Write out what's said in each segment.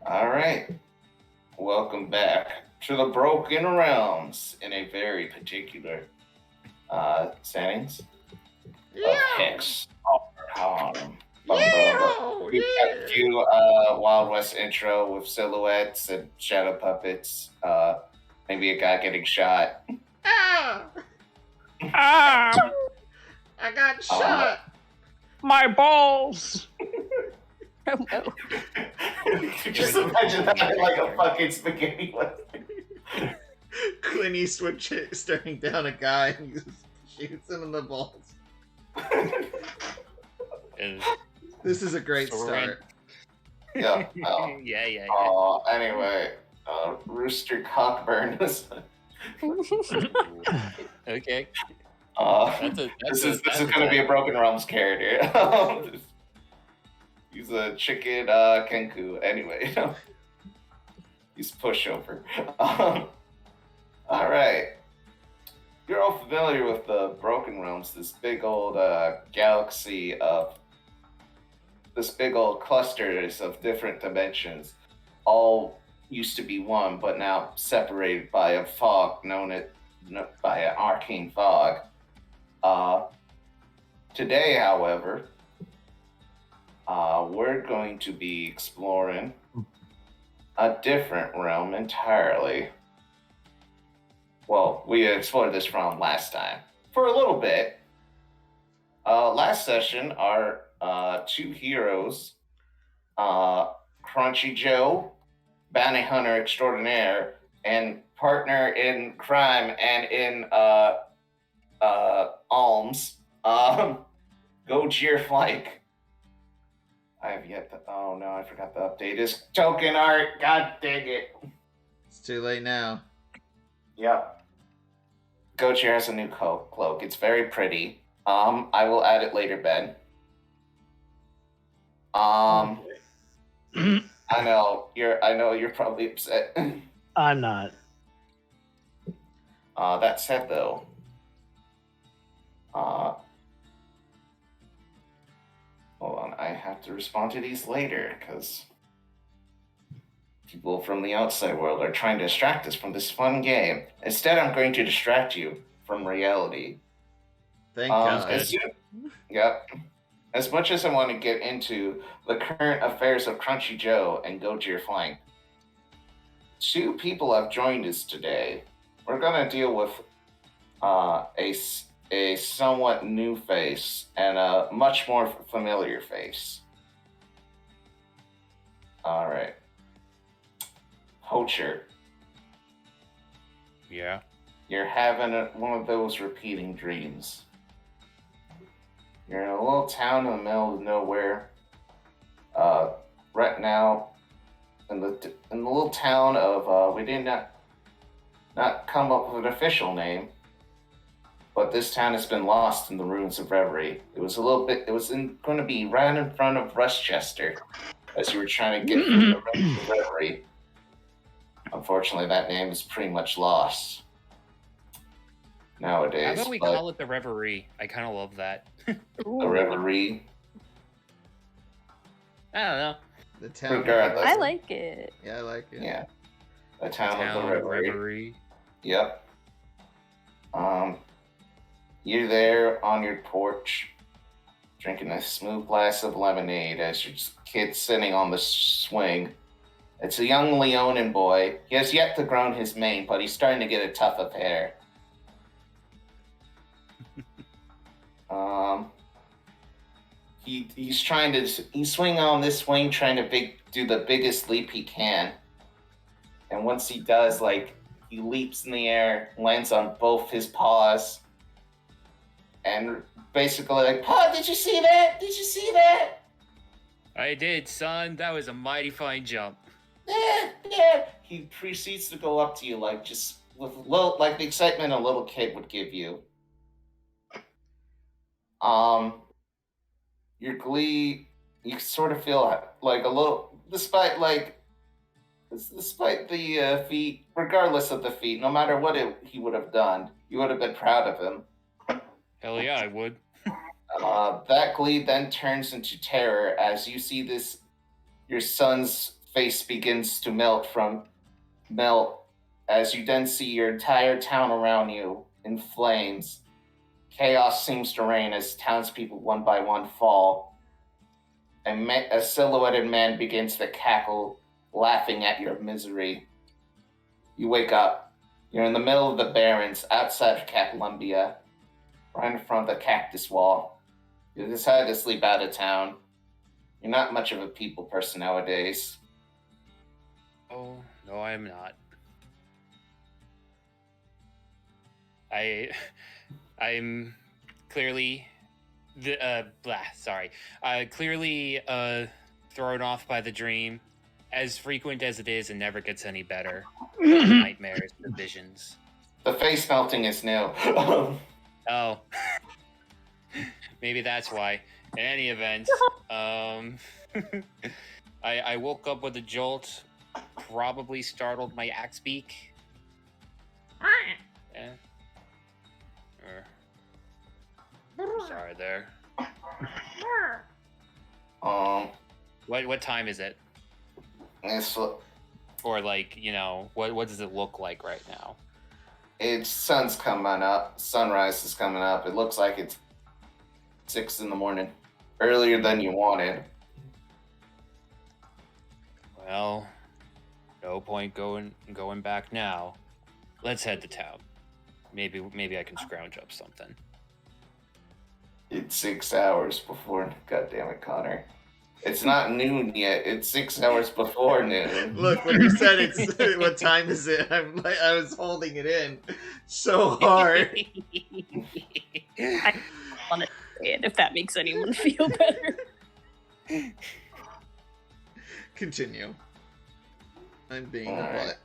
All right. Welcome back to the Broken Realms in a very particular settings of Hex Harm. We've got a few Wild West intro with silhouettes and shadow puppets. Maybe a guy getting shot. Ah! Ah, I got shot. my balls! Oh, no. Just imagine that like a fucking spaghetti western. Clint Eastwood staring down a guy and he just shoots him in the balls. This is a great start. Yeah. Yeah. Anyway, Rooster Cockburn was. Okay. This is going to be a Broken Realms character. He's a chicken Kenku. Anyway, he's pushover. All right. You're all familiar with the Broken Realms, this big old galaxy of this big old clusters of different dimensions, all used to be one, but now separated by a fog by an arcane fog. Today, however, we're going to be exploring a different realm entirely. Well, we explored this realm last time for a little bit. Last session, our two heroes, Crunchy Joe, bounty hunter extraordinaire, and partner in crime and in alms, Gojir Flake. I have yet to. Oh no, I forgot to update his token art. God dang it! It's too late now. Yep. Gojir has a new cloak. It's very pretty. I will add it later, Ben. I know you're probably upset. I'm not. That said, though, hold on, I have to respond to these later because people from the outside world are trying to distract us from this fun game. Instead, I'm going to distract you from reality. Thank God. Yep. As much as I want to get into the current affairs of Crunchy Joe and Gojir Flank, two people have joined us today. We're going to deal with a somewhat new face and a much more familiar face. All right. Poacher. Yeah. You're having one of those repeating dreams. You're in a little town in the middle of nowhere. Right now, in the little town of we did not come up with an official name, but this town has been lost in the ruins of Reverie. It was going to be right in front of Rustchester, as you were trying to get through the ruins of Reverie. Unfortunately, that name is pretty much lost nowadays. How about we call it the Reverie? I kind of love that. The Reverie. I don't know. The town. Regardless. I like it. Yeah, I like it. Yeah. The town of the Reverie. Yep. You're there on your porch, drinking a smooth glass of lemonade as your kid's sitting on the swing. It's a young Leonin boy. He has yet to grow his mane, but he's starting to get a tuft of hair. He's swinging on this swing, trying to do the biggest leap he can. And once he does, he leaps in the air, lands on both his paws, and basically Pa, did you see that? Did you see that? I did, son. That was a mighty fine jump. Yeah. He proceeds to go up to you, just with the excitement a little kid would give you. Your glee, you sort of feel like a little, despite the feat, regardless of the feat, no matter what he would have done, you would have been proud of him. Hell yeah, I would. That glee then turns into terror as you see your son's face begins to melt as you then see your entire town around you in flames. Chaos seems to reign as townspeople one by one fall. A silhouetted man begins to cackle, laughing at your misery. You wake up. You're in the middle of the Barrens, outside of Columbia, right in front of the cactus wall. You decided to sleep out of town. You're not much of a people person nowadays. Oh, no, I'm not. I'm clearly clearly thrown off by the dream, as frequent as it is and never gets any better. The nightmares, the visions. The face melting is new. Oh. Maybe that's why. In any event, I woke up with a jolt, probably startled my axe beak. Yeah. Sorry there. What time is it? It's Or like, what does it look like right now? sun's coming up. Sunrise is coming up. It looks like it's 6 a.m. Earlier than you wanted. Well, no point going back now. Let's head to town. Maybe I can scrounge up something. It's 6 hours before. God damn it, Connor. It's not noon yet. It's 6 hours before noon. Look, when you said it's what time is it? I was holding it in so hard. I want to say it if that makes anyone feel better. Continue. I'm being a Alright. butt.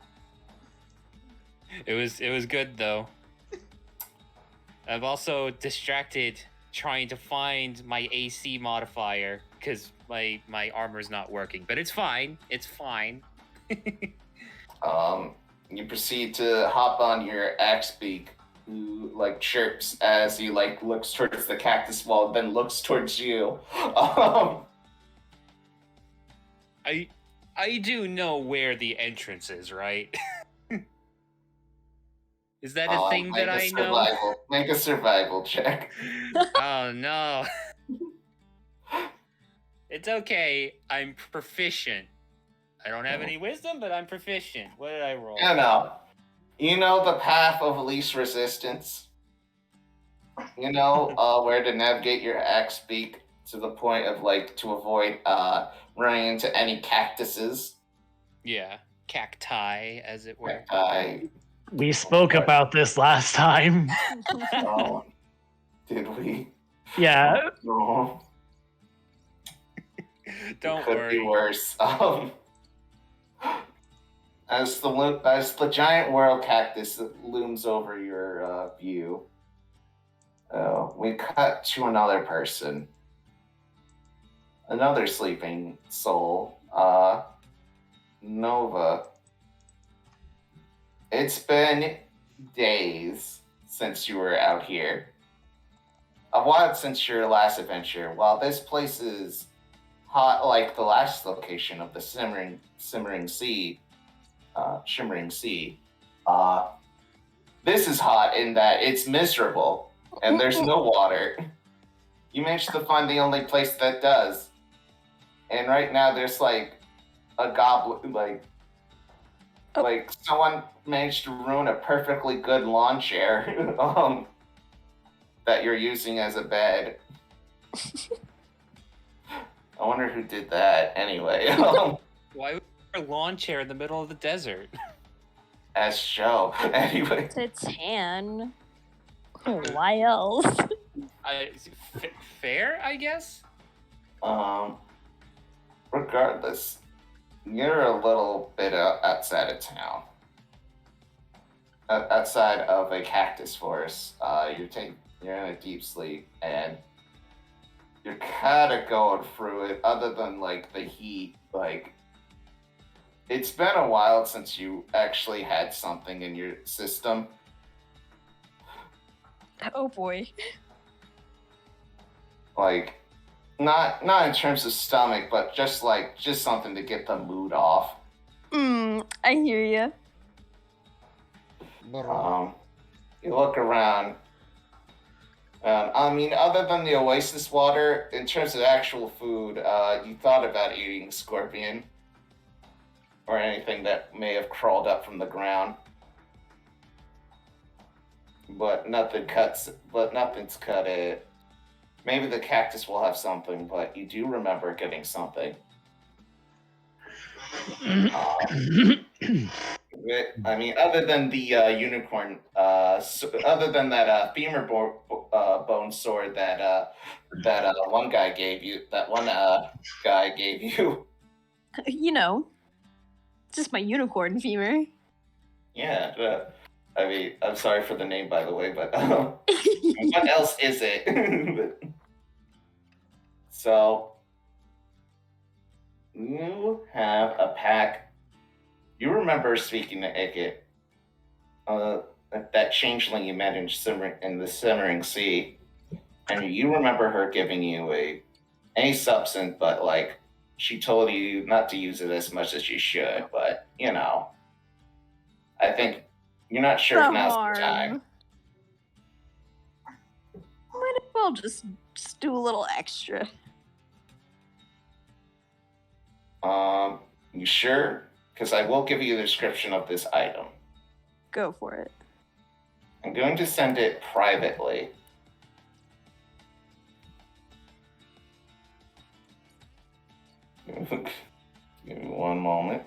It was good though. I'm also distracted trying to find my AC modifier because my armor's not working, but it's fine. It's fine. You proceed to hop on your axe beak, who chirps as he looks towards the cactus wall, then looks towards you. I do know where the entrance is, right? Is that a thing that I know? Make a survival check. Oh no. It's okay. I'm proficient. I don't have any wisdom, but I'm proficient. What did I roll? You know the path of least resistance? You know where to navigate your axe beak to the point of to avoid running into any cactuses? Yeah. Cacti, as it were. We spoke about this last time. Oh, did we? Yeah. No. Don't Could worry. be worse. As the giant world cactus looms over your view, we cut to another person, another sleeping soul, Nova. It's been days since you were out here. A while since your last adventure. While this place is hot like the last location of the shimmering sea, this is hot in that it's miserable and there's no water. You managed to find the only place that does. And right now there's a goblin, someone managed to ruin a perfectly good lawn chair that you're using as a bed. I wonder who did that anyway. Why would there be a lawn chair in the middle of the desert? As Joe. Anyway. To tan. Why else? Fair, I guess? Regardless, you're a little bit outside of town. Outside of a cactus forest. You're in a deep sleep, and you're kind of going through it, other than the heat. It's been a while since you actually had something in your system. Oh boy. Not in terms of stomach, but just something to get the mood off. I hear you. You look around. Other than the oasis water, in terms of actual food, you thought about eating scorpion or anything that may have crawled up from the ground, but nothing's cut it. Maybe the cactus will have something, but you do remember getting something. Other than the unicorn, other than that femur bone sword that one guy gave you, You know, just my unicorn femur. Yeah, I'm sorry for the name, by the way, but what else is it? So, you have a pack. You remember speaking to Ikit, that changeling you met in the Simmering Sea, and you remember her giving you a substance, but she told you not to use it as much as you should. But I think you're not sure if now's the time. Might as well just do a little extra. You sure? Because I will give you a description of this item. Go for it. I'm going to send it privately. Give me one moment.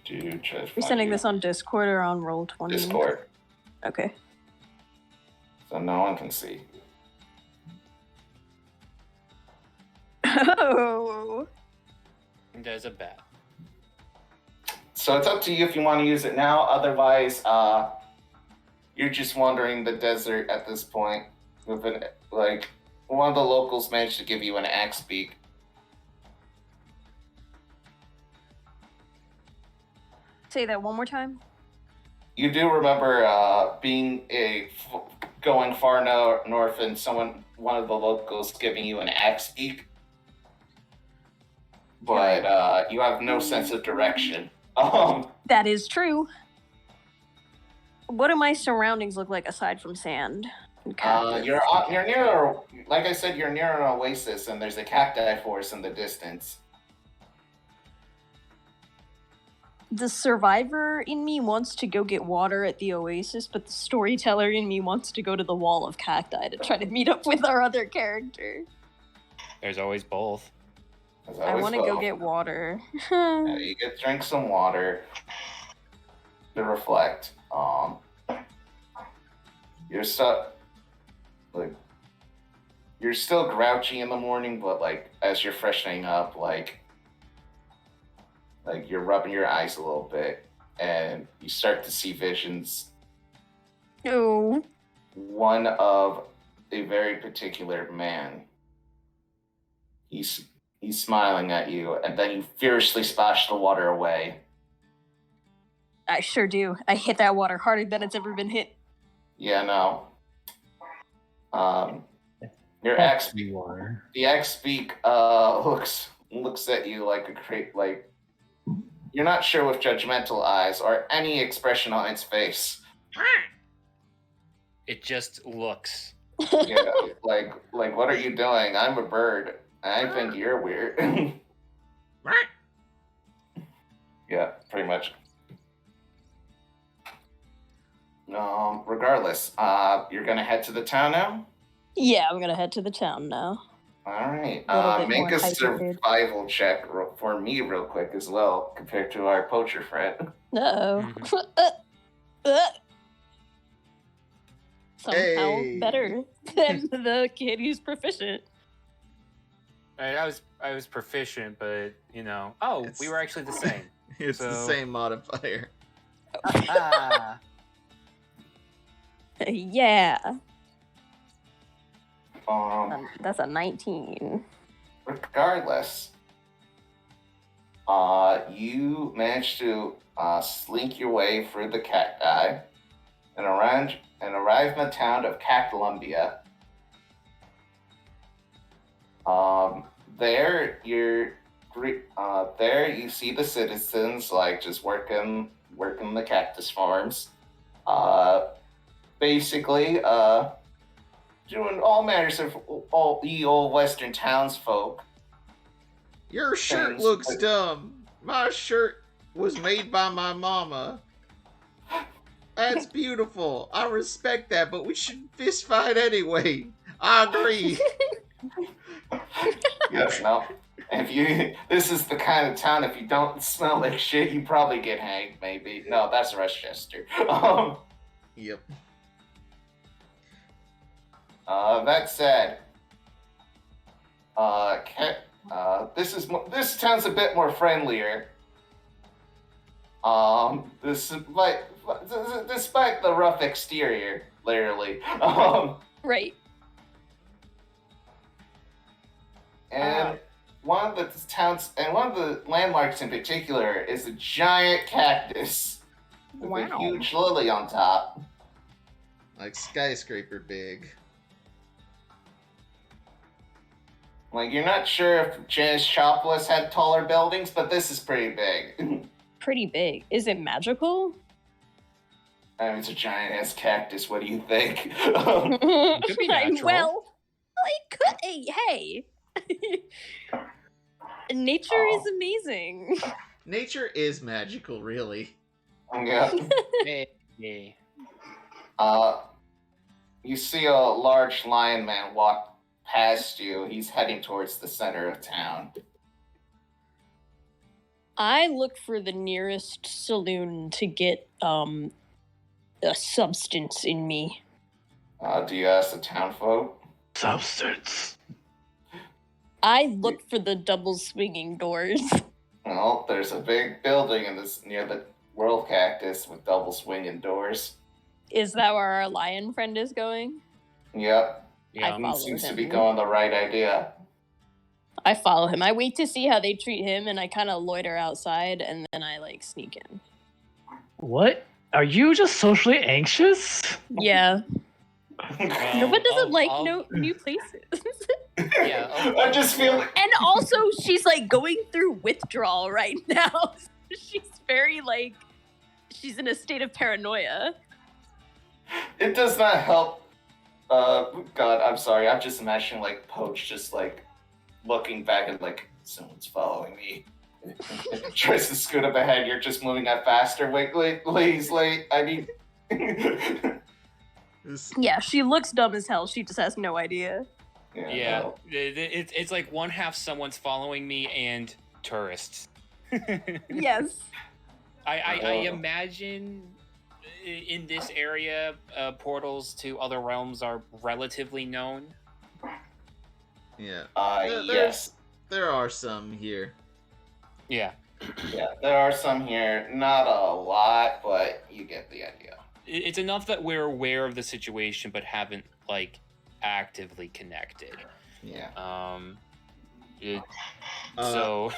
You're sending this on Discord or on Roll20? Discord. Okay. So no one can see. Oh. There's a bat. So it's up to you if you want to use it now. Otherwise, you're just wandering the desert at this point. With one of the locals managed to give you an axe beak. Say that one more time. You do remember going far north and one of the locals giving you an axe beak, but you have no sense of direction. That is true. What do my surroundings look like aside from sand? You're near, like I said, you're near an oasis, and there's a cacti forest in the distance. The survivor in me wants to go get water at the oasis, but the storyteller in me wants to go to the wall of cacti to try to meet up with our other character. There's always both. I want to go get water. Yeah, you could drink some water to reflect. You're still grouchy in the morning, but as you're freshening up, you're rubbing your eyes a little bit, and you start to see visions. Oh. One of a very particular man. He's smiling at you, and then you fiercely splash the water away. I sure do. I hit that water harder than it's ever been hit. Yeah, no. Your ex, the ex-speak looks at you you're not sure with judgmental eyes or any expression on its face. It just looks. Yeah, what are you doing? I'm a bird. I think you're weird. Yeah, pretty much. Regardless, you're gonna head to the town now? Yeah, I'm gonna head to the town now. Alright, A make a hydrated. survival check for me real quick as well, compared to our poacher friend. Uh-oh. Somehow better than the kid who's proficient. I was proficient, but we were actually the same. It's the same modifier. Ah. Yeah. That's a 19. Regardless, you managed to slink your way through the cacti and arrive in the town of Cacolumbia. There there you see the citizens like just working the cactus farms. Basically, doing all manners of all the old Western townsfolk. Your shirt Things looks like- dumb. My shirt was made by my mama. That's beautiful. I respect that, but we should fist fight anyway. I agree. Yes, no. This is the kind of town. If you don't smell like shit, you probably get hanged. Maybe no, that's Westchester. Yep. That said, this town's a bit more friendlier. Despite the rough exterior, literally. Right. And one of the landmarks in particular is a giant cactus with a Wow. huge lily on top. Like skyscraper big. Like, you're not sure if Janis Joplin had taller buildings, but this is pretty big. Pretty big. Is it magical? I mean, it's a giant ass cactus. What do you think? could be natural. Well, it could. Hey. Nature is amazing. Nature is magical, really. Yeah. Hey. You see a large lion man walk past you. He's heading towards the center of town. I look for the nearest saloon to get a substance in me. Do you ask the town folk? Substance. I look for the double swinging doors. Well, there's a big building near the world cactus with double swinging doors. Is that where our lion friend is going? Yep. Yeah. I follow Seems to him. be going the right idea. I follow him. I wait to see how they treat him, and I kind of loiter outside, and then I sneak in. What? Are you just socially anxious? Yeah. No one doesn't like I'll- new places. Yeah, I just feel And also, she's going through withdrawal right now. She's very she's in a state of paranoia. it does not help. God, I'm sorry. I'm just imagining Poach just looking back and someone's following me. Tries to scoot up ahead. You're just moving that faster. Wait, please, I need. This- Yeah, she looks dumb as hell. She just has no idea. Yeah, no. it's like one half someone's following me and tourists. Yes. I imagine in this area, portals to other realms are relatively known. Yeah. Yes. There are some here. Yeah, Yeah, there are some here. Not a lot, but you get the idea. it's enough that we're aware of the situation, but haven't actively connected. Yeah. So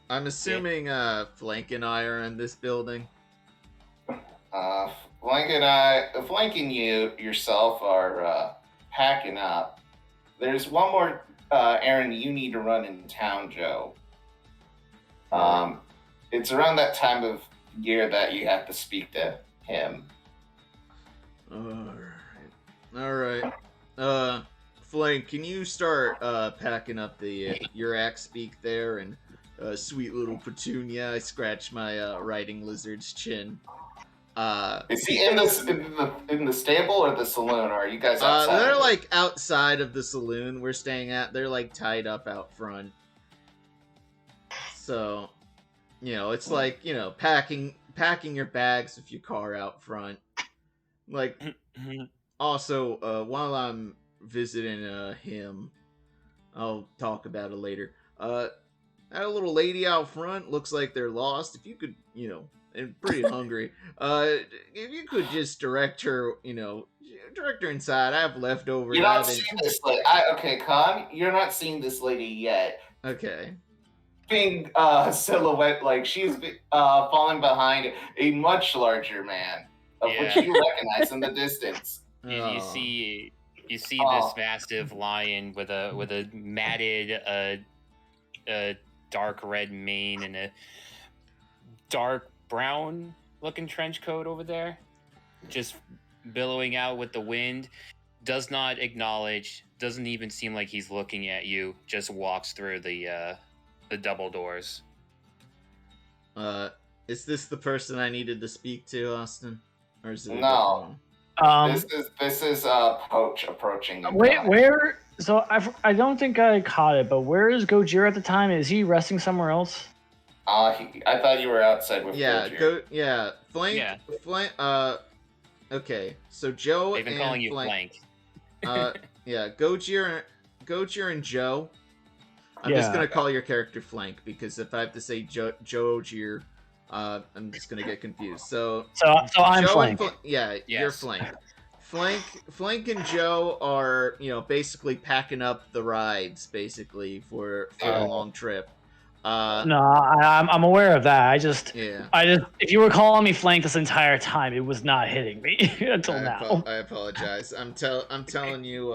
I'm assuming Flank and I are in this building. Flanking you yourself are packing up. There's one more errand you need to run in town, Joe. It's around that time of year that you have to speak to him. Alright. Flank, can you start packing up the Urac speak there? And sweet little Petunia, I scratch my riding lizard's chin. Is he in the stable or the saloon? Or are you guys outside? They're outside of the saloon we're staying at. They're tied up out front. So, it's packing your bags with your car out front. Also, while I'm visiting him, I'll talk about it later. That little lady out front looks like they're lost. If you could, and pretty hungry. If you could just direct her, direct her inside. I have leftovers. You're not seeing this lady. Okay, Con, you're not seeing this lady yet. Okay. Being silhouette, she's falling behind a much larger man, of which Yeah. you recognize in the distance. you see You see this massive lion with a matted dark red mane and a dark brown looking trench coat over there, just billowing out with the wind. Does not acknowledge, doesn't even seem like he's looking at you, just walks through the double doors. Is this the person I needed to speak to, Austin? Or is it a No. different This is Poach approaching you. Where? So I don't think I caught it, but where is Gojir at the time? Is he resting somewhere else? I thought you were outside with Gojir. Flank. Yeah. Flank. Okay. So Joe They've been and calling you Flank. Gojir and Joe. I'm just gonna call your character Flank because if I have to say Gojir, I'm just gonna get confused. So I'm Joe Flank. Yes. You're Flank. Flank and Joe are, basically packing up the rides, basically for a long trip. No, I'm aware of that. I just, if you were calling me Flank this entire time, it was not hitting me until now. I apologize. I'm telling you,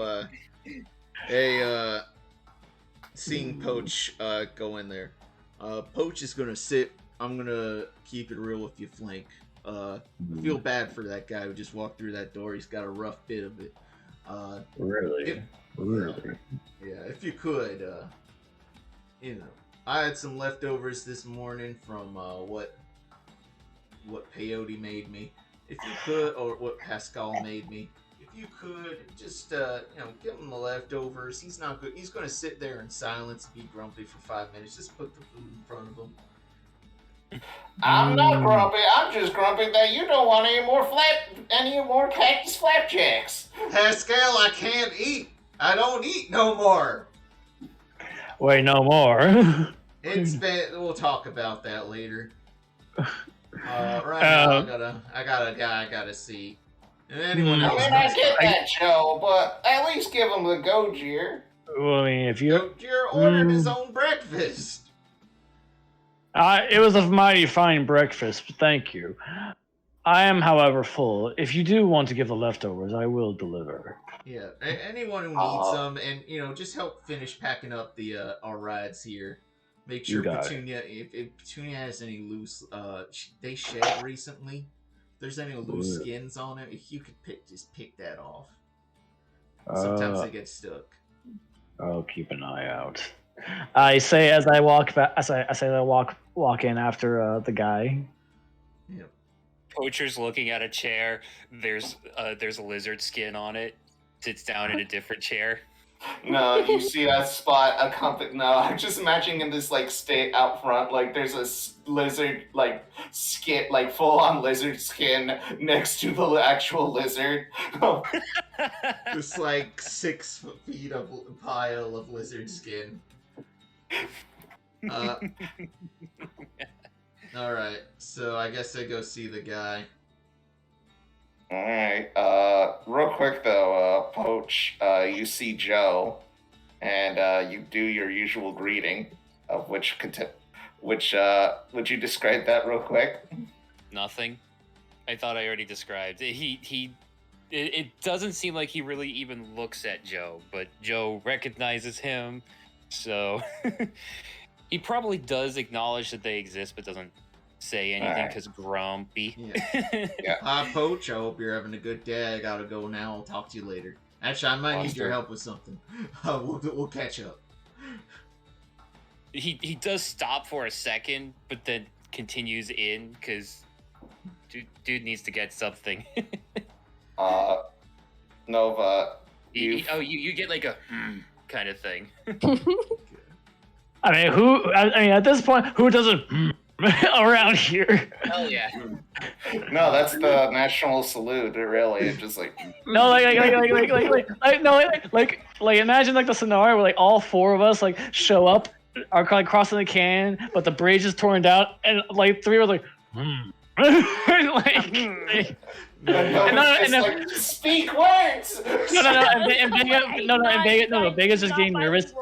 seeing Poach go in there. Poach is gonna sit. I'm gonna keep it real with you, Flank. I feel bad for that guy who just walked through that door. He's got a rough bit of it. Really? Yeah, if you could, I had some leftovers this morning from what Peyote made me. If you could, or what Pascal made me. If you could, just give him the leftovers. He's not good. He's gonna sit there in silence and be grumpy for 5 minutes. Just put the food in front of him. I'm not grumpy. I'm just grumpy that you don't want any more cactus flapjacks. Pascal, I can't eat. I don't eat no more. Wait, no more. It's been. We'll talk about that later. Right now, I got a guy I gotta see. And anyone else? I get that, Joe, but at least give him the Gojir. Well, I mean, if you Gojir ordered his own breakfast. It was a mighty fine breakfast, thank you. I am, however, full. If you do want to give the leftovers, I will deliver. Yeah, anyone who needs them, and just help finish packing up the our rides here. Make sure Petunia, if Petunia has any loose, they shed recently. If there's any loose skins on it, if you could just pick that off. Sometimes they get stuck. I'll keep an eye out. I say as I walk back. I walk in after the guy. Yep. Poacher's looking at a chair. There's a lizard skin on it. Sits down in a different chair. No, you see that spot No, I'm just imagining in this state out front, there's a lizard skin, full on lizard skin next to the actual lizard. This 6 feet of pile of lizard skin. Alright, so I guess I go see the guy. Alright, real quick though, Poach, you see Joe, and you do your usual greeting, of which would you describe that real quick? Nothing. I thought I already described it. It doesn't seem like he really even looks at Joe, but Joe recognizes him, so he probably does acknowledge that they exist, but doesn't say anything because grumpy. Yeah. Hi, Poach. I hope you're having a good day. I gotta go now. I'll talk to you later. Actually, I might need your help with something. We'll catch up. He does stop for a second, but then continues in because dude needs to get something. Nova. You get a kind of thing. I mean, at this point, who doesn't around here? Hell yeah. No, that's the national salute. Really, it's just no, imagine the scenario where all 4 of us show up, are crossing the canyon, but the bridge is torn down, and 3 are speak words. Vega's just getting nervous.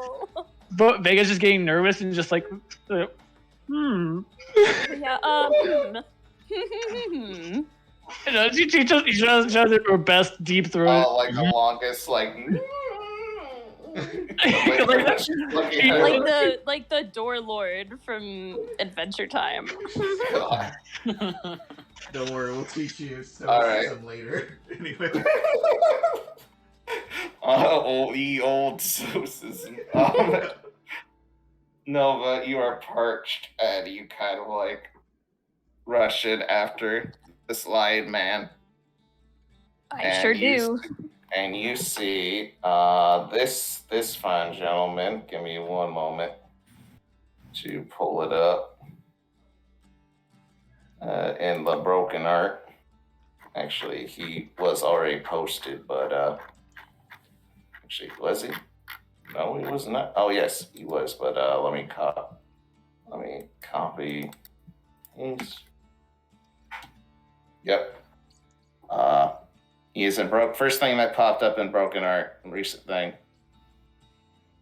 Vega's just getting nervous and just Yeah. She shows her best deep throat. Oh, like the longest, like. like the Door Lord from Adventure Time. God. Don't worry, we'll teach you Alright. stoicism later. Anyway. Old stoicism. Nova, you are parched, and you kind of like rush in after this lion man. I sure do. And you see this fine gentleman. Give me one moment to pull it up in the broken art. Actually, he was already posted, but actually, was he? No, he was not. Oh, yes, he was. But let me copy his. Yep. He is in first thing that popped up in broken art, recent thing.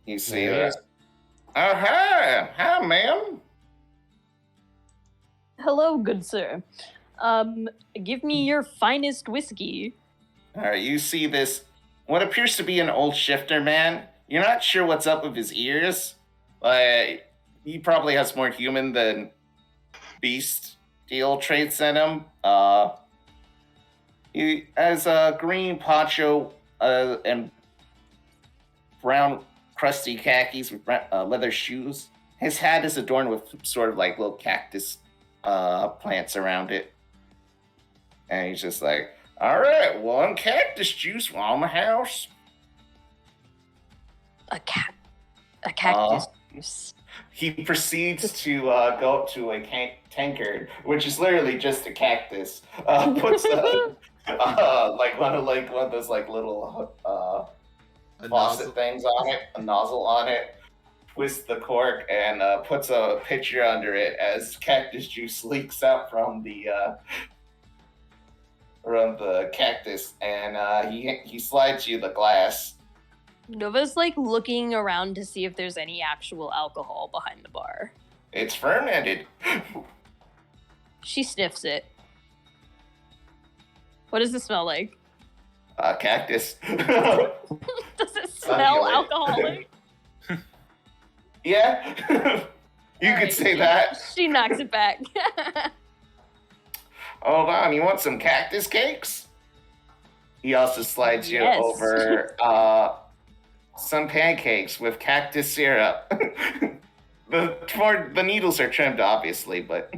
You see that? Oh, hi, ma'am. Hello, good sir. Give me your finest whiskey. All right, you see this, what appears to be an old shifter man. You're not sure what's up with his ears. He probably has more human than beast deal traits in him. He has a green poncho and brown crusty khakis with leather shoes. His hat is adorned with sort of like little cactus plants around it. And he's just like, all right, one cactus juice while in the house. A cactus juice. He proceeds to go up to a tankard, which is literally just a cactus. Puts like one of those like little faucet things on it, a nozzle on it. Twists the cork and puts a pitcher under it as cactus juice leaks out from the cactus, and he slides you the glass. Nova's like looking around to see if there's any actual alcohol behind the bar. It's fermented. She sniffs it. What does it smell like? Cactus. Does it smell alcoholic? Yeah. You could say that. She knocks it back. Hold on, you want some cactus cakes? He also slides you over some pancakes with cactus syrup. The needles are trimmed, obviously, but...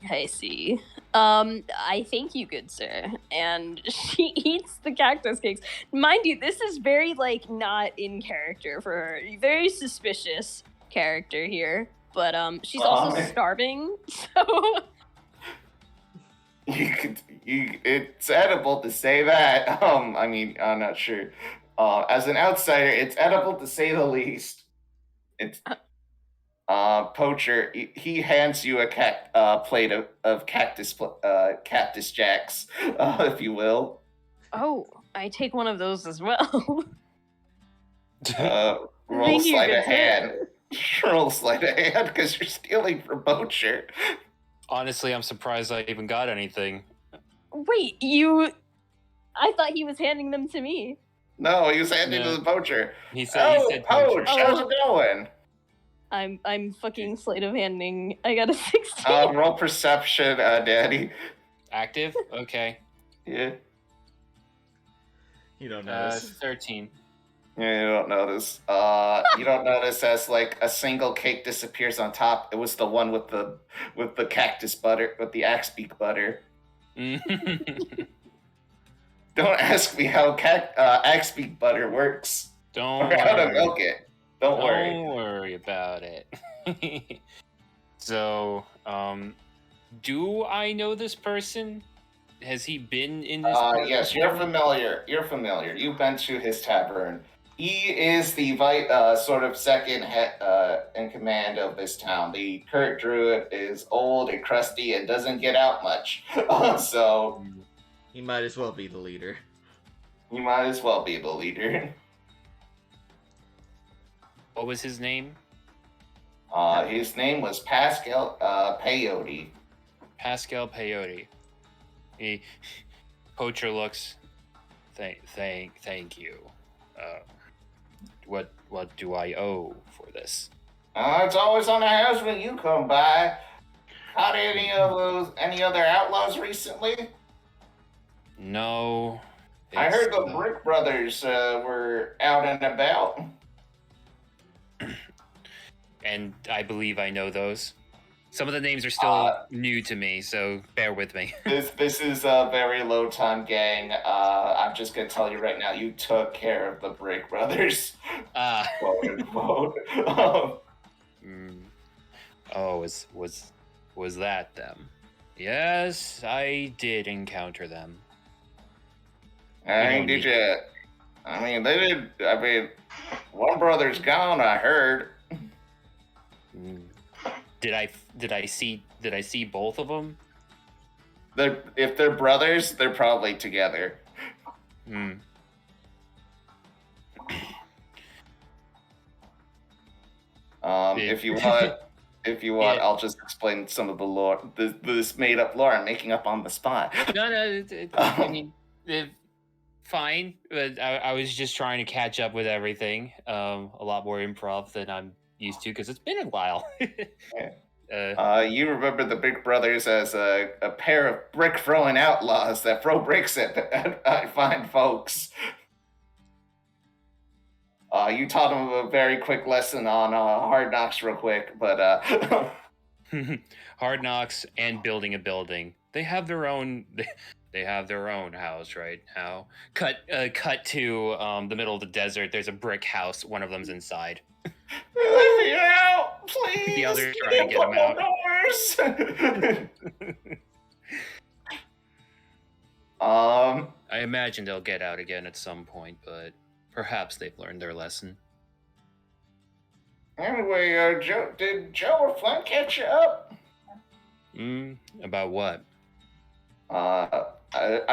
I see. I thank you, good sir. And she eats the cactus cakes. Mind you, this is very, like, not in character for her. Very suspicious character here. But, she's also starving, so... It's edible to say that. I mean, I'm not sure. As an outsider, it's edible to say the least. It's Poacher. He hands you a plate of cactus jacks, if you will. Oh, I take one of those as well. Roll sleight of hand. Roll sleight of hand because you're stealing from Poacher. Honestly, I'm surprised I even got anything. Wait, I thought he was handing them to me. No, he was handing to the Poacher. He said, Poach, how's it going? I'm fucking sleight of handing. I got a 16. Roll perception, Daddy. Active? Okay. Yeah. You don't notice. 13. Yeah, you don't notice. You don't notice as like a single cake disappears on top. It was the one with the cactus butter, with the axe beak butter. Don't ask me how axe beak butter works. Don't or how to milk it. Don't worry. Don't worry about it. So, do I know this person? Has he been in this? Yes, you're familiar. You've been to his tavern. He is the sort of second in command of this town. The current druid is old and crusty and doesn't get out much. So he might as well be the leader. What was his name? His name was Pascal Peyote. Pascal Peyote. Poacher looks. Thank you. What do I owe for this? It's always on the house when you come by. Caught any other outlaws recently? No. I heard the Brick Brothers were out and about. And I believe I know those. Some of the names are still new to me, so bear with me. This is a very low time gang. I'm just gonna tell you right now, you took care of the Brick Brothers. Quote unquote. Oh, was that them? Yes, I did encounter them. Did you? I mean, they did. I mean, one brother's gone. I heard. Did I see both of them? If they're brothers, they're probably together. If you want, I'll just explain some of the lore. This made-up lore I'm making up on the spot. No. I mean, fine. But I was just trying to catch up with everything. A lot more improv than I'm used to because it's been a while. You remember the Big Brothers as a pair of brick-throwing outlaws that throw bricks at fine folks. You taught them a very quick lesson on Hard Knocks real quick, but... Hard Knocks and building a building. They have their own... They have their own house right now. Cut to the middle of the desert. There's a brick house. One of them's inside. Let me out, please. The other's trying to get him out. I imagine they'll get out again at some point, but perhaps they've learned their lesson. Anyway, did Joe or Flint catch you up? About what? I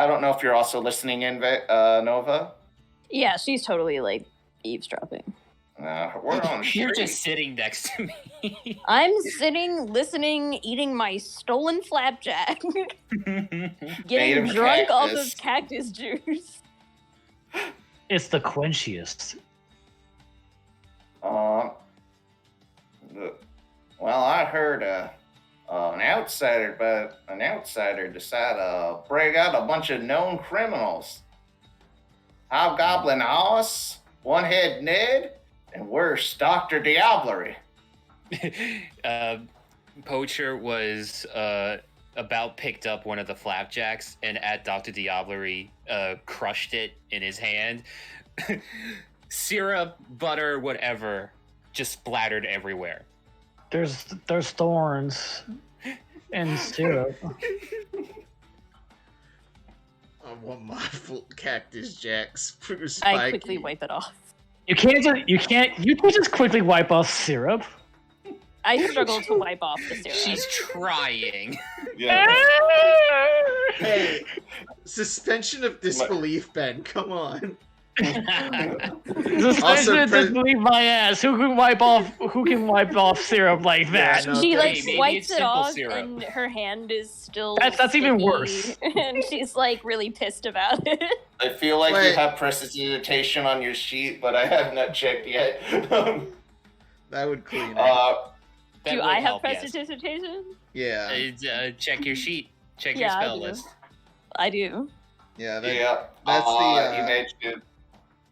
don't know if you're also listening in, Nova. Yeah, she's totally like eavesdropping. We're on You're just sitting next to me. I'm sitting, listening, eating my stolen flapjack, getting drunk off of cactus juice. It's the quenchiest. Well, I heard an outsider decided to break out a bunch of known criminals. Hobgoblin Hoss, One-Head Ned, and worse, Dr. Diablery. Poacher was about picked up one of the flapjacks and at Dr. Diablery crushed it in his hand. Syrup, butter, whatever, just splattered everywhere. There's thorns and syrup. I want my cactus jacks. I quickly wipe it off. You can't just quickly wipe off syrup. I struggle to wipe off the syrup. She's trying. Yeah. Hey, suspension of disbelief, Ben. Come on. Suspension of disbelief, my ass. Who can wipe off syrup like that? Yeah, no, she like maybe wipes it's it off, syrup. and her hand is still. That's even sticky, worse. And she's like really pissed about it. I feel like you have prestidigitation on your sheet, but I have not checked yet. That would clean it. Do I have prestidigitation? Yeah. Check your sheet. Check your spell list. I do. Yeah. That's the you mentioned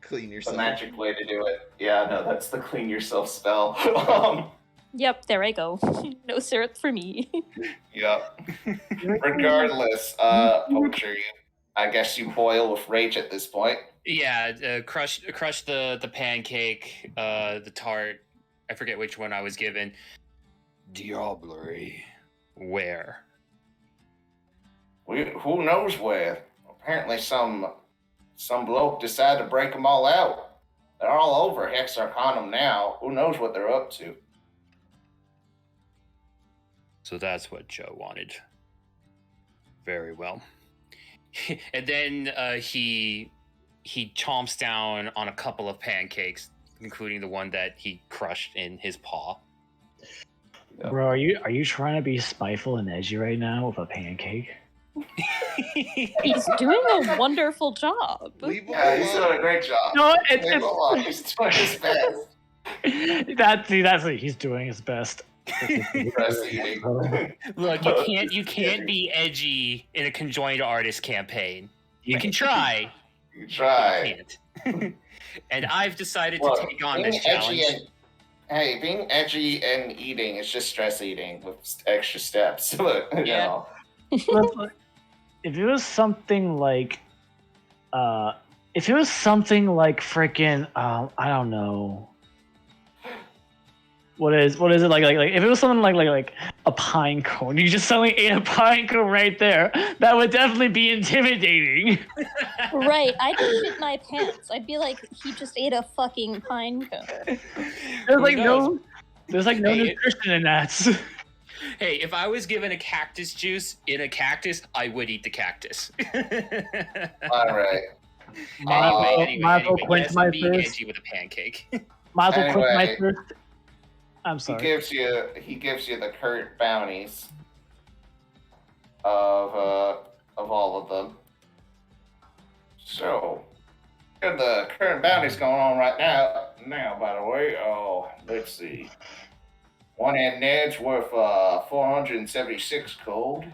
clean yourself. the magic way to do it. Yeah, no, that's the clean yourself spell. Yep, there I go. No syrup for me. Yep. Regardless, Poacher, I guess you boil with rage at this point. Yeah, crush the pancake, the tart. I forget which one I was given. Diablery. Where? Who knows where? Apparently some bloke decided to break them all out. They're all over Hex Arcanum now. Who knows what they're up to? So that's what Joe wanted. Very well. And then he chomps down on a couple of pancakes, including the one that he crushed in his paw. Bro, are you trying to be spiteful and edgy right now with a pancake? He's doing a wonderful job. Leave him Yeah, he's alone. doing a great job. No, Leave him alone. He's doing his best. that's he's doing his best. Stress eating. Look, you can't be edgy in a conjoined artist campaign. You can try. You try. You can't. And I've decided to Look, take on being this challenge. Hey, being edgy and eating is just stress eating with extra steps. Look, you Yeah. know. If it was something like, freaking, I don't know. What is it like if it was something like a pine cone, you just suddenly ate a pine cone right there, that would definitely be intimidating. Right, I'd shit my pants. I'd be like, he just ate a fucking pine cone. There's no nutrition in that. Hey, if I was given a cactus juice in a cactus, I would eat the cactus. All right. Might as well quench yes, my being thirst. edgy with a pancake. Might as well quench my Anyway. thirst. I'm sorry. He gives you the current bounties of all of them. So, the current bounties going on right now. Now, by the way, let's see. One at Ned's worth 476 gold,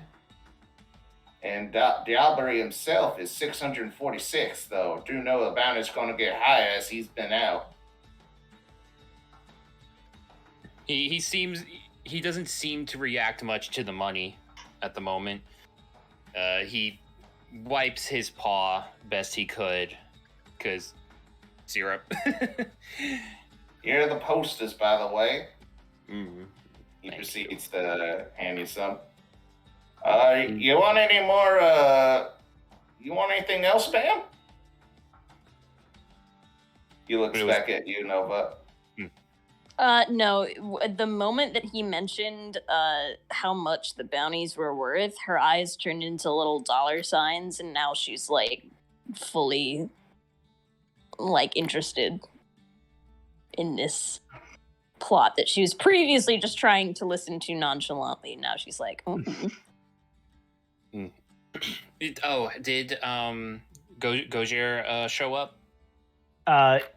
and Diablerie himself is 646. Though, do know the bounty's going to get higher as he's been out. He doesn't seem to react much to the money at the moment. He wipes his paw best he could, cause syrup. Here are the posters, by the way. Mm. He Thank proceeds to hand you some. You want any more? You want anything else, Bam? He looks back at you, Nova. No, the moment that he mentioned how much the bounties were worth, her eyes turned into little dollar signs, and now she's like fully like interested in this plot that she was previously just trying to listen to nonchalantly. Now she's like, Did Gojir show up?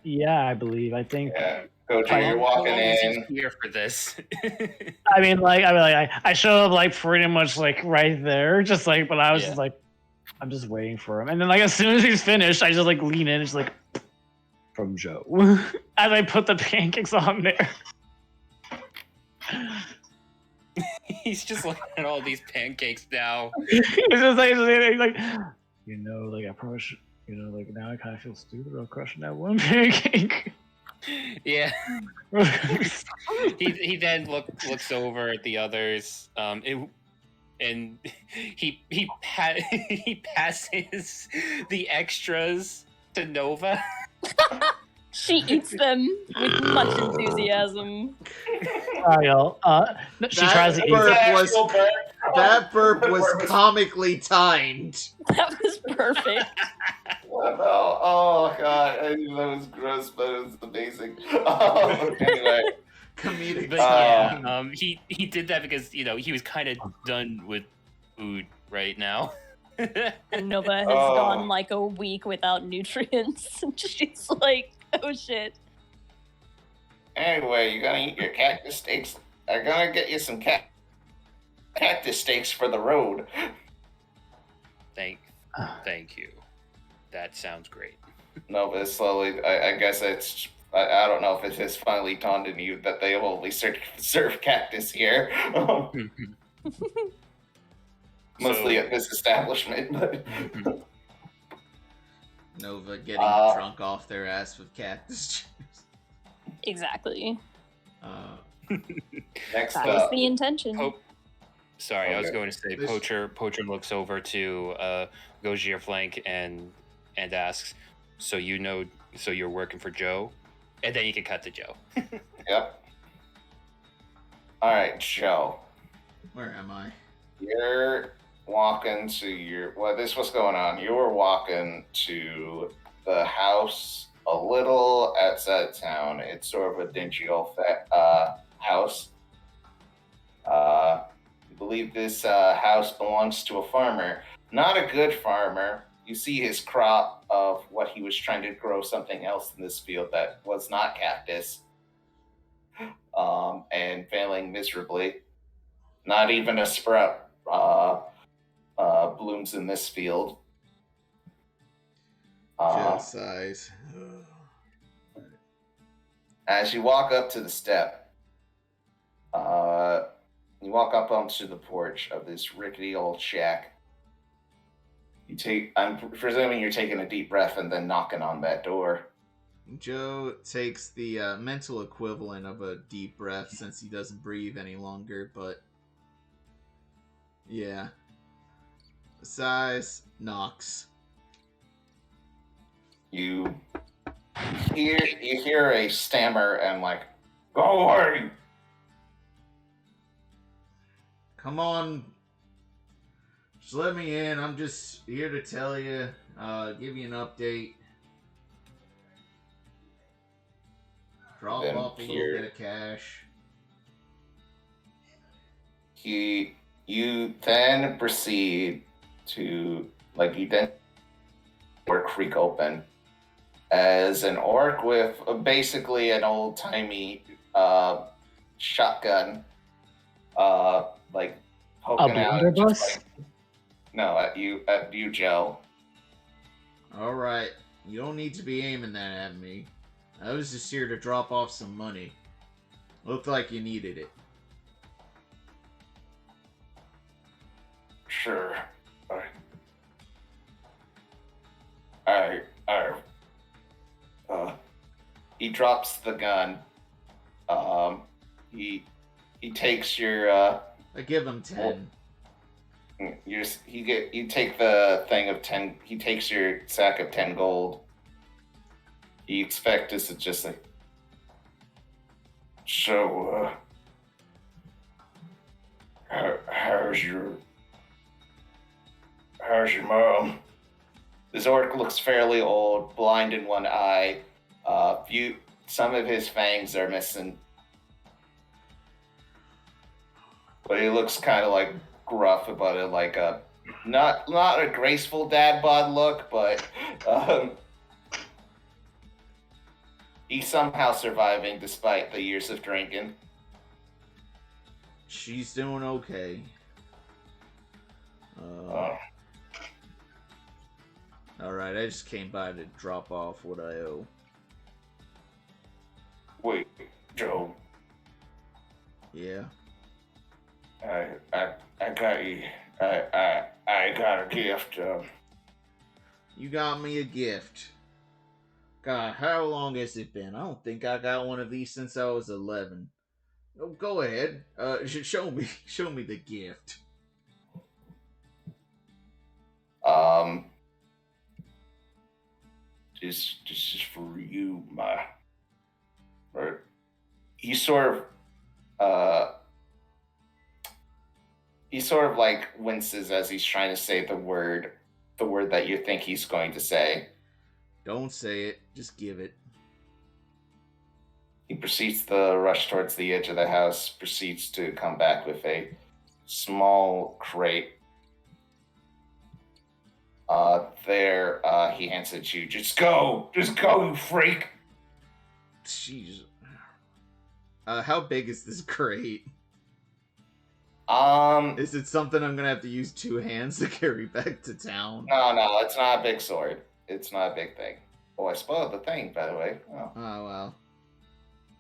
Yeah, I believe. I think. Yeah, Gojir, you're walking in. Here for this. I showed up like pretty much like right there, just like, but I was just like, I'm just waiting for him, and then like as soon as he's finished, I just like lean in, and just like, from Joe, as I put the pancakes on there. He's just looking at all these pancakes now. It's just like, I probably should, now I kind of feel stupid about crushing that one pancake. Yeah. he then looks over at the others, and he passes the extras to Nova. she eats them with much enthusiasm. Sorry, y'all. She tries to eat it. That burp was comically timed. That was perfect. Oh god, I knew that was gross, but it was amazing. Anyway, Comedic. But yeah, he did that because he was kind of done with food right now. And Nova has gone like a week without nutrients. She's like, oh shit. Anyway, you're gonna eat your cactus steaks. I'm gonna get you some cactus steaks for the road. Thank you. That sounds great. Nova slowly. I guess it's. I don't know if it has finally dawned on you that they only serve cactus here. Mostly at this establishment, but Nova getting drunk off their ass with cactus juice. Exactly. Next That was up, the intention. Sorry, I was Okay. going to say This- Poacher looks over to Gojir flank and asks, so you're working for Joe? And then you can cut to Joe. Yep. All right, Joe. Where am I? You're walking to this was going on. You were walking to the house a little outside town. It's sort of a dingy old house. I believe this house belongs to a farmer. Not a good farmer. You see his crop of what he was trying to grow something else in this field that was not cactus. And failing miserably. Not even a sprout blooms in this field. Just size. As you walk up to the step, you walk up onto the porch of this rickety old shack. I'm presuming you're taking a deep breath and then knocking on that door. Joe takes the mental equivalent of a deep breath since he doesn't breathe any longer, but yeah. Size knocks. You hear a stammer and like, go away. Come on. Just let me in. I'm just here to tell you, give you an update. Drop off a little bit of cash. You then proceed to, you then door creak open as an orc with basically an old-timey shotgun, poking out. No, at you, Joe. Alright, you don't need to be aiming that at me. I was just here to drop off some money. Looked like you needed it. Sure. He drops the gun. He takes your. I give him 10. You take the thing of 10. He takes your sack of 10 gold. You expect us to just like. So, how's your mom? This orc looks fairly old, blind in one eye. Some of his fangs are missing, but he looks kind of like gruff about it, like a not a graceful dad bod look, but he's somehow surviving despite the years of drinking. She's doing okay. Alright, I just came by to drop off what I owe. Wait, Joe. Yeah. I got you. I got a gift. You got me a gift. God, how long has it been? I don't think I got one of these since I was 11. Oh, go ahead. Show me the gift. This is for you, my. Right. He sort of like winces as he's trying to say the word that you think he's going to say. Don't say it. Just give it. He proceeds to rush towards the edge of the house, proceeds to come back with a small crate. He hands it to you. Just go, you freak. Jeez. How big is this crate? Is it something I'm gonna have to use 2 hands to carry back to town? No, it's not a big sword. It's not a big thing. Oh, I spoiled the thing, by the way. Oh well.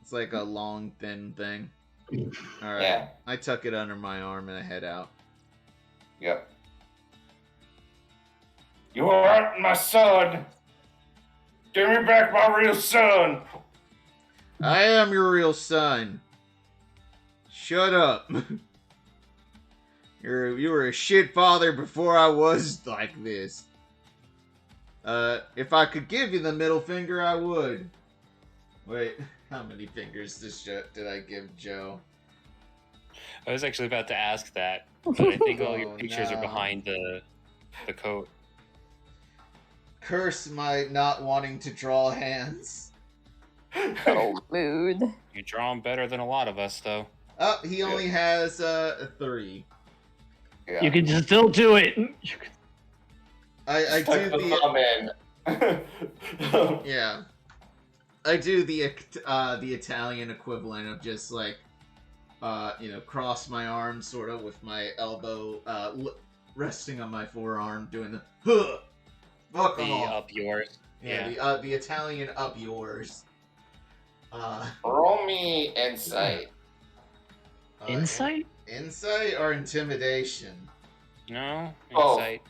It's like a long, thin thing. Alright. Yeah. I tuck it under my arm and I head out. Yep. You are my son! Give me back my real son! I am your real son. Shut up. You were a shit father before I was like this. If I could give you the middle finger, I would. Wait, how many fingers did I give Joe? I was actually about to ask that, but I think all your pictures are behind the coat. Curse my not wanting to draw hands. Oh, mood. You draw them better than a lot of us, though. Oh, he only has 3. Yeah. You can still do it. I Tuck do the the thumb in. yeah. I do the Italian equivalent of just like cross my arms sort of with my elbow resting on my forearm, doing the fuck The off. up yours. Yeah, the Italian up yours. Roll me insight. Insight? Insight or intimidation? No, Oh. insight.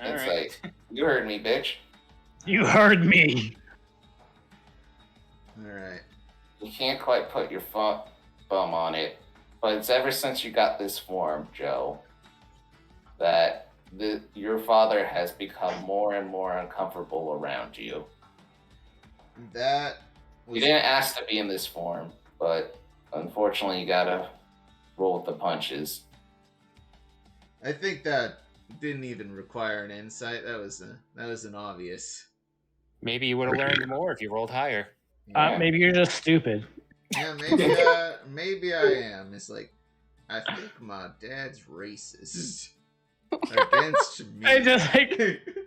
All Insight. right. You heard me, bitch. You heard me. Alright. You can't quite put your bum on it, but it's ever since you got this form, Joe, that your father has become more and more uncomfortable around you. That was... You didn't ask to be in this form, but unfortunately you gotta roll with the punches. I think that didn't even require an insight. That was an obvious. Maybe you would have learned more if you rolled higher. Yeah. Maybe you're just stupid. Yeah, maybe I am. It's like, I think my dad's racist against me. I just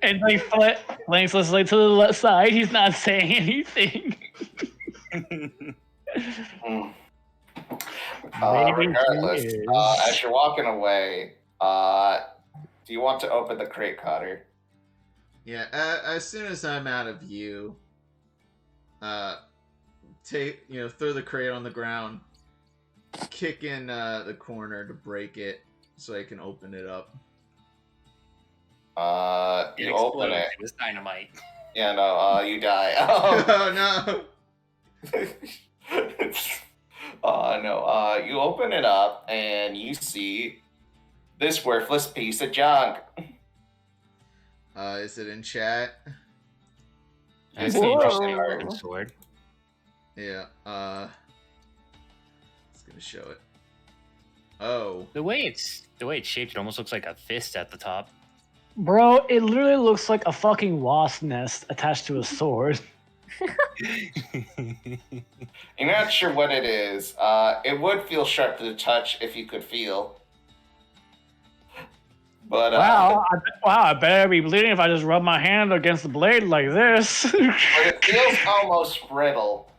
and Blank's listening to the left side. He's not saying anything. Regardless, he is. as you're walking away, do you want to open the crate, Connar? Yeah, as soon as I'm out of view, throw the crate on the ground, kick in the corner to break it so I can open it up. You open it. It was dynamite. Yeah, no, you die. Oh no! No, you open it up and you see this worthless piece of junk. Is it in chat? That's Whoa. the interesting part of the sword. Yeah, it's gonna show it. Oh. The way it's shaped, it almost looks like a fist at the top. Bro, it literally looks like a fucking wasp nest attached to a sword. You're not sure what it is. It would feel sharp to the touch if you could feel. But Wow, I better be bleeding if I just rub my hand against the blade like this. but it feels almost brittle.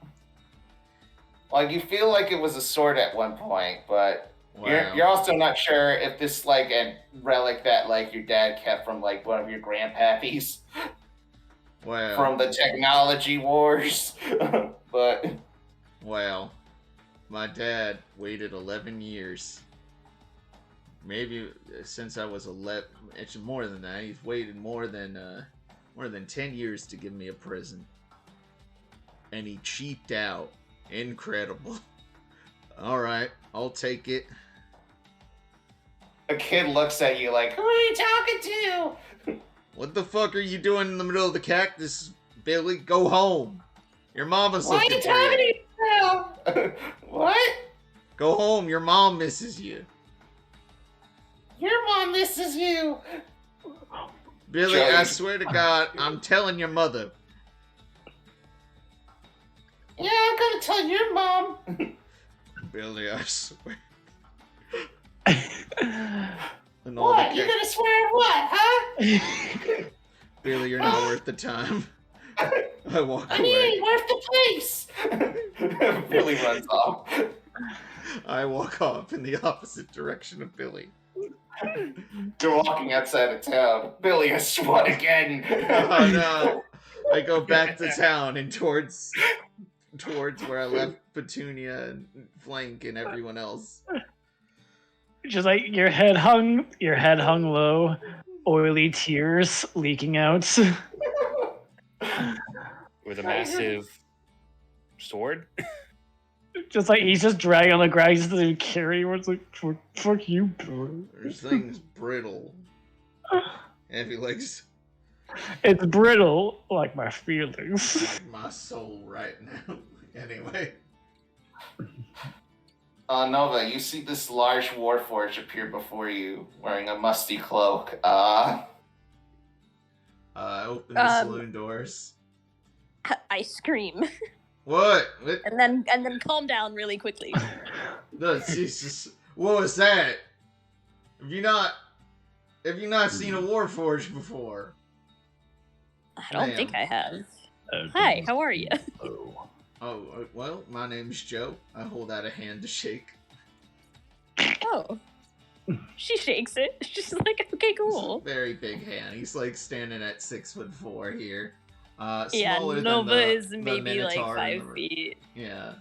Like you feel like it was a sword at one point, but Wow. you're also not sure if this like a relic that like your dad kept from like one of your grandpappies Wow. from the technology wars. But Wow. My dad waited 11 years. Maybe since I was 11, actually more than that. He's waited more than 10 years to give me a present. And he cheaped out. Incredible. Alright, I'll take it. a kid looks at you like, who are you talking to? What the fuck are you doing in the middle of the cactus, Billy? Go home. Your mama's Why are looking you for talking you. to yourself? What? Go home. Your mom misses you. Your mom misses you. Billy, Joey. I swear to God, I'm telling your mother. Yeah, I'm gonna tell your mom. Billy, I swear. And What? You gonna swear at what, huh? Billy, you're not worth the time. I walk I mean, away. ain't worth the place. Billy runs off. I walk off in the opposite direction of Billy. You're walking outside of town. Billy has swat again. Oh no! I go back to town and towards where I left Petunia and Flank and everyone else. Just like your head hung low, oily tears leaking out. With a massive sword. Just like he's just dragging on the ground, he just doesn't even carry. It's like, fuck you, bro. This thing's brittle. Heavy legs. It's brittle, like my feelings. Like my soul right now. Anyway. Nova, you see this large Warforged appear before you, wearing a musty cloak. I open the saloon doors. I scream What? and then calm down really quickly. No, Jesus. What was that? Have you not Have you not seen a Warforged before? I don't think Ma'am. I have. Hi, how are you? Oh, well, my name's Joe. I hold out a hand to shake. Oh. She shakes it. She's like, okay, cool. It's a very big hand. He's like standing at 6'4" here. Yeah, Smaller Nova than is the maybe like Minotaur 5 feet. Yeah.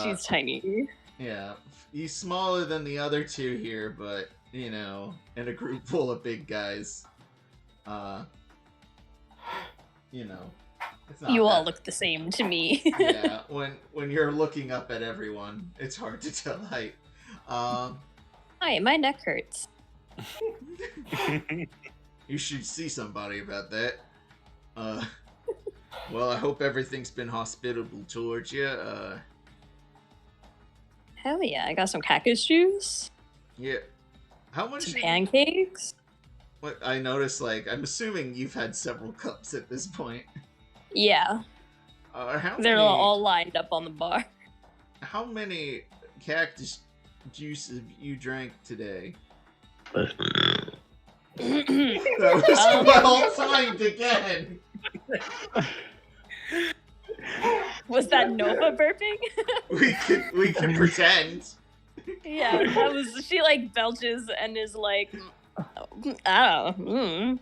She's tiny. Yeah. He's smaller than the other two here, but, you know, in a group full of big guys. You know. It's not You all that- look the same to me. Yeah, when you're looking up at everyone, it's hard to tell height. Hi, my neck hurts. You should see somebody about that. Well, I hope everything's been hospitable towards you. Hell yeah, I got some cactus juice, Yeah. How much? some pancakes. What I noticed, like, I'm assuming you've had several cups at this point. Yeah, How they're many, all lined up on the bar. How many cactus juice have you drank today? That was well timed again. Was that Nova burping? We can pretend. Yeah, that was. She like belches and is like, oh.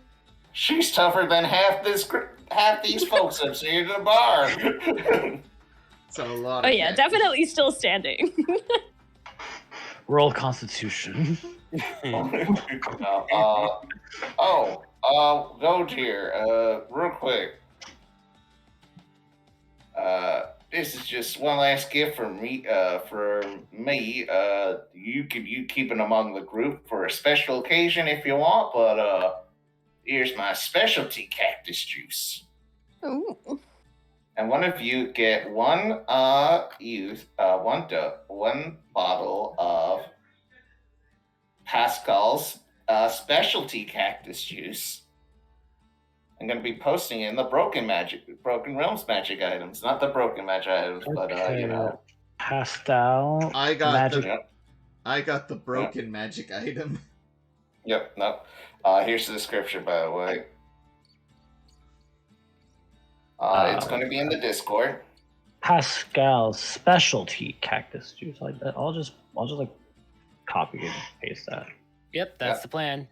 She's tougher than half these folks up here at the bar. So a lot. Oh Of yeah, cactus. definitely still standing. Roll Constitution. Gojir, real quick. This is just one last gift from me. You keep it among the group for a special occasion if you want, but here's my specialty cactus juice. Ooh. And one of you get one bottle of Pascal's specialty cactus juice. I'm going to be posting it in the Broken Realms magic items, not the Broken magic items, but you know. Pastel. I got magic. I got the broken magic item. Yep. No. Here's the description, by the way. It's going to be in the Discord. Pascal's specialty cactus juice like that. I'll just like copy and paste that. Yep, that's the plan.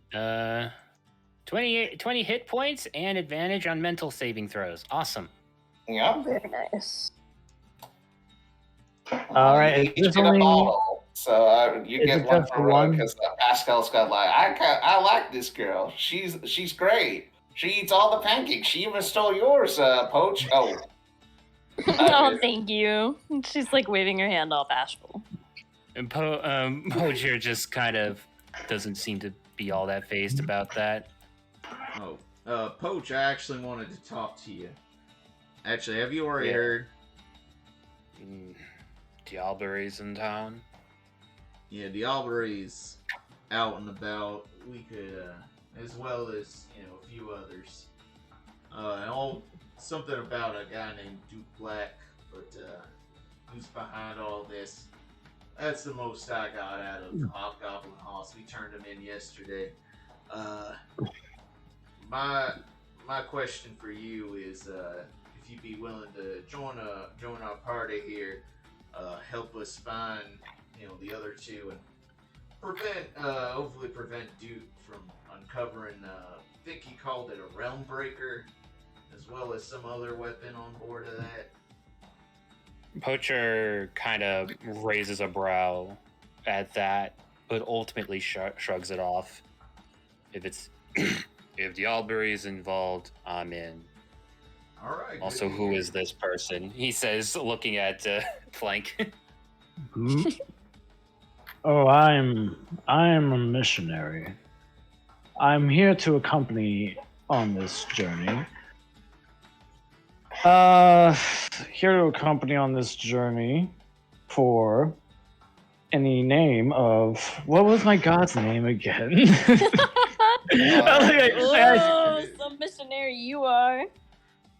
20 hit points and advantage on mental saving throws. Awesome. Yeah. Very nice. All right, You is this get a only- bottle, so you Is get it one just for one? because Pascal's got like I like this girl. She's great. She eats all the pancakes. She even stole yours, Poach. Oh. Oh, thank you. She's like waving her hand all bashful. And Poacher just kind of doesn't seem to be all that phased about that. Oh, Poach, I actually wanted to talk to you. Actually, have you already Yeah. heard? Diablery's in town. Yeah, Diablery's out and about. We could, as well as, you know, a few others. And all something about a guy named Duke Black, but who's behind all this. That's the most I got out of Hobgoblin Hoss. We turned him in yesterday. My question for you is, if you'd be willing to join our party here, help us find, you know, the other two and hopefully prevent Duke from uncovering. I think he called it a realm breaker, as well as some other weapon on board of that. Poacher kind of raises a brow at that, but ultimately shrugs it off. If Diablery is involved, I'm in. All right. Also, good to who hear. is this person? He says, looking at Flank. Hmm? Oh, I'm a missionary. I'm here to accompany on this journey. Here to accompany on this journey for any name of what was my god's name again? Oh, some missionary you are.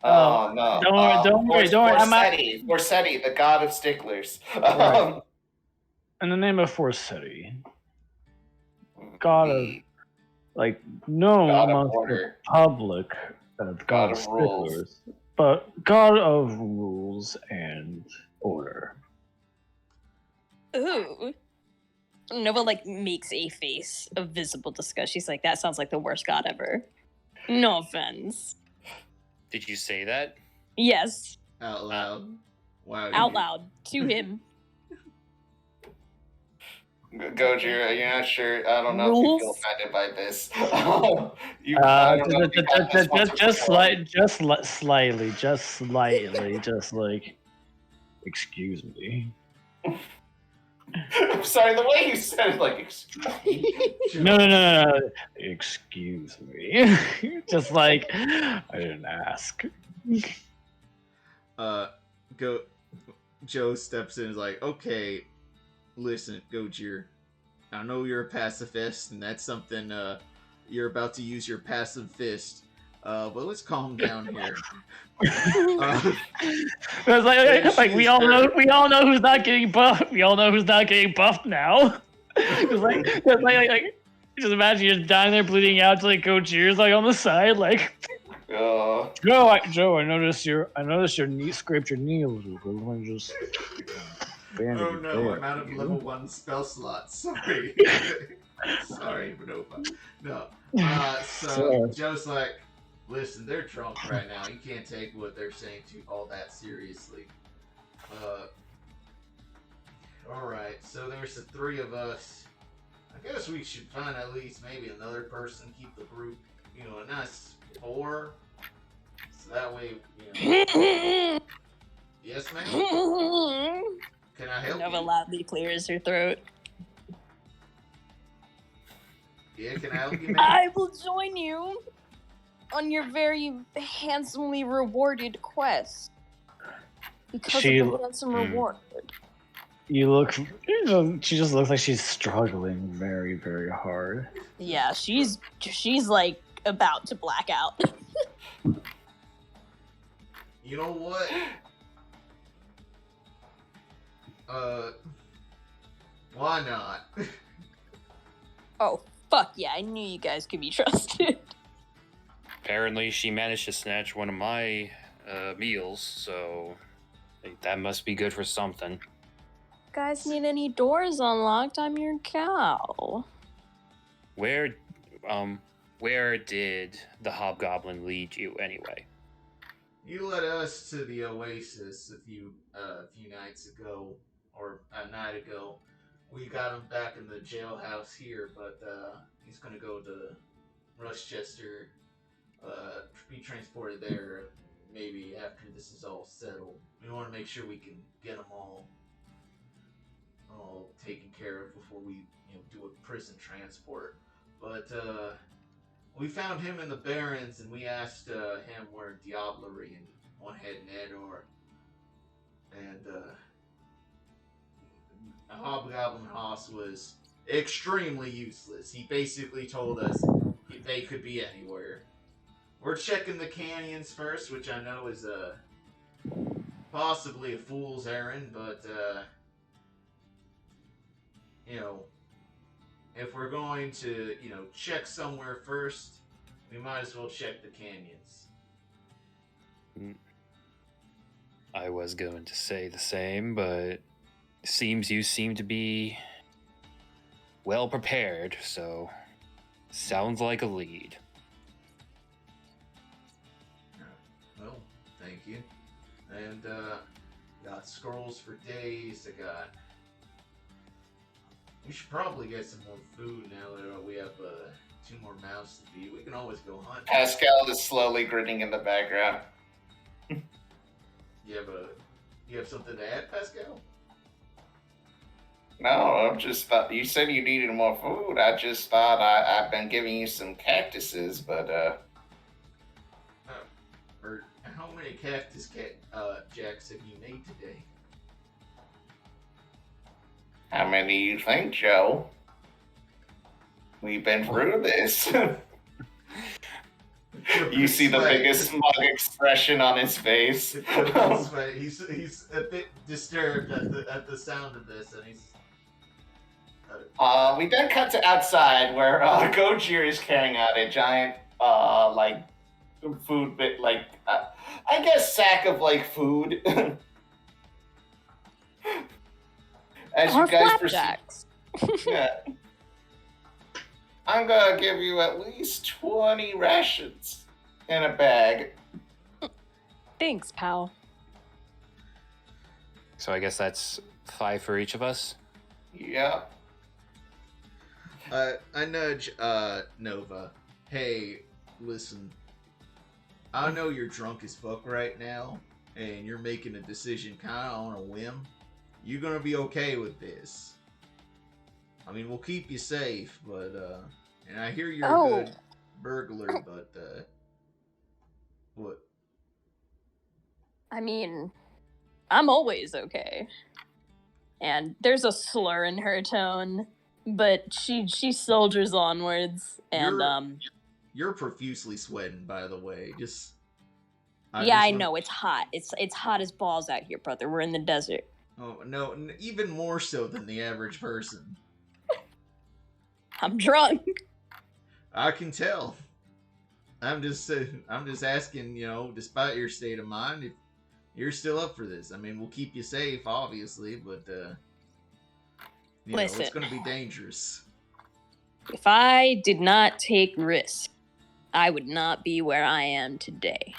Oh no! Don't worry. Forsetti, the god of sticklers. Right. In the name of Forsetti, god of like no God of amongst the order. public, God of of rules. sticklers, but God of rules and order. Ooh. Nova like makes a face of visible disgust. She's like, that sounds like the worst god ever. No offense. Did you say that? Yes. Out loud. Wow. Out loud to him. Gojir, you're not sure. I don't know if you feel offended by this. Just slightly, just like, excuse me. I'm sorry, the way you said it, like, excuse me. No. Excuse me. Just like, I didn't ask. Joe steps in and is like, okay, listen, Gojir, I know you're a pacifist, and that's something you're about to use your passive fist. But let's calm down here. It's like we all know who's not getting buffed. We all know who's not getting buffed now. Like, just imagine you're down there bleeding out to like Gojir's like on the side, like. Joe, I noticed your knee scraped your knee a little bit. Let me just. Oh no, I'm out of level 1 spell slots. Sorry. Sorry, Nova. No. So Joe's like, listen, they're drunk right now. You can't take what they're saying all that seriously. Alright, so there's the 3 of us. I guess we should find at least maybe another person, keep the group, a nice 4. So that way, Yes, ma'am? Can I help Nova you? loudly clears her throat. Yeah, can I help you, ma'am? I will join you on your very handsomely rewarded quest. Because of the handsome reward. You look. She just looks like she's struggling very, very hard. Yeah, she's like about to black out. You know what? Why not? Oh, fuck yeah, I knew you guys could be trusted. Apparently, she managed to snatch one of my meals, so that must be good for something. Guys need any doors unlocked? I'm your cow. Where did the hobgoblin lead you anyway? You led us to the Oasis a few nights ago, or a night ago. We got him back in the jailhouse here, but he's gonna go to Rushchester, be transported there maybe after this is all settled. We want to make sure we can get them all taken care of before we do a prison transport. But we found him in the Barrens, and we asked him where Diablerie and One Head Nedor and a Hobgoblin Hoss was extremely useless. He basically told us they could be anywhere. We're checking the canyons first, which I know is possibly a fool's errand, but if we're going to, check somewhere first, we might as well check the canyons. I was going to say the same, but it seems you seem to be well prepared, so sounds like a lead. Well, thank you. And got scrolls for days. We should probably get some more food now that we have 2 more mouths to feed. We can always go hunt. Pascal is slowly grinning in the background. You have something to add, Pascal? No, I just thought you said you needed more food. I just thought I've been giving you some cactuses, but Or how many cactus jacks have you made today? how many do you think, Joe? We've been through this. You see the biggest smug expression on his face. He's a bit disturbed at the sound of this, and he's We then cut to outside where Gojir is carrying out a giant, like, food bit, like, I guess sack of, like, food. As Or you guys flapjacks. yeah. I'm gonna give you at least 20 rations in a bag. Thanks, pal. So I guess that's 5 for each of us. Yeah. I nudge Nova. Hey, listen. I know you're drunk as fuck right now, and you're making a decision kind of on a whim. You're gonna be okay with this. I mean, we'll keep you safe, but and I hear you're a good burglar, but what? I mean, I'm always okay. And there's a slur in her tone, but she soldiers onwards, and You're profusely sweating, by the way. I know it's hot. It's hot as balls out here, brother. We're in the desert. Oh no, even more so than the average person. I'm drunk. I can tell. I'm just asking, despite your state of mind, if you're still up for this. I mean, we'll keep you safe, obviously, but Listen, it's going to be dangerous. If I did not take risks, I would not be where I am today.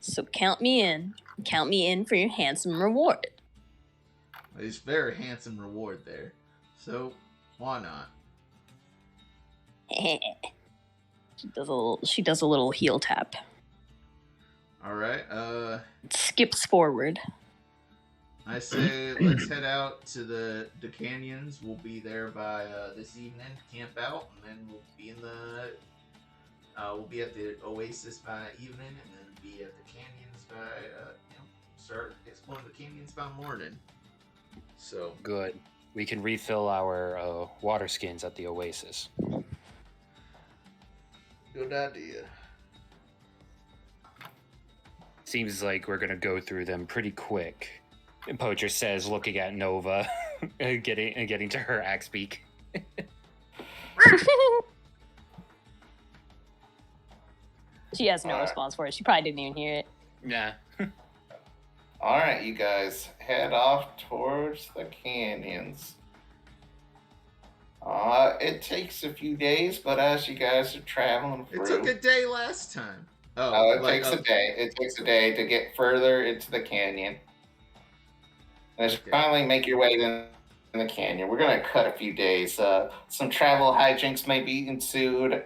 So count me in. Count me in for your handsome reward. It's a very handsome reward there. So, why not? She does a little heel tap. Alright, Skips forward. I say let's head out to the canyons. We'll be there by this evening, camp out, and then we'll be we'll be at the oasis by evening, and then be at the canyons by start exploring the canyons by morning. So good. We can refill our water skins at the oasis. Good idea. Seems like we're gonna go through them pretty quick. And Poacher says, looking at Nova, getting to her axe beak. She has no response for it. She probably didn't even hear it. Yeah. Alright, you guys, head off towards the canyons. It takes a few days, but as you guys are traveling through... It took a day last time. It takes a day. It takes a day to get further into the canyon. And finally make your way in the canyon. We're going to cut a few days. Some travel hijinks may be ensued.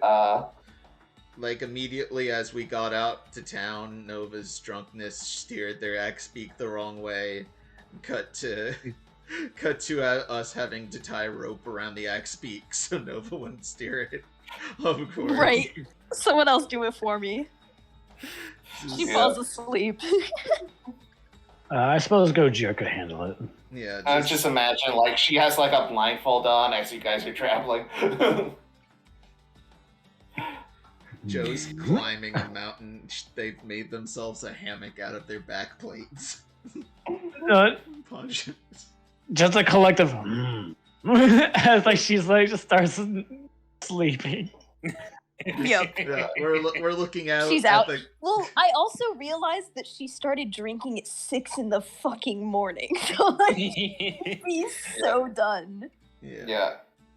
Like immediately as we got out to town, Nova's drunkenness steered their axe beak the wrong way. Cut to us having to tie rope around the axe beak so Nova wouldn't steer it. Of course. Right. Someone else do it for me. She falls asleep. I suppose Gojir could handle it. Yeah. I just imagine like she has like a blindfold on as you guys are traveling. Joe's climbing a mountain. They've made themselves a hammock out of their back plates. Punch. Just a collective as like she's like just starts sleeping. Yep. Yeah, we're looking out. She's out. Well, I also realized that she started drinking at 6 in the fucking morning. So like, she's so done. Yeah.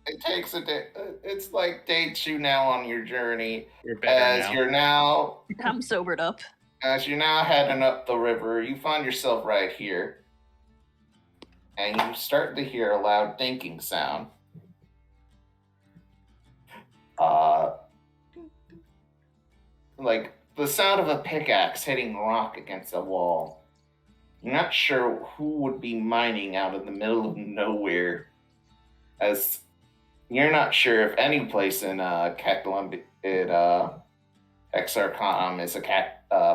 It takes a day. It's like day 2 now on your journey. I'm sobered up. As you're now heading up the river, you find yourself right here. And you start to hear a loud dinking sound. Like the sound of a pickaxe hitting rock against a wall. You're not sure who would be mining out in the middle of nowhere, as you're not sure if any place in Arcane is a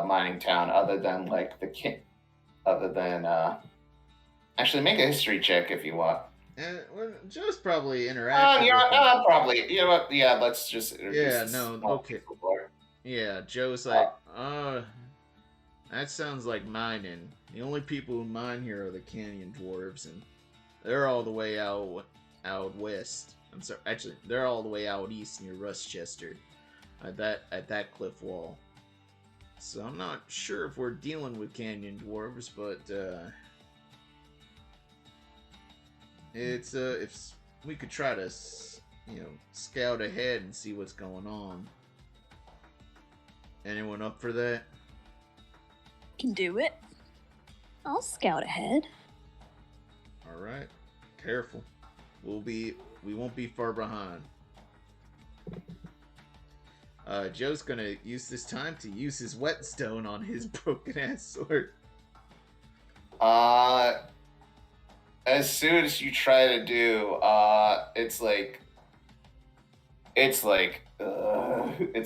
mining town other than like actually make a history check if you want. Joe's probably interacting. Probably. You know what? Yeah, let's just introduce okay. Yeah, Joe's like, that sounds like mining. The only people who mine here are the canyon dwarves, and they're all the way out out west. I'm sorry, actually, they're all the way out east near Rustchester, at that cliff wall. So I'm not sure if we're dealing with canyon dwarves, but it's if we could try to scout ahead and see what's going on. Anyone up for that? Can do it. I'll scout ahead. All right. Careful. We won't be far behind. Joe's gonna use this time to use his whetstone on his broken ass sword. As soon as you try to do, it's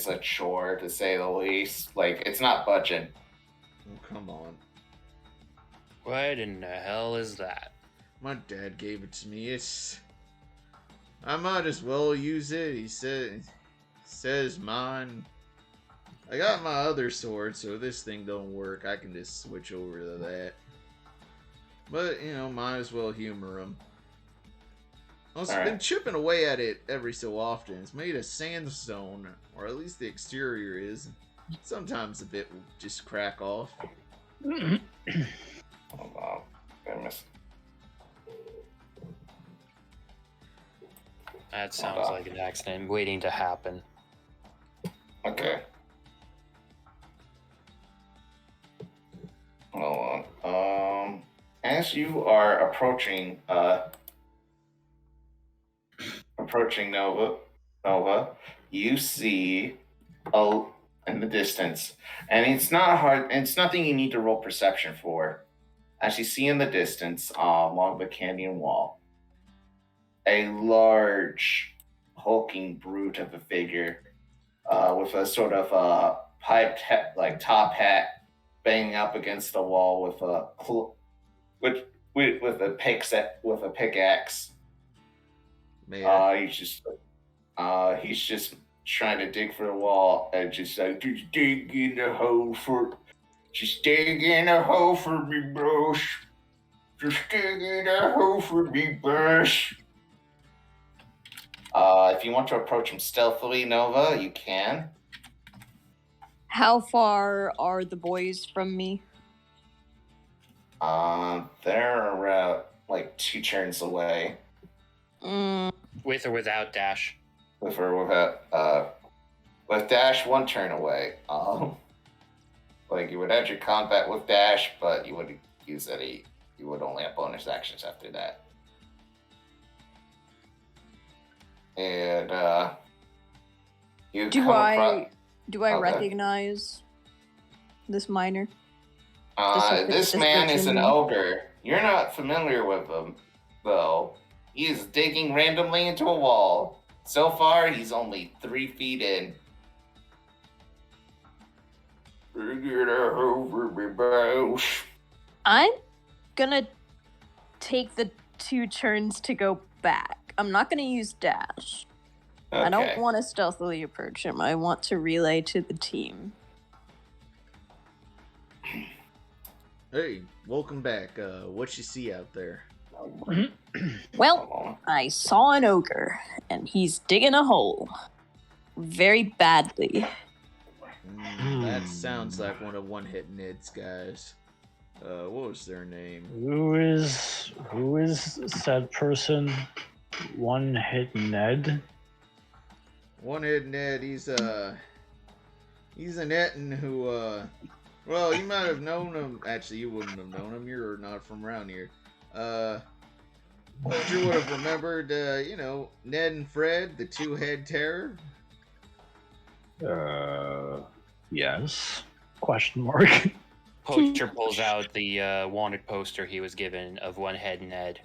a chore to say the least. Like, it's not budging. Oh, come on. What in the hell is that? My dad gave it to me. I might as well use it. He says mine. I got my other sword, so if this thing don't work, I can just switch over to that. But, might as well humor him. I've been chipping away at it every so often. It's made of sandstone, or at least the exterior is. Sometimes a bit will just crack off. Oh, wow. Goodness. That sounds like an accident waiting to happen. Okay. Hold on. As you are approaching Nova, you see in the distance, and it's not hard. It's nothing you need to roll perception for. As you see in the distance, along the canyon wall, a large, hulking brute of a figure, with a sort of piped top hat, banging up against the wall with a pickaxe. He's just trying to dig for the wall and just dig in a hole for me, Boosh. Just dig in a hole for me, Boosh. If you want to approach him stealthily, Nova, you can. How far are the boys from me? They're around 2 turns away. With or without dash? With or without, with dash, 1 turn away. You would enter combat with dash, but you would use you would only have bonus actions after that. And, do I recognize this miner? This man is an ogre. You're not familiar with him, though. He is digging randomly into a wall. So far, he's only 3 feet in. I'm gonna take the 2 turns to go back. I'm not gonna use dash. Okay. I don't want to stealthily approach him. I want to relay to the team. Hey, welcome back. What you see out there? Well, I saw an ogre, and he's digging a hole. Very badly. That sounds like one of One Hit Ned's guys. What was their name? Who is said person? One Hit Ned? One Hit Ned, he's an Etten who, well, you might have known him. Actually, you wouldn't have known him. You're not from around here. Poacher would have remembered, Ned and Fred, the 2-head terror. Yes. Question mark. Poacher pulls out the wanted poster he was given of One Head Ned.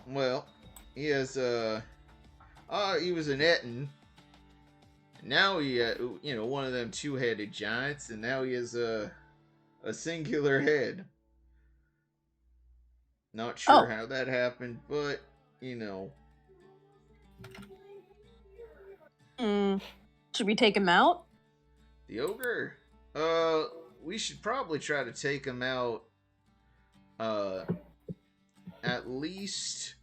Well, he has, he was an Etten. Now he, one of them 2-headed giants, and now he has a singular head. Not sure how that happened, but, Should we take him out? The ogre? We should probably try to take him out, at at least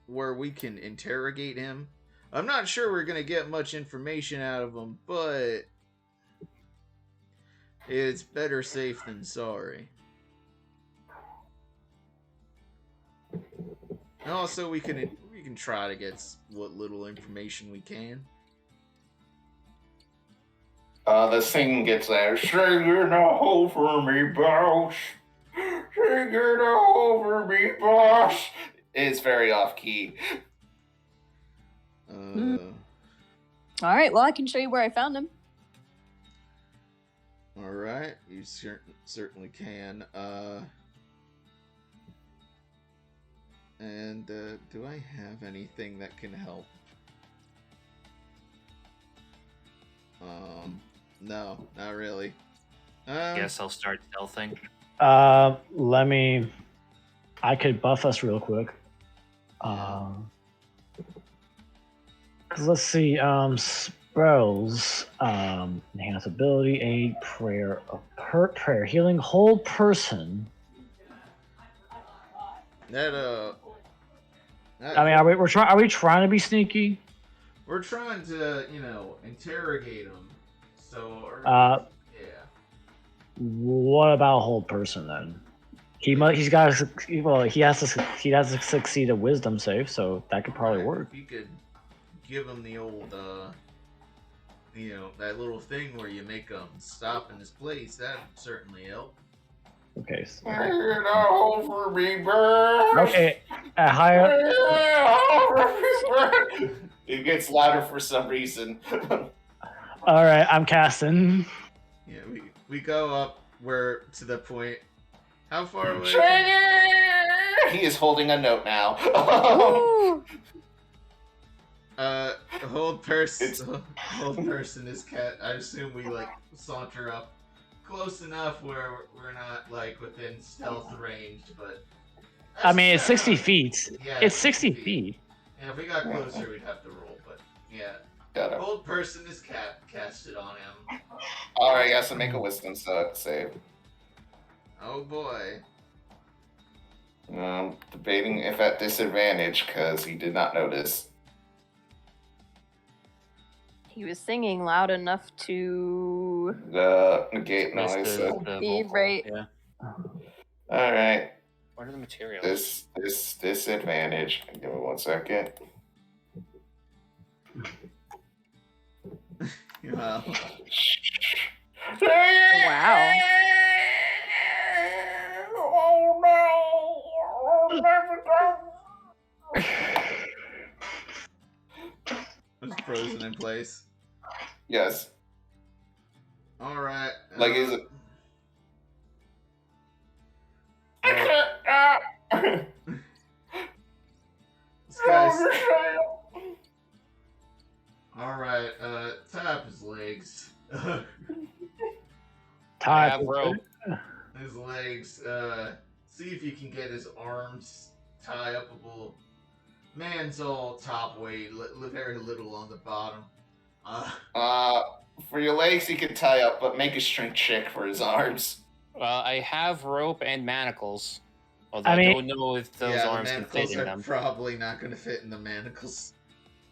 where we can interrogate him. I'm not sure we're gonna get much information out of him, but it's better safe than sorry. And also, we can try to get what little information we can. The thing gets there. Sing it over me, boss. Sing it over me, boss. It's very off key. All right, well, I can show you where I found him. All right, you certainly can. And do I have anything that can help? No, not really. Guess I'll start stealthing. I could buff us real quick. Let's see. Spells. Enhance ability, aid, prayer, prayer, healing, hold person. That I mean, are we trying to be sneaky? We're trying to, interrogate him. So, yeah. What about hold person then? He has to succeed a wisdom save, so that could probably work. If you could give him the old, that little thing where you make him stop in his place, that'd certainly help. Okay. So... over me, bird. Okay. Higher. It gets louder for some reason. All right, I'm casting. Yeah, we go up to the point. How far away? He is holding a note now. Hold person is cat. I assume we saunter up close enough where we're not within stealth range, but I mean it's 60 feet. Yeah, it's 60 feet. And if we got closer, we'd have to roll. But yeah, hold person is casted on him. All right, yes, to make a wisdom save. Oh boy. Debating if at disadvantage because he did not notice. He was singing loud enough to negate noise. Right. Yeah. All right. What are the materials? This disadvantage. Give me 1 second. Wow. Wow. Oh no! It's frozen in place. Yes. All right. Is it? This guy's... All right. Tie up his legs. Tie up rope. His legs. See if you can get his arms tie-upable. Man's all top weight, very little on the bottom. For your legs, you can tie up, but make a strength check for his arms. Well, I have rope and manacles. Although I don't know if those arms can fit in them. Probably not going to fit in the manacles.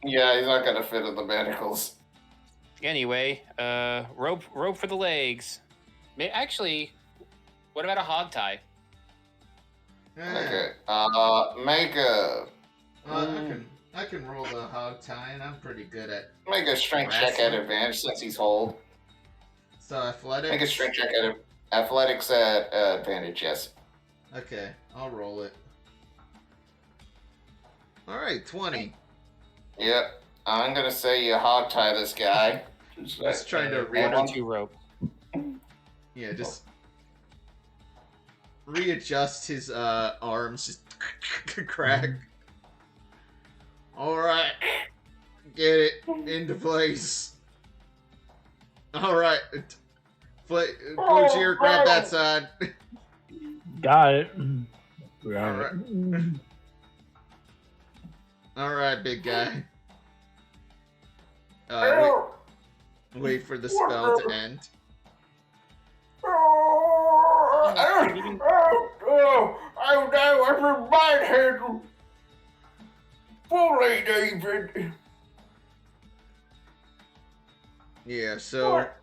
Yeah, he's not going to fit in the manacles. Anyway, rope for the legs. Actually, what about a hog tie? Okay. Make a. I can roll the hog tie, and I'm pretty good at. Make a strength check at advantage since he's hold. So athletics. Make a strength check at athletics at advantage. Yes. Okay, I'll roll it. All right, 20. Yep. I'm gonna say you hog tie this guy. Just trying to one or two rope. Yeah, just readjust his arms. Just crack. All right, get it into place. All right, Gojir, grab that side. Got it. All right. All right, big guy. Wait for the spell to Oh no, I might handle fully, David. Yeah, so What?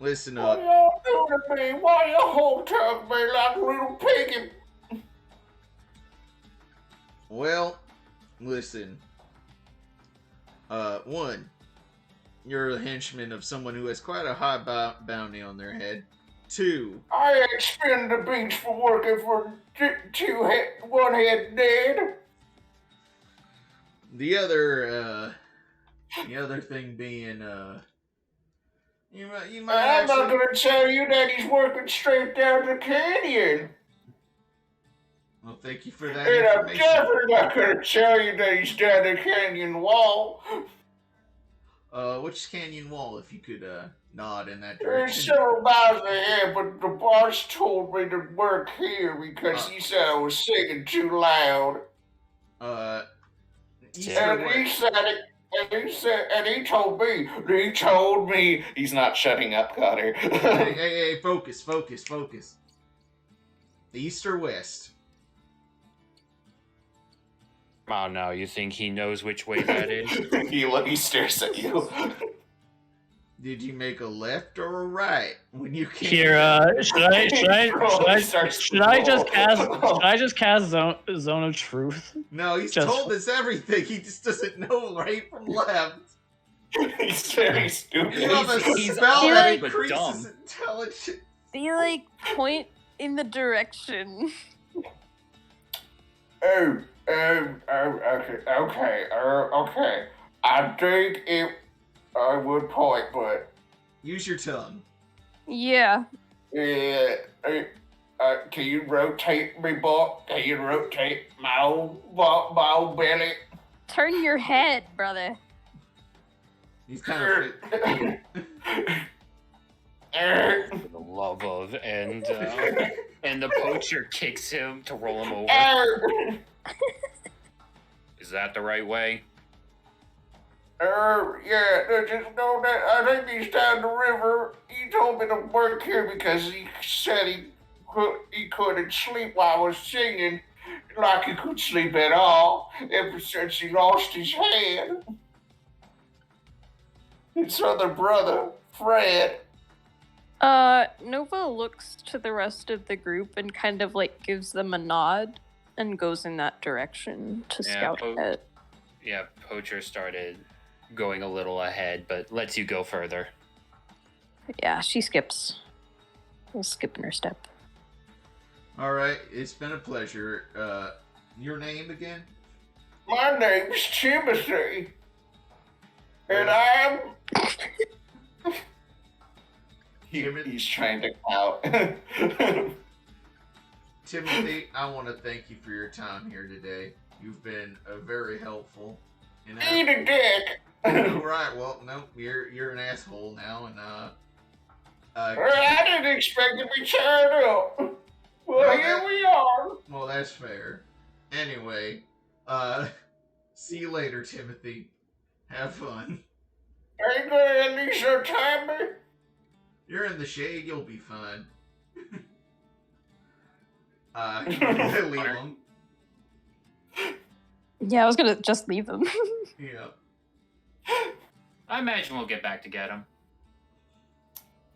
listen What up. y'all doing to me? Why y'all hold tug me like a little piggy? Well, listen. One, you're a henchman of someone who has quite a high bounty on their head. Two, I ain't spending the beach for working for one head dead. the other thing being, you might I'm not actually. gonna tell you that he's working straight down the canyon. Well, thank you for that And I'm information. definitely not gonna tell you that he's down the canyon wall. Which canyon wall, if you could, nod in that There's direction? several miles ahead, but the boss told me to work here because he said I was singing too loud. East or And he west? said it, and he told me, he's not shutting up, Connor. Hey, focus. East or west? Oh no, you think he knows which way that is? He stares at you. Did you make a left or a right when you came? Here, should I just cast Zone of Truth? No, he's Just- told us everything. He just doesn't know right from left. He's very stupid. You have a He's spell awful, that but increases dumb. intelligence. Be like, point in the direction. Okay. I think I would point, but Use your tongue. Yeah. Can you rotate me, Buck? Can you rotate my old belly? Turn your head, brother. He's kind of. For the love of, and the poacher kicks him to roll him over. Is that the right way? Yeah, just know that I think he's down the river. He told me to work here because he said he couldn't sleep while I was singing, like he could sleep at all, ever since he lost his head. His other brother, Fred. Nova looks to the rest of the group and kind of like gives them a nod and goes in that direction to scout ahead. Yeah, Poacher started going a little ahead, but lets you go further. Yeah, she skips. We'll skip in her step. All right, it's been a pleasure. Your name again? My name's Timothy. And I'm... He's trying to out. Timothy, I want to thank you for your time here today. You've been very helpful. Eat a dick. Right. Well, no, you're an asshole now, and I didn't expect to be tied up. Well, here we are. Well, that's fair. Anyway, see you later, Timothy. Have fun. Ain't gonna at least untie me? You're in the shade, you'll be fine. Leave him. Yeah, I was gonna just leave them. Yeah. I imagine we'll get back to get him.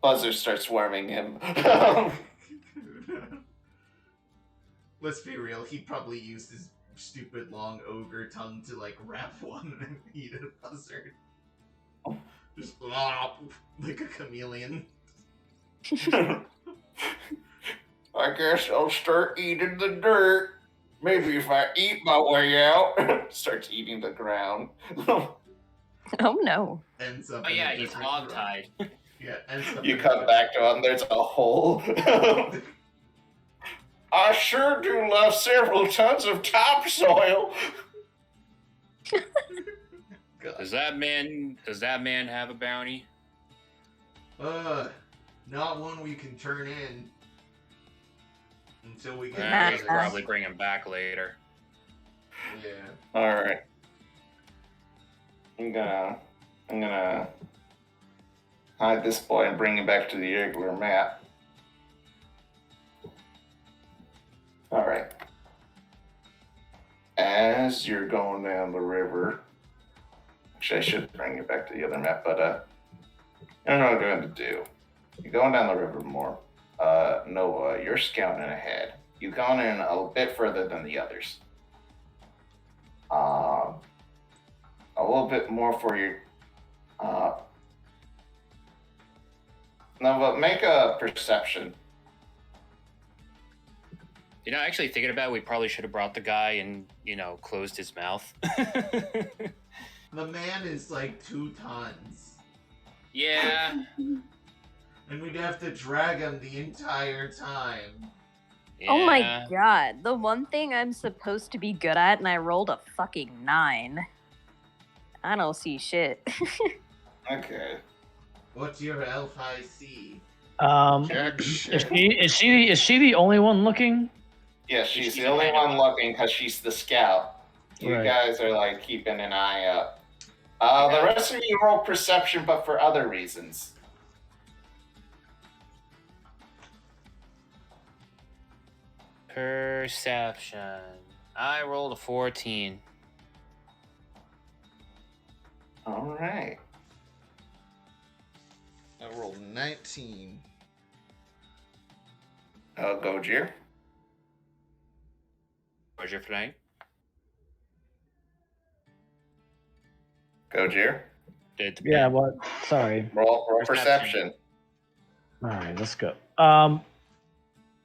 Buzzer starts warming him. Let's be real, he probably used his stupid long ogre tongue to like wrap one and eat a buzzard. Just like a chameleon. I guess I'll start eating the dirt. Maybe if I eat my way out. Starts eating the ground. Oh no. Ends up Oh in yeah, a he's different hog-tied. room. Yeah, ends up You in a come back to him, there's a hole. I sure do love several tons of topsoil. Does that man have a bounty? Not one we can turn in until we get. We can probably bring him back later. Yeah. All right. I'm gonna hide this boy and bring him back to the regular map. All right. As you're going down the river, actually, I should bring you back to the other map, but I don't know what I'm going to do. You're going down the river more. Nova, you're scouting ahead. You've gone in a bit further than the others. A little bit more for your. Nova, make a perception. You know, actually thinking about it, we probably should have brought the guy and, closed his mouth. The man is like 2 tons. Yeah. And we'd have to drag him the entire time. Yeah. Oh my god, the one thing I'm supposed to be good at and I rolled a fucking 9. I don't see shit. Okay. What's your elf IC? Is she the only one looking? Yeah, she's the only one looking because she's the scout. You Right. guys are like keeping an eye out. The rest of you roll perception, but for other reasons. Perception. I rolled a 14. All right. I rolled 19. Gojir. Where's your flank? Gojir. Yeah, what? Sorry. Roll perception. All right, let's go.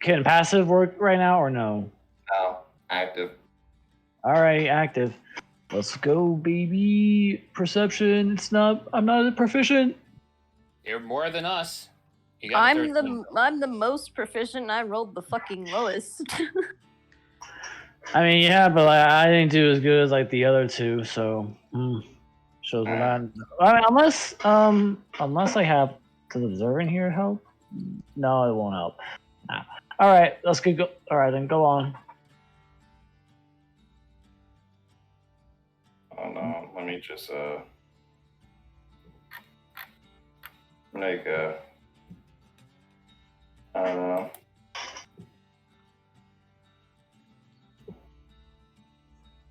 Can passive work right now or no? No, active. All right, active. Let's go, baby. Perception. I'm not proficient. You're more than us. You got a I'm 13. the most proficient and I rolled the fucking lowest. I mean, yeah, but I didn't do as good as like the other two, so shows what I'm. I mean, unless I have does observant here help? No, it won't help. Nah. All right, let's go. All right, then go on. Oh no, let me just make a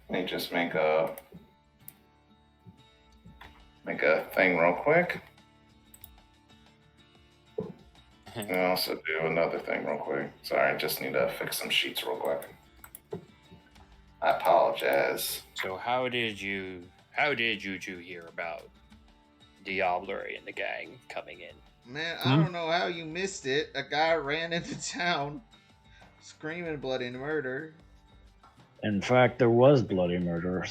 let me just make a thing real quick. And also do another thing real quick. Sorry, I just need to fix some sheets real quick. I apologize. So how did you two hear about Diablerie and the gang coming in? Man, I don't know how you missed it. A guy ran into town screaming bloody murder. In fact, there was bloody murder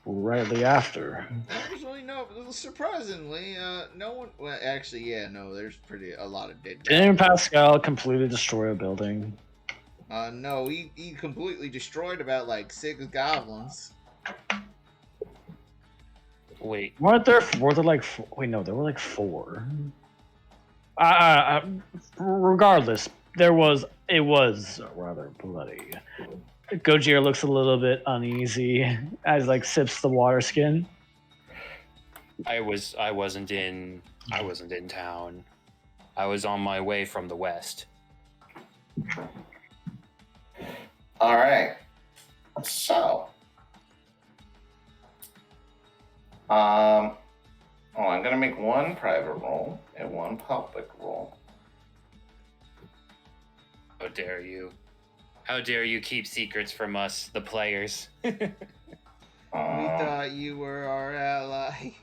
rightly after. Actually, no. Surprisingly, no one. Well, actually, yeah, no. There's a lot of dead guys. Didn't Pascal completely destroy a building? No, he completely destroyed about like 6 goblins. Wait. Weren't there? Were there like? Wait, no, there were like 4. Regardless, it was rather bloody. Gojir looks a little bit uneasy as like sips the water skin. I wasn't in town. I was on my way from the west. All right. So, I'm gonna make 1 private roll and 1 public roll. How dare you? How dare you keep secrets from us, the players? We thought you were our ally.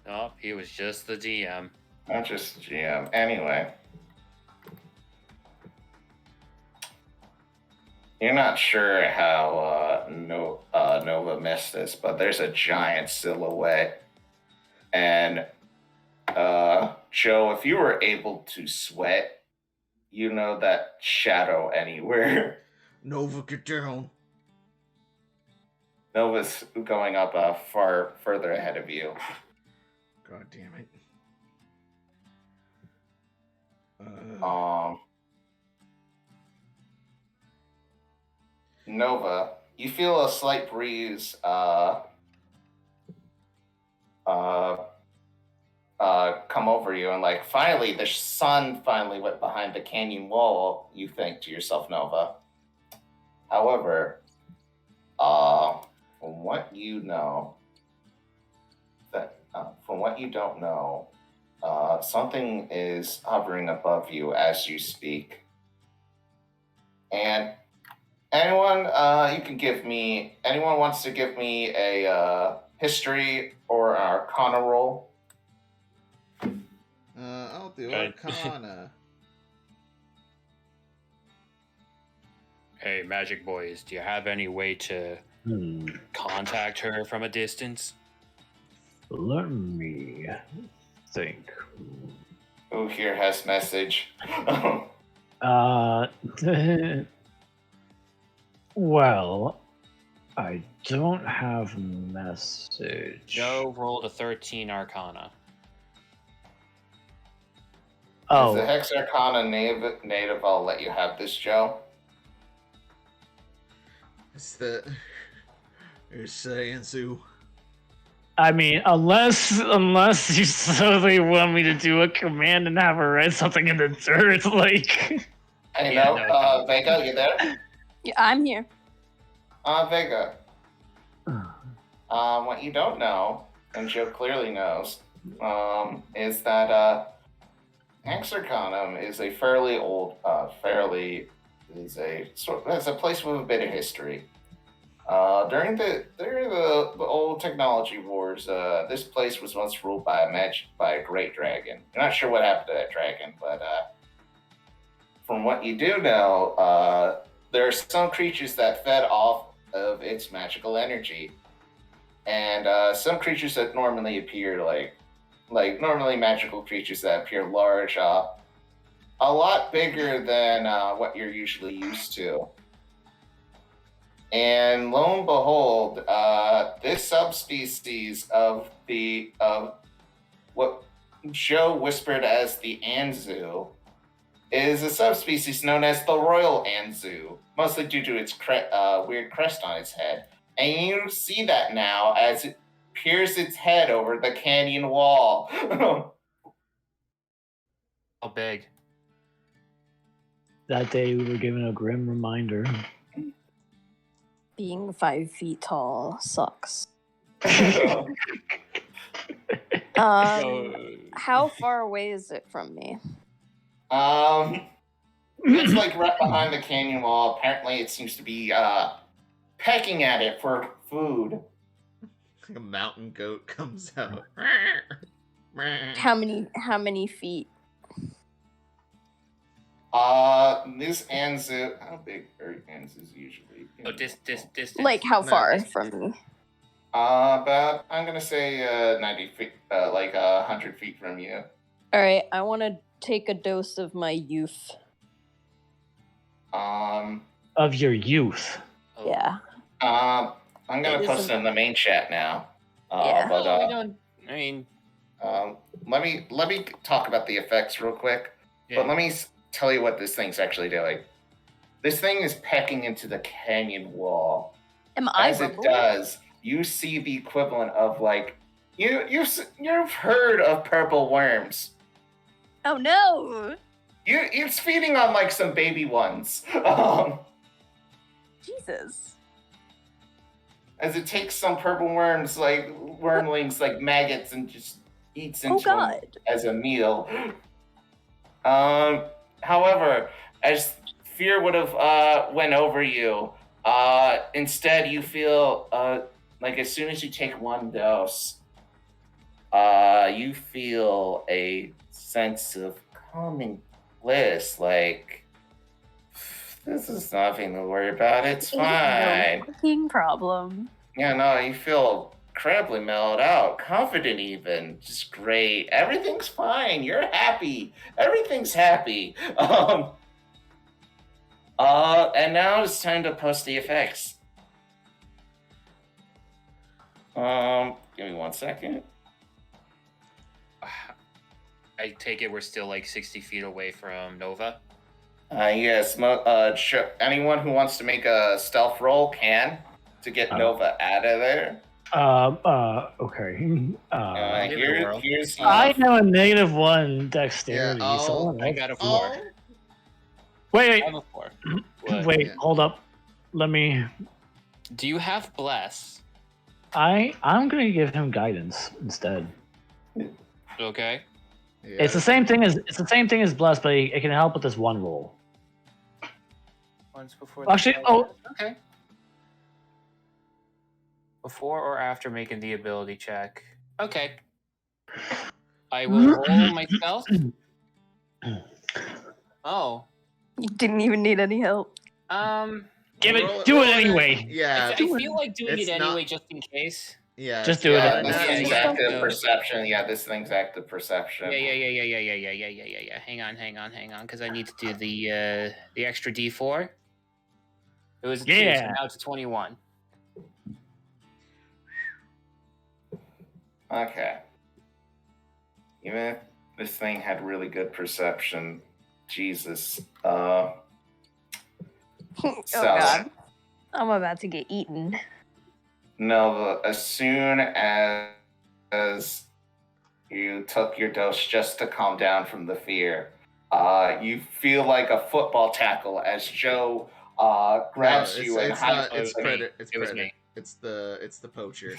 Oh, he was just the DM. Not just GM. Anyway. You're not sure how Nova missed this, but there's a giant silhouette. And Joe, if you were able to sweat, you know that shadow anywhere. Nova, get down. Nova's going up far further ahead of you. God damn it. Nova, you feel a slight breeze come over you, and like finally the sun finally went behind the canyon wall. You think to yourself, Nova. However, from what you know, from what you don't know, something is hovering above you as you speak. And anyone wants to give me a history or an arcana roll? I'll do arcana. Hey, Magic Boys, do you have any way to contact her from a distance? Let me think. Who here has message? Well, I don't have message. Joe rolled a 13 Arcana. As a Hex Arcana native, I'll let you have this, Joe. Is that you're saying, Sue? I mean, unless you suddenly want me to do a command and have her write something in the dirt, like. I Yeah, know, no. Vega, you there? Yeah, I'm here. Vega. What you don't know, and Joe clearly knows, is that Hex Arcanum is a fairly old, it's a place with a bit of history. During the old technology wars, this place was once ruled by a great dragon. You're not sure what happened to that dragon, but from what you do know, there are some creatures that fed off of its magical energy, and some creatures that normally appear like normally magical creatures that appear large, a lot bigger than what you're usually used to. And lo and behold, this subspecies of what Joe whispered as the Anzu is a subspecies known as the Royal Anzu, mostly due to its weird crest on its head. And you see that now as it peers its head over the canyon wall. How big? That day we were given a grim reminder. Being 5 feet tall sucks. How far away is it from me? It's like right behind the canyon wall. Apparently, it seems to be pecking at it for food. A mountain goat comes out. How many feet? This Anzu, how big are Anzus usually? Oh, distance. Like how far from me? About, I'm gonna say 90 feet, like 100 feet from you. All right, I want to take a dose of my youth. Of your youth. Oh. Yeah. I'm gonna post it in the main chat now. Yeah. But I mean, let me talk about the effects real quick. yeah. But let me tell you what this thing's actually doing. This thing is pecking into the canyon wall. Am I As it rumbled? does, you see the equivalent of like you've heard of purple worms. Oh no! It's feeding on like some baby ones. Jesus. As it takes some purple worms, like wormlings, like maggots, and just eats into them as a meal. However, as fear would have went over you, instead you feel like as soon as you take one dose, you feel a sense of calming bliss. Like, this is nothing to worry about. It's fine. No fucking problem. Yeah, no, you feel incredibly mellowed out, confident even. Just great. Everything's fine. You're happy. Everything's happy. And now it's time to post the effects. Give me 1 second. I take it we're still like 60 feet away from Nova. Yes. Anyone who wants to make a stealth roll can to get Nova out of there. Okay. Here's I know a -1 dexterity. Yeah, so I got a 4. Wait, I have a 4. wait, Yeah. hold up. Let me. Do you have bless? I'm gonna give him guidance instead. Okay. Yeah. It's the same thing as bless, but it can help with this one roll. Once before. Actually, okay. Before or after making the ability check. Okay. I will roll myself. Oh. You didn't even need any help. Give Roll it. Do it in. anyway. Yeah. I feel like doing It's it anyway, not- just in case. Yeah. Just do it. Yeah, this not thing's easy. active No. perception. Yeah, this thing's active perception. Yeah. Hang on, because I need to do the extra D4. It was a 2, so now it's a 21. Okay. Even if this thing had really good perception, Jesus. Oh god. I'm about to get eaten. No, as soon as you took your dose just to calm down from the fear, you feel like a football tackle as Joe grabs you and hides. It's Predator. It was me. It's the Poacher.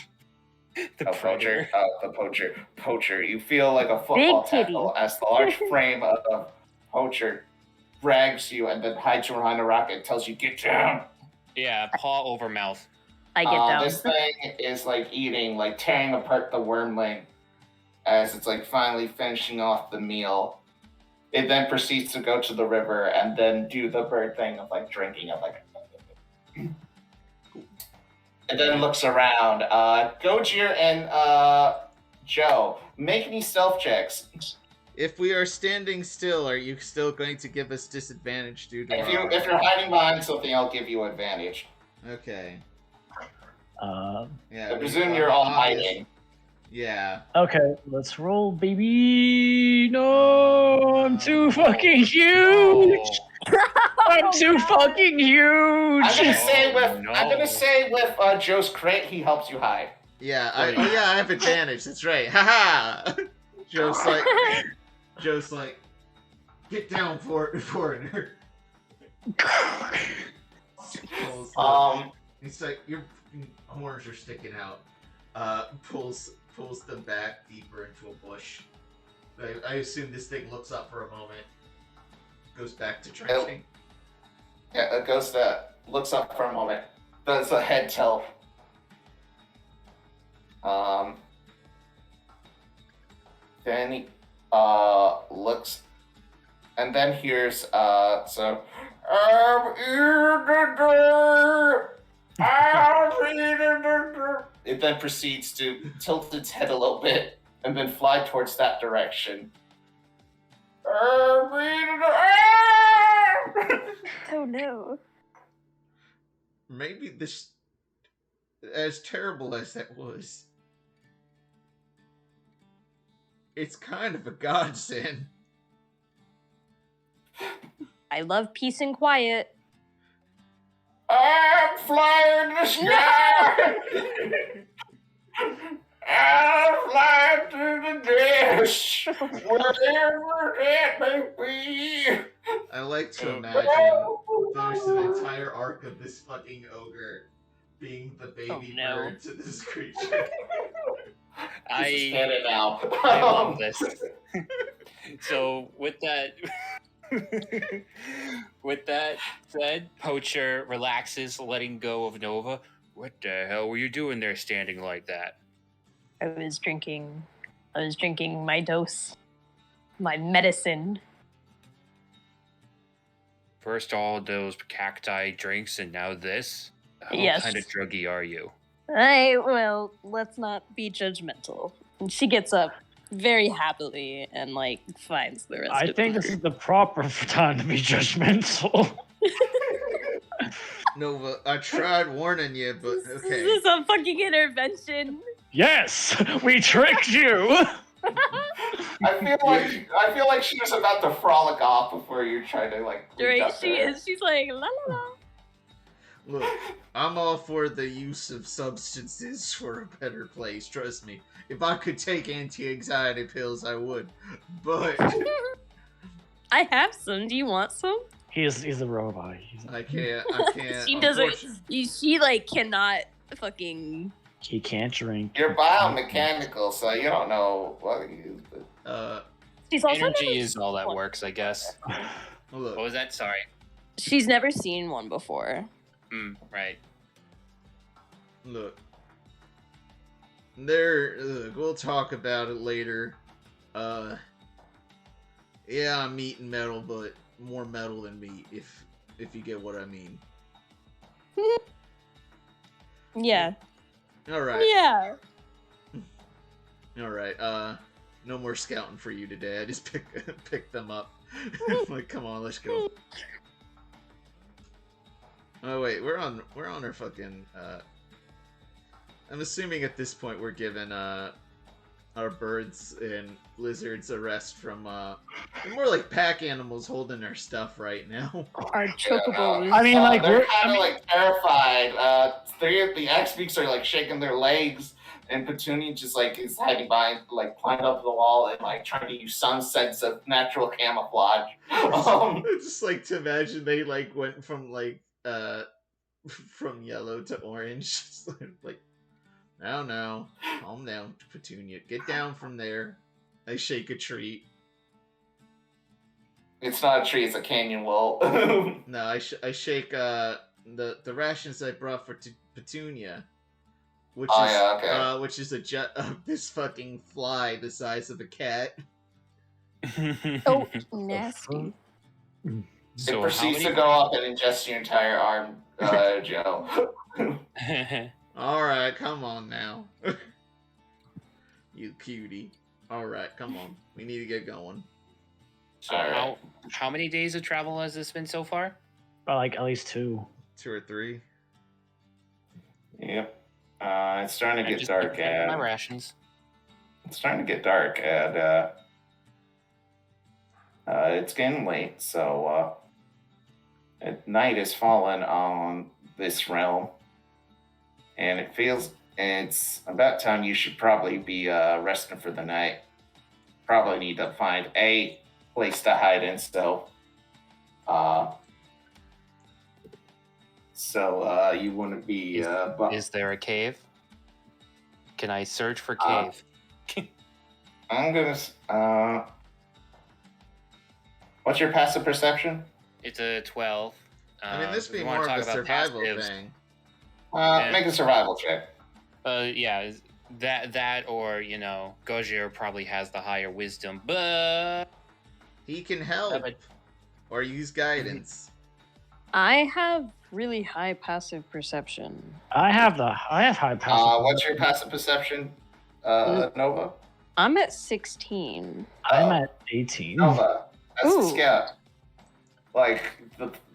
The Poacher. Poacher. You feel like a football tackle as the large frame of Poacher drags you and then hides you behind a rock and tells you, "Get down." Yeah, paw over mouth. I get down. This thing is like eating, like tearing apart the wormling as it's like finally finishing off the meal. It then proceeds to go to the river and then do the bird thing of like drinking it, like. And then looks around. Gojir and Joe, make me stealth checks. If we are standing still, are you still going to give us disadvantage due to If you're hiding behind something, I'll give you advantage. Okay. I presume you're all hiding. Yeah. Okay, let's roll, baby. No, I'm too fucking huge. I'm too fucking huge. I'm gonna say with Joe's crate, he helps you hide. Yeah. I have advantage. That's right. Haha. Joe's like, get down, foreigner. He's like, your horns are sticking out. Pulls them back deeper into a bush. I assume this thing looks up for a moment, goes back to drinking. Yeah, it looks up for a moment, does a head tilt. Then he looks, and then hears so. It then proceeds to tilt its head a little bit and then fly towards that direction. Oh no. Maybe this, as terrible as that was, it's kind of a godsend. I love peace and quiet. I'm flying the sky! I'm flying to the dish! Wherever it may be! I like to imagine there's an entire arc of this fucking ogre being the baby bird to this creature. I get it now. I love this. So with that said, Poacher relaxes, letting go of Nova. What the hell were you doing there standing like that? I was drinking my dose. My medicine. First all those cacti drinks and now this? What kind of druggie are you? Well, let's not be judgmental. And she gets up very happily and finds the rest of I think this is the proper time to be judgmental. Nova, I tried warning you, but okay. This is a fucking intervention. Yes, we tricked you. I feel like she was about to frolic off before you tried to Right, she is. She's like la la la. Look, I'm all for the use of substances for a better place. Trust me. If I could take anti-anxiety pills, I would. But I have some. Do you want some? He's a robot. I can't. She doesn't. She like cannot fucking. He can't drink. You're biomechanical, so you don't know what it is. But... She's also energy is all that works, I guess. Look, What was that? Sorry. She's never seen one before. Right. Look, we'll talk about it later. Yeah, I'm meat and metal, but more metal than meat, if you get what I mean. Yeah. All right. Yeah. All right. No more scouting for you today. I just pick them up. Like, come on, let's go. Oh wait, we're on our fucking. I'm assuming at this point we're given our birds and lizards a rest from they're more like pack animals holding their stuff right now. Our chocobos. I mean, like they're kind of like terrified. Three of the X-Beaks are like shaking their legs, and Petunia just like is hiding behind, like climbing up the wall and like trying to use some sense of natural camouflage. I just like to imagine they like went from like from yellow to orange. Like, no, calm down, Petunia. Get down from there. I shake a tree. It's not a tree; it's a canyon wall. No, I shake the rations I brought for Petunia, which which is this fucking fly the size of a cat. Oh, nasty. So it proceeds to go up and ingest your entire arm, Joe. Alright, come on now. You cutie. Alright, come on. We need to get going. So how many days of travel has this been so far? About like at least 2. 2 or 3. Yep. It's starting to get dark, my rations. It's starting to get dark, and it's getting late, so night is falling on this realm, and it's about time you should probably be resting for the night. Probably need to find a place to hide in, so you wouldn't be. Is there a cave? Can I search for cave? I'm gonna. What's your passive perception? It's a 12. I mean, this would be more of a survival thing. Make a survival check. Yeah, that or Gojir probably has the higher wisdom, but he can help or use guidance. I have really high passive perception. I have high passive. What's your passive perception, Nova? I'm at 16. I'm at 18. Nova, that's the scout. Like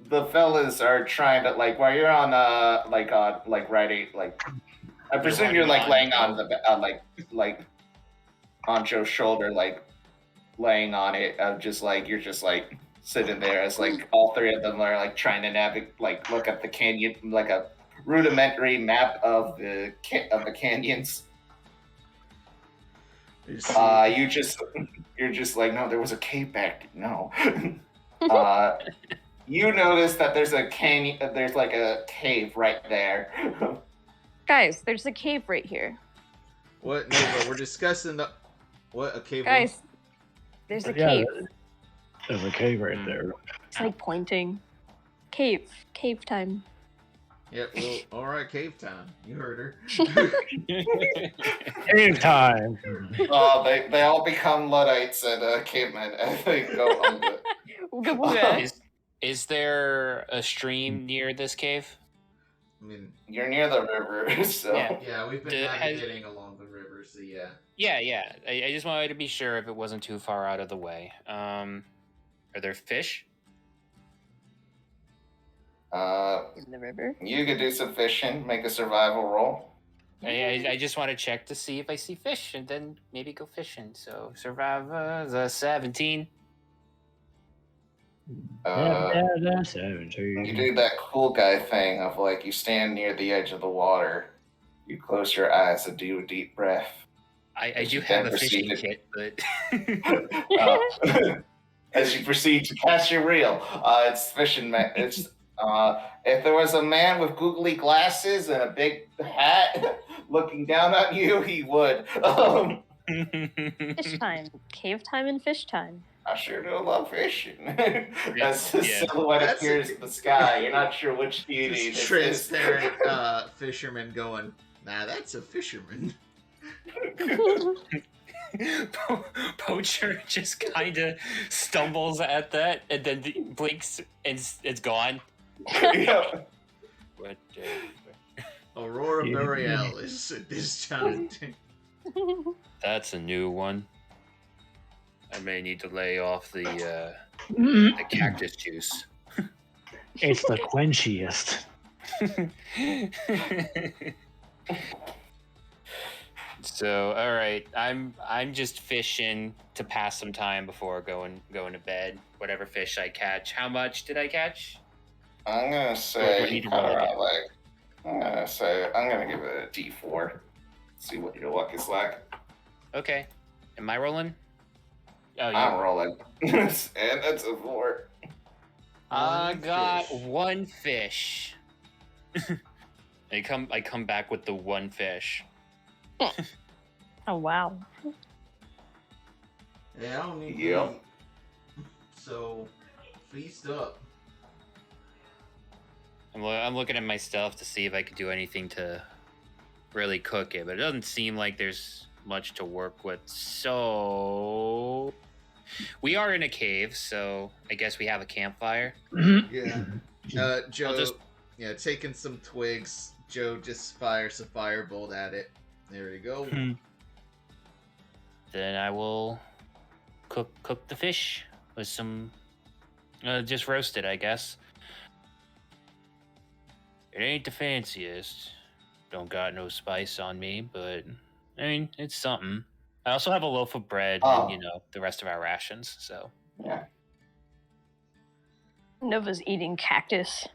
the fellas are trying to while you're on writing I presume you're laying on the on Joe's shoulder, laying on it, you're just sitting there as all three of them are trying to navigate, look at the canyon, a rudimentary map of the canyons. You're just no, there was a cave back. No. You notice that there's a canyon. There's a cave right there. Guys, there's a cave right here. What? No, but we're discussing a cave. Guys, there's a cave. There's a cave right there. It's pointing. Cave time. Yep. Well, all right, cave time. You heard her. Cave time. They all become Luddites and cavemen as they go under. Is there a stream near this cave? I mean, you're near the river, so yeah, we've been navigating along the river, so yeah. Yeah. I just wanted to be sure if it wasn't too far out of the way. Are there fish? In the river? You could do some fishing, make a survival roll. I just want to check to see if I see fish and then maybe go fishing. So survive the 17. You do that cool guy thing of like you stand near the edge of the water, you close your eyes and do a deep breath. I do have a fishing kit, but as you proceed to cast your reel, it's fishing. It's if there was a man with googly glasses and a big hat looking down on you, he would. Fish time, cave time, and fish time. I sure do love fishing. As the silhouette appears in the sky, you're not sure which deity this transparent fisherman going, nah, that's a fisherman. Poacher just kind of stumbles at that and then blinks and it's gone. Yeah. What, Aurora Borealis at this time. That's a new one. I may need to lay off the cactus juice. It's the quenchiest. So, all right, I'm just fishing to pass some time before going to bed. Whatever fish I catch. How much did I catch? I'm gonna say I'm gonna give it a D4. See what your luck is like. Okay. Am I rolling? Oh, I'm rolling. And that's a 4. I got one fish. I come back with the one fish. Oh wow. Yeah, I don't need Yep. meat. So, feast up. I'm looking at my stuff to see if I could do anything to really cook it, but it doesn't seem like there's much to work with. So we are in a cave, so I guess we have a campfire. Yeah. Joe, taking some twigs. Joe just fires a firebolt at it. There you go. Then I will cook the fish with some, just roast it, I guess. It ain't the fanciest. Don't got no spice on me, but I mean, it's something. I also have a loaf of bread and, the rest of our rations, so. Yeah. Nova's eating cactus.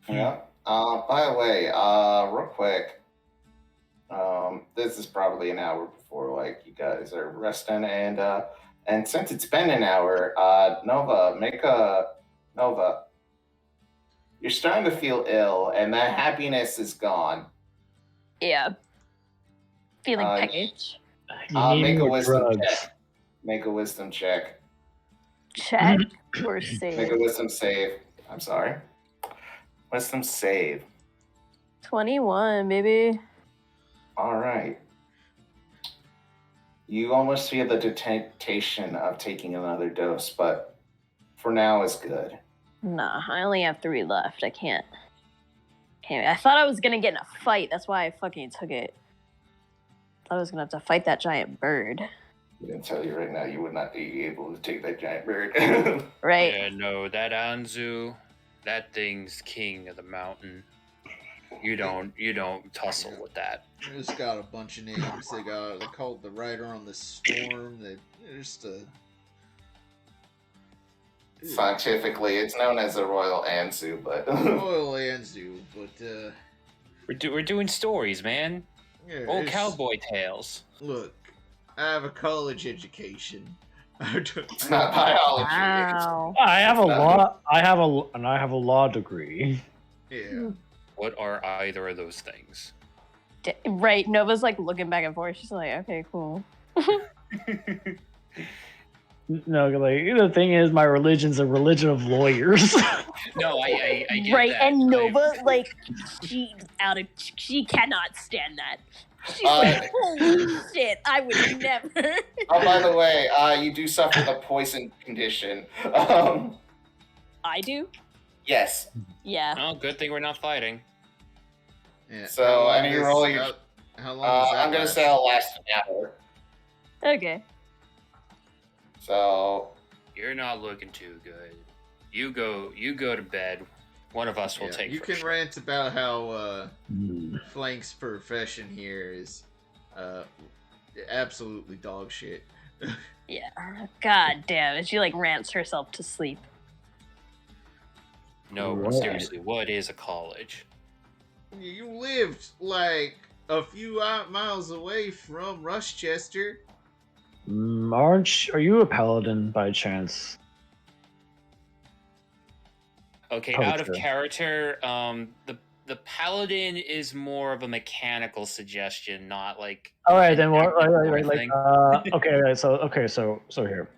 Yeah. By the way, real quick, this is probably an hour before like you guys are resting, and since it's been an hour, Nova, you're starting to feel ill, and that happiness is gone. Yeah. Feeling peckish. Make a wisdom check. Make a wisdom check. Check or save? Make a wisdom save. I'm sorry. Wisdom save. 21, baby. All right. You almost feel the temptation of taking another dose, but for now is good. Nah, I only have 3 left. I can't. I thought I was gonna get in a fight. That's why I fucking took it. I was gonna have to fight that giant bird. I'm gonna tell you right now, you would not be able to take that giant bird. Right? Yeah, no, that Anzu, that thing's king of the mountain. You don't tussle with that. It's got a bunch of names. They call it the Rider on the Storm. They're just Scientifically, it's known as a Royal Anzu, but Royal Anzu, but we're doing stories, man. yeah, Old cowboy tales. Look, I have a college education. it's not biology. Wow. I have a law degree. Yeah. What are either of those things? Right. Nova's like looking back and forth. She's like, okay, cool. No, like the thing is, my religion's a religion of lawyers. No, I get right, that. and Nova, like, she cannot stand that. She's like, holy shit, I would never. Oh, by the way, you do suffer the poison condition. I do? Yes. Yeah. Oh, good thing we're not fighting. Yeah. So, I mean, you're rolling. How long does that I'm gonna last? say it'll last an hour. Okay. So You're not looking too good. You go to bed. One of us will take. You can rant about how Flank's profession here is absolutely dog shit. Yeah. God damn it. She like rants herself to sleep. No, Right. seriously, what is a college? You lived like a few miles away from Rushchester. Are you a paladin by chance? Okay, out of Poacher. character, the paladin is more of a mechanical suggestion, not like. All right, then what? Right, like, thing. so here,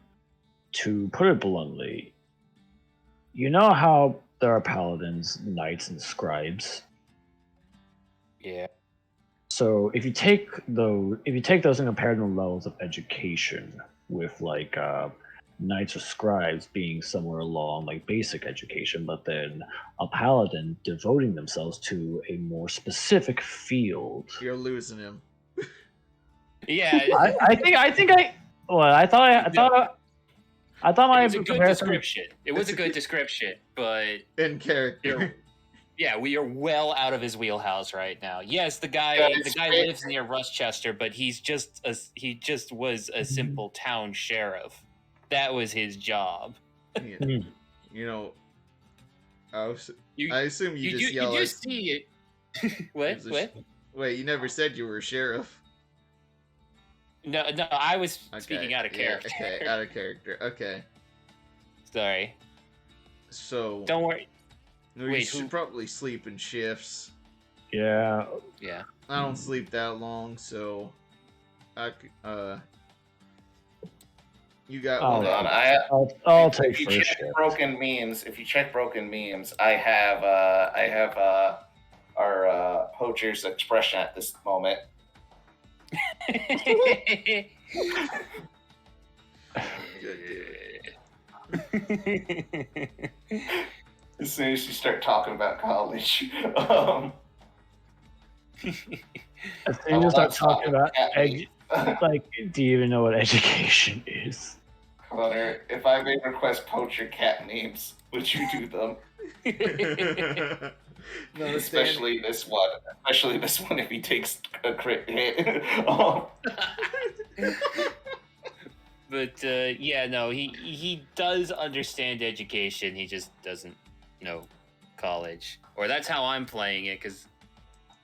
to put it bluntly, you know how there are paladins, knights, and scribes. Yeah. So if you take those and compare them to levels of education, with like knights or scribes being somewhere along like basic education, but then a paladin devoting themselves to a more specific field. You're losing him. Yeah. I thought my It was a good description. It was a good description, but In character. yeah, we are well out of his wheelhouse right now. Yes, the guy lives near Rushchester, but he just was a simple town sheriff. That was his job. Yeah. You know, I assume you just yell. You just see it. What? Wait, you never said you were a sheriff. No, I was speaking out of character. Yeah, okay, out of character. Okay. Sorry. So. Don't worry. You should probably sleep in shifts. Yeah. Yeah. I don't sleep that long, so you got. Hold on, I'll take if you first check shift. broken memes, I have our Poacher's expression at this moment. As soon as you start talking about college, As soon as you start talking about like, do you even know what education is? Connar, if I may request Poacher cat memes, would you do them? No, Especially this one if he takes a crit hit. But yeah, no, he does understand education. He just doesn't know college, or that's how I'm playing it. Because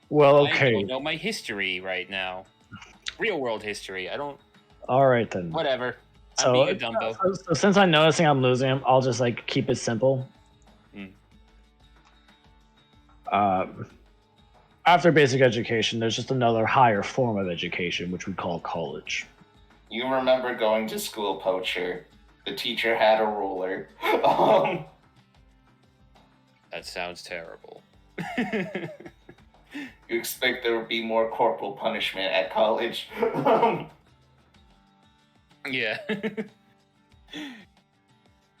well, I okay, don't know my history right now, real world history. I don't. All right then. Whatever. So, I'm being a Dumbo. So since I'm noticing I'm losing him, I'll just like keep it simple. After basic education, there's just another higher form of education, which we call college. You remember going to school, Poacher. The teacher had a ruler. That sounds terrible. You expect there would be more corporal punishment at college. Yeah.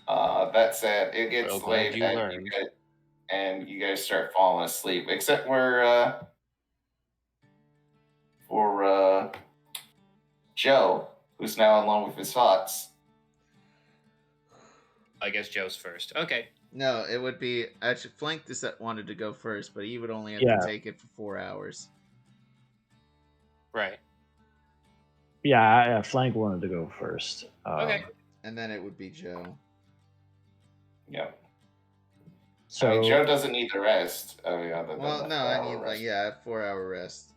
That said, it gets Well, glad late you learned. and you guys start falling asleep. Except for Joe, who's now alone with his thoughts. I guess Joe's first. Okay. No, it would be actually Flank wanted to go first, but he would only have to take it for 4 hours. Right. Yeah, Flank wanted to go first. Okay. And then it would be Joe. Yep. So I mean, Joe doesn't need the rest. I mean, well, no, I need like 4-hour rest.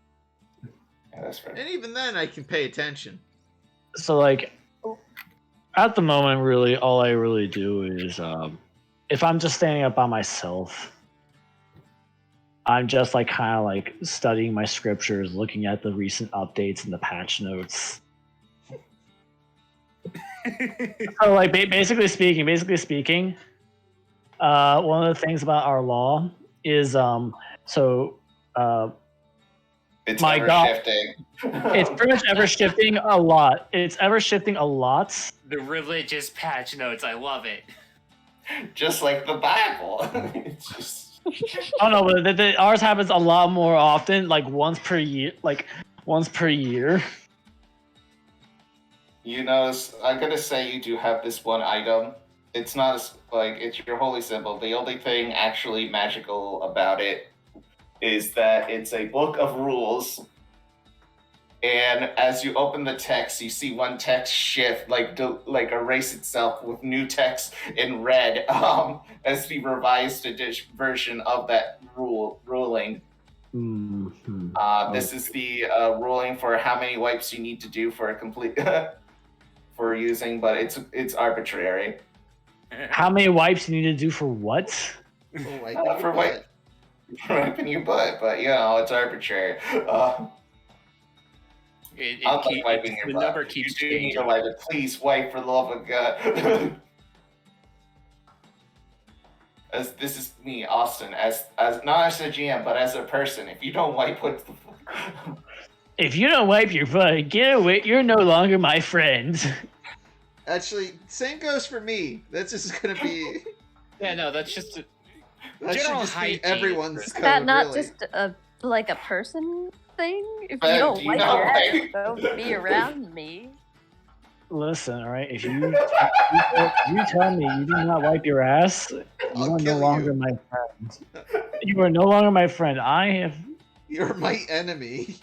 Yeah, that's fair. And even then, I can pay attention. So like, at the moment, really, all I really do is, if I'm just standing up by myself, I'm just like kind of like studying my scriptures, looking at the recent updates and the patch notes. So like basically speaking, one of the things about our law is it's my ever God. shifting. It's pretty much ever shifting a lot. It's ever shifting a lot. The religious patch notes. I love it. Just like the Bible. It's just. Oh no, but ours happens a lot more often, like once per year. You know, I'm gonna say you do have this one item. It's not it's your holy symbol. The only thing actually magical about it is that it's a book of rules And as you open the text, you see one text shift, like erase itself with new text in red, as the revised version of that ruling. Mm-hmm. This is the ruling for how many wipes you need to do for a complete for using, but it's arbitrary. How many wipes you need to do for what? For wiping your butt, but it's arbitrary. The number keeps you changing. Need to wipe it. Please wipe for the love of God. As this is me, Austin, as not as a GM, but as a person. If you don't wipe, what the fuck? If you don't wipe your butt, get away. You're no longer my friend. Actually, same goes for me. That's just gonna be. Yeah, no, that's just that general should just hygiene. be everyone's Is code, that not really. just a person thing? If But you don't do you wipe know your ass, why- don't be around me. Listen, all right. If you tell me you do not wipe your ass, you I'll are no kill longer you. my friend. You are no longer my friend. I have. You're my enemy.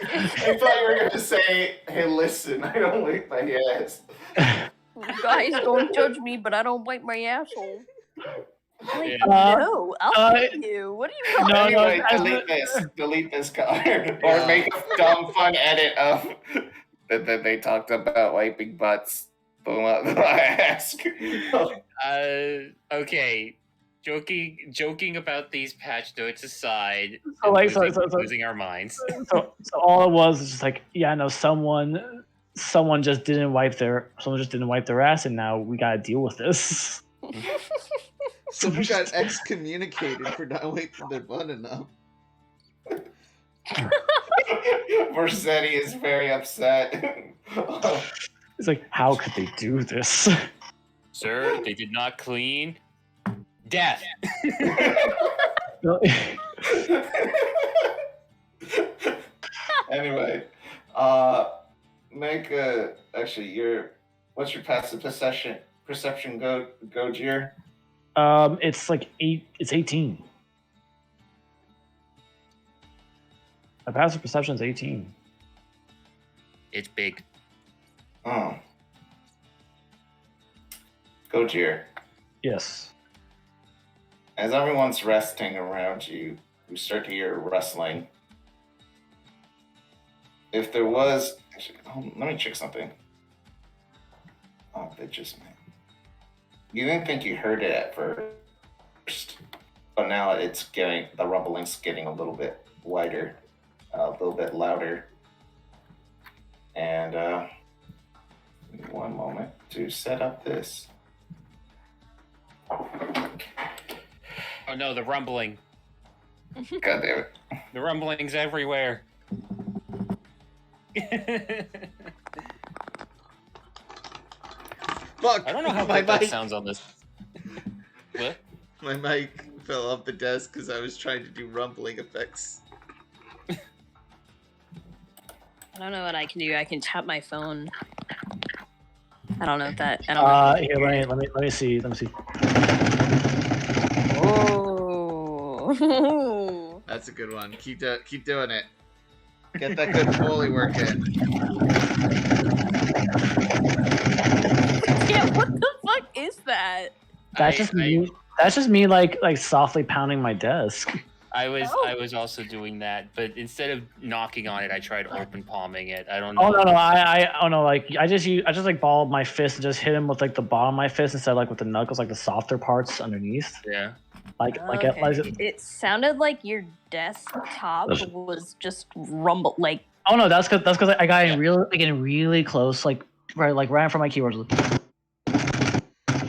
I thought you were gonna say, "Hey, listen, I don't wipe my ass." Guys, don't judge me, but I don't wipe my asshole. Like, Yeah. no, I'll kill you. What are you talking No, no, Anyway, delete this card, or make a dumb fun edit of that they talked about wiping butts. Boom up my ass. Okay. Joking about these patch notes aside, So, like, losing our minds. So all it was just like, yeah, no, someone just didn't wipe their ass, and now we gotta deal with this. Someone got excommunicated for not wiping their butt enough. Versetti is very upset. It's like, how could they do this? Sir, they did not clean. Death. Anyway, make a actually what's your passive perception Gojir? It's like 8. It's 18. My passive perception is 18. It's big. Oh. Gojir. Yes. As everyone's resting around you, you start to hear rustling. If there was... Actually, let me check something. Oh, they just... You didn't think you heard it at first, but now the rumbling's getting a little bit wider, a little bit louder. And give me one moment to set up this. Oh no, the rumbling. God damn it. The rumbling's everywhere. Fuck! I don't know how my good that mic, sounds on this. What? my mic fell off the desk because I was trying to do rumbling effects. I don't know what I can do. I can tap my phone. I don't know if that. I don't know. Here, let me see. Let me see. Oh. That's a good one. Keep doing it. Get that good Foley work in. Yeah, what the fuck is that? That's just me. That's just me, like softly pounding my desk. I was also doing that, but instead of knocking on it, I tried open palming it. I don't know. Oh no, I just like balled my fist and just hit him with like the bottom of my fist instead of like with the knuckles, like the softer parts underneath. Yeah. It sounded like your desktop was just rumble like. Oh no, that's because I got in really close, like right in front of my keyboard.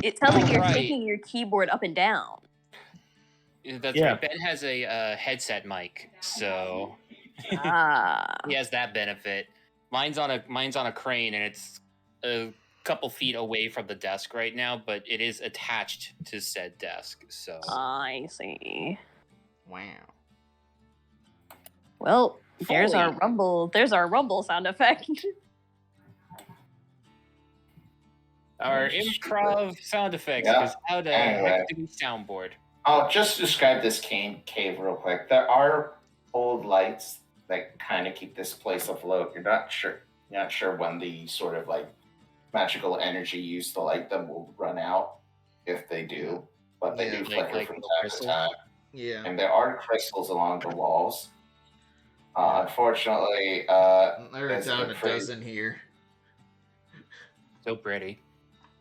It sounds like you're shaking your keyboard up and down. That's right. Ben has a headset mic, so he has that benefit. Mine's on a crane, and it's a couple feet away from the desk right now, but it is attached to said desk. So I see. Wow. Well, there's our rumble. There's our rumble sound effect. Our improv sound effects is how to heck to be soundboard. I'll just describe this cave real quick. There are old lights that kind of keep this place afloat. You're not sure when the sort of like magical energy used to light them will run out, if they do, but they do flicker from time to time. Yeah. And there are crystals along the walls. Unfortunately, there are down a dozen here. So pretty.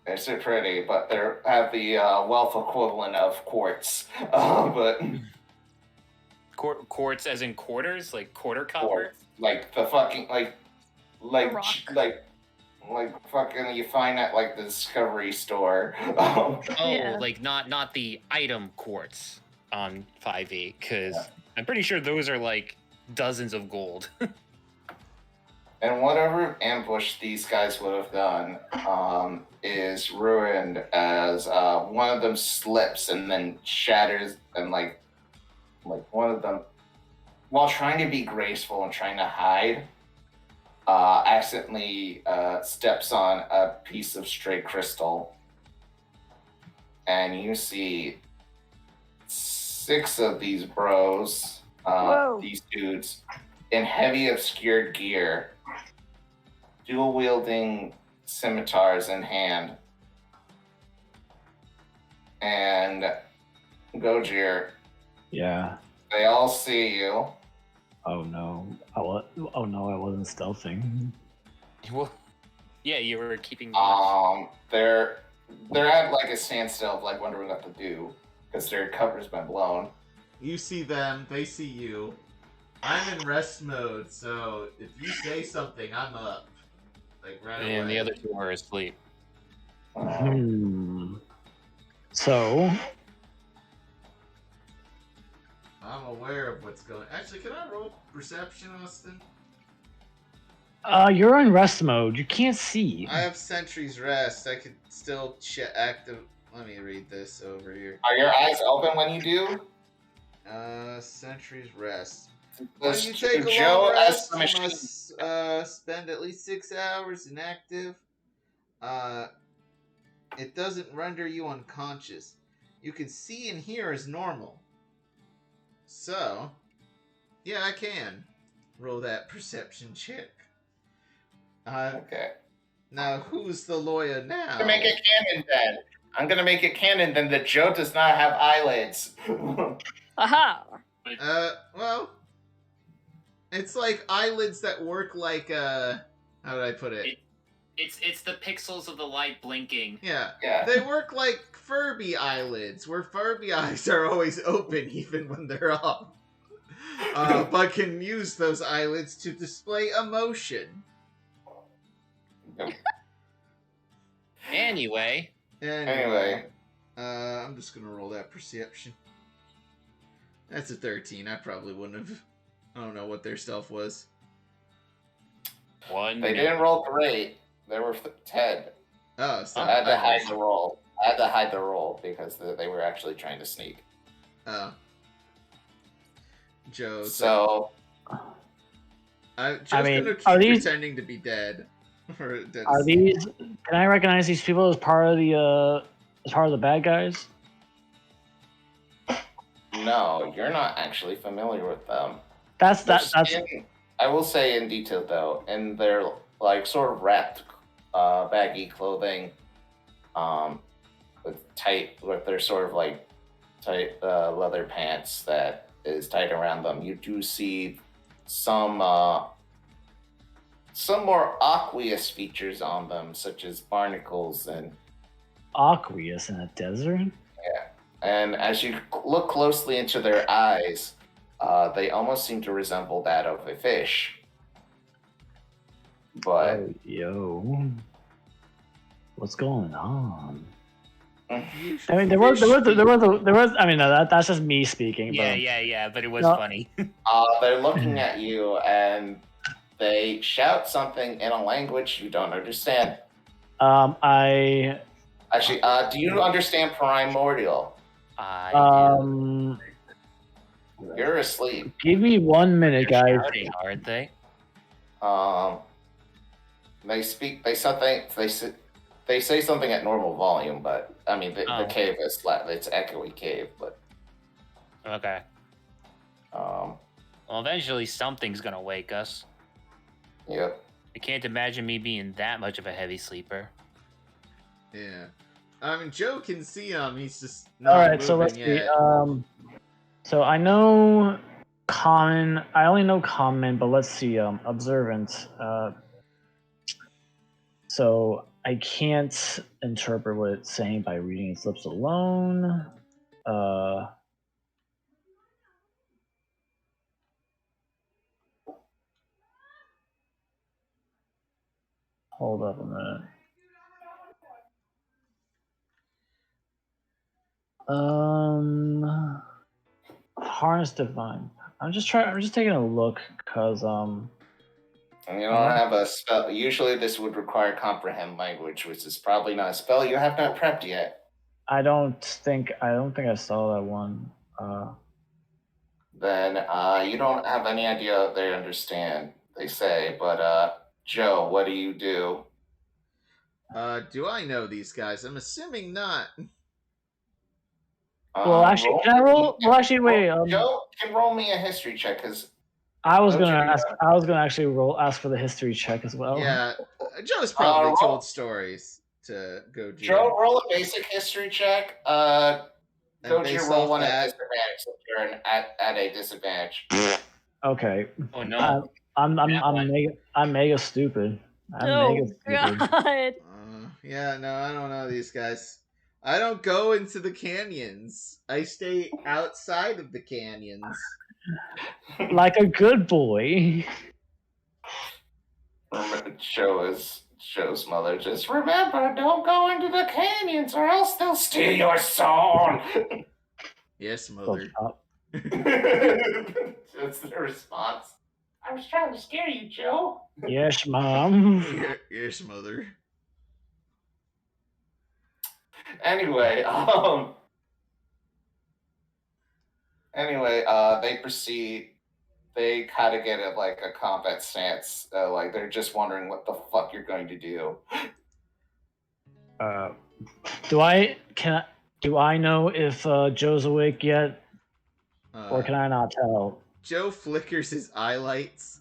They're so pretty, but they have the wealth equivalent of quartz. But quartz as in quarters, like quarter copper, quartz. Like the fucking like fucking you find at like the Discovery store. Like not the item quartz on 5e, because I'm pretty sure those are like dozens of gold. And whatever ambush these guys would have done is ruined as one of them slips and then shatters, and like one of them, while trying to be graceful and trying to hide, accidentally steps on a piece of stray crystal. And you see 6 of these bros, these dudes, in heavy obscured gear, dual wielding scimitars in hand. And Gojir. Yeah. They all see you. Oh no! I wasn't stealthing. Well, yeah, you were keeping. They're at like a standstill, of like wondering what to do because their cover's been blown. You see them, they see you. I'm in rest mode, so if you say something, I'm up. Like right away. And the other 2 are asleep. So I'm aware of what's going. Actually, can I roll perception, Austin? You're in rest mode. You can't see. I have Sentry's Rest. I could still active. Let me read this over here. Are your eyes open when you do? Sentry's Rest. When you take a Joe long rest, as you must spend at least 6 hours inactive. It doesn't render you unconscious. You can see and hear as normal. So, yeah, I can roll that perception check. Okay. Now, who's the lawyer now? I'm gonna make it canon then. I'm gonna make it canon then that Joe does not have eyelids. Aha! Well, it's like eyelids that work like, how did I put it? It's the pixels of the light blinking. Yeah. Yeah. They work like Furby eyelids, where Furby eyes are always open even when they're off. But can use those eyelids to display emotion. Anyway. I'm just gonna roll that perception. That's a 13. I probably wouldn't have. I don't know what their stealth was. They didn't roll great. They were 10. Oh, so I had to hide the roll. I had to hide the roll because they were actually trying to sneak. Oh. Joe. So. Joe's gonna keep pretending to be dead. Are these? Can I recognize these people as part of the bad guys? No, you're not actually familiar with them. That's. I will say in detail though, in their like sort of wrapped, baggy clothing, with their sort of like tight leather pants that is tied around them. You do see some more aqueous features on them, such as barnacles and aqueous in a desert. Yeah, and as you look closely into their eyes, they almost seem to resemble that of a fish. But what's going on? I mean, there was. I mean, no, that's just me speaking. Yeah. But it was funny. They're looking at you and they shout something in a language you don't understand. Do you understand Primordial? You're asleep. Give me 1 minute, guys. Shouting, aren't they? They say something at normal volume, but I mean the cave is flat. It's echoey cave, but okay. Well, eventually something's gonna wake us. Yep. I can't imagine me being that much of a heavy sleeper. Yeah. I mean, Joe can see him. He's just not All right, moving so let's yet. see. So I know common. I only know common, but let's see. Observant. So I can't interpret what it's saying by reading its lips alone. Hold up a minute. Harness divine. I'm just taking a look because And you don't have a spell. Usually, this would require comprehend language, which is probably not a spell you have not prepped yet. I don't think I saw that one. Then you don't have any idea they understand. They say, but Joe, what do you do? Do I know these guys? I'm assuming not. Well, actually, can I roll? Well, actually, wait. Joe can roll me a history check because I was gonna actually ask for the history check as well. Yeah, Joe's probably told stories to Gojir. Joe, roll a basic history check. Gojir, roll one at disadvantage. So you're at a disadvantage. Okay. Oh no. I'm mega stupid. God. Yeah, no, I don't know these guys. I don't go into the canyons. I stay outside of the canyons. Like a good boy. Joe's mother just remember, don't go into the canyons or else they'll steal your soul. Yes, mother. That's the response. I was trying to scare you, Joe. Yes, Mom. Yes, mother. Anyway, they proceed. They kind of get it like a combat stance. Like they're just wondering what the fuck you're going to do. Do I know if Joe's awake yet, or can I not tell? Joe flickers his eyelights.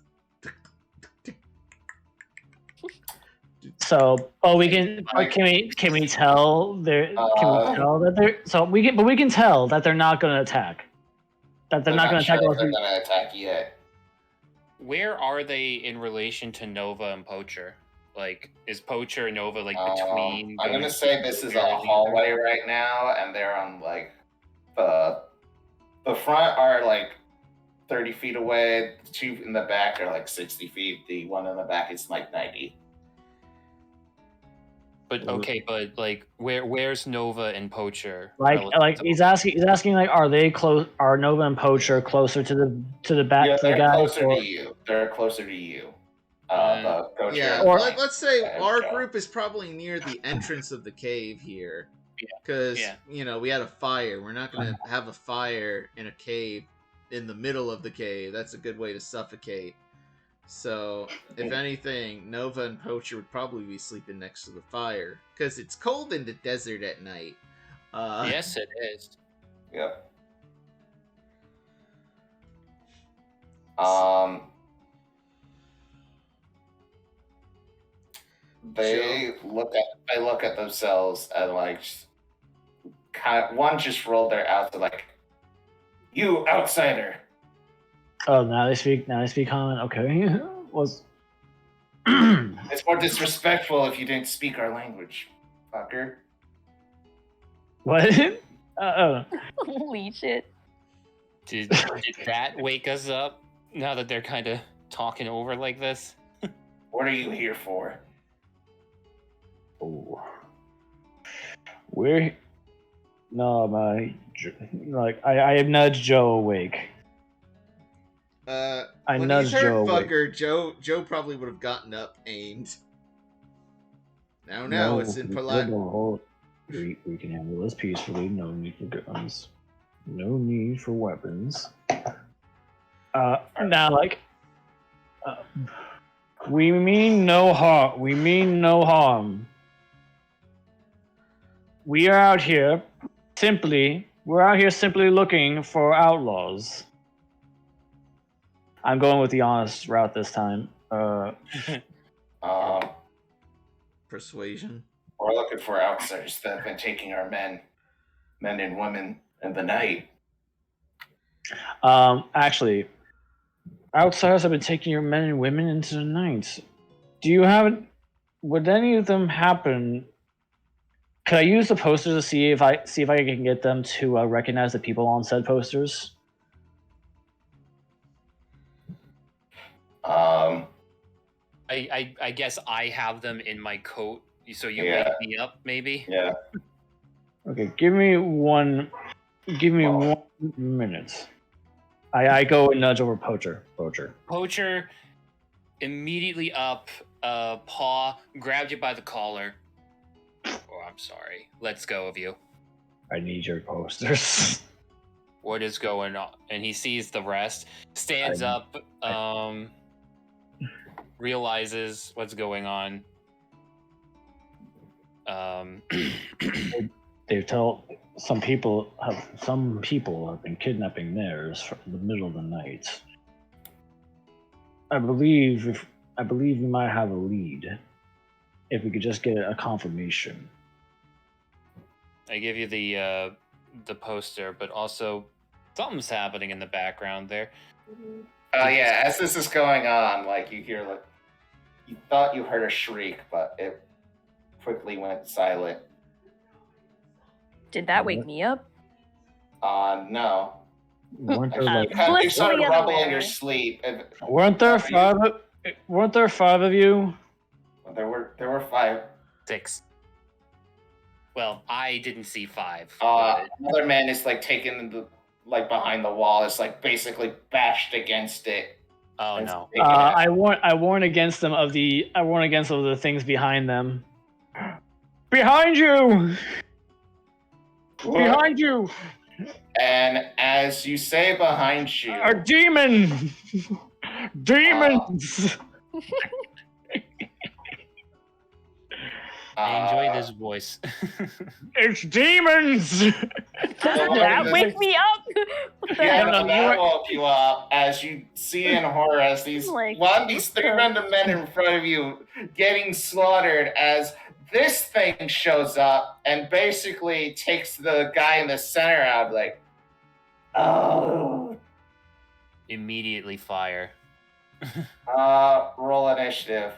So, we can. Can we tell there? Can we tell that they're? So we can tell that they're not going to attack. That they're not going to attack. They're going to attack yet. Where are they in relation to Nova and Poacher? Like, is Poacher and Nova like between? I'm going to say this is a hallway right now, and they're on like the front are like 30 feet away. The two in the back are like 60 feet. The one in the back is like 90. But okay, but like, where's Nova and Poacher? Like he's asking like, are they close? Are Nova and Poacher closer to the back? Yeah, they're closer to you. They're closer to you. Or let's say our group is probably near the entrance of the cave here, because we had a fire. We're not gonna have a fire in a cave in the middle of the cave. That's a good way to suffocate. So, if anything, Nova and Poacher would probably be sleeping next to the fire, because it's cold in the desert at night. Yes, it is. Yep. They look at themselves and like, one just rolled their eyes like, "You outsider." Oh, now they speak common. Okay, was. It's more disrespectful if you didn't speak our language, fucker. What? Holy shit! Did that wake us up? Now that they're kind of talking over like this. What are you here for? Oh, I have nudged Joe awake. When he's heard fucker, Joe probably would have gotten up, aimed. No, it's in polite. We can handle this peacefully. No need for guns. No need for weapons. We mean no harm. We're out here simply looking for outlaws. I'm going with the honest route this time. Persuasion. We're looking for outsiders that have been taking our men and women in the night. Actually, outsiders have been taking your men and women into the night. Do you have? Would any of them happen? Could I use the posters to see if I can get them to recognize the people on said posters? I guess I have them in my coat, so you Yeah. wake me up, maybe. Yeah. Okay, give me 1 minute. I go and nudge over Poacher. Poacher, immediately up, paw, grabbed you by the collar. Oh, I'm sorry. Let's go of you. I need your posters. What is going on? And he sees the rest, stands up, realizes what's going on. They tell some people have been kidnapping theirs from the middle of the night. I believe we might have a lead if we could just get a confirmation. I give you the poster, but also something's happening in the background there. Yeah, as this is going on, like you hear, like you thought you heard a shriek, but it quickly went silent. Did that wake me up? No. Weren't there You started rubbling in your sleep. Weren't there five of you? There were 5. 6. Well, I didn't see 5. Another man is like taken behind the wall. Is like basically bashed against it. Oh no! I warn against them of the things behind them. Behind you! What? Behind you! And as you say behind you, A demon! Demons! I enjoy this voice. It's demons! That wake me up. that woke you up as you see in horror as these 3 random men in front of you getting slaughtered as this thing shows up and basically takes the guy in the center out like, oh. Immediately fire. Roll initiative.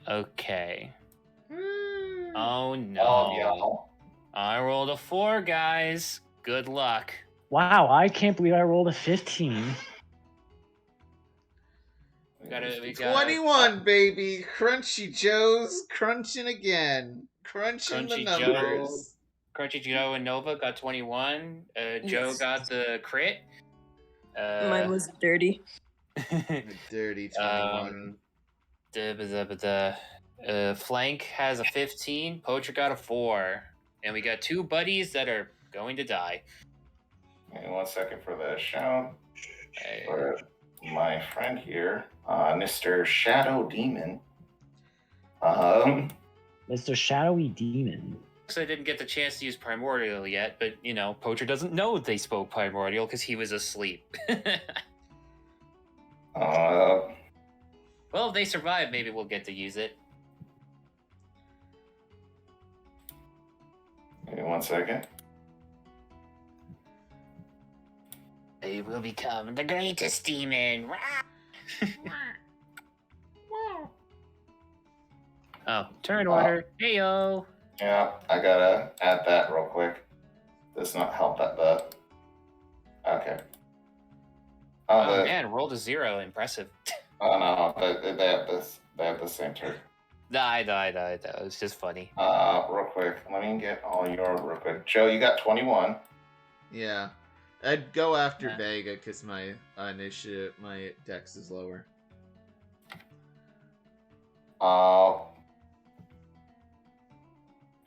Okay. Oh no. Y'all. I rolled a 4, guys. Good luck. Wow, I can't believe I rolled a 15. We got 21, baby. Crunchy Joe's crunching again. Crunching the numbers. Crunchy Joe and Nova got 21. Joe got the crit. Mine was dirty. Dirty 21. Flank has a 15. Poacher got a 4. And we got 2 buddies that are going to die. Give me 1 second for the show. For my friend here, Mr. Shadow Demon. Mr. Shadowy Demon. So I didn't get the chance to use Primordial yet, but, Poacher doesn't know they spoke Primordial because he was asleep. Well, if they survive, maybe we'll get to use it. Give me 1 second. They will become the greatest demon. Oh, turn order. Heyo. Yeah, I gotta add that real quick. Does not help that okay. Oh man, rolled a 0. Impressive. Oh no, they have this. They have the same turn. Die. It was just funny. Real quick, let me get all your real quick. Joe, you got 21. Yeah, I'd go after Vega because my initiative, my dex is lower.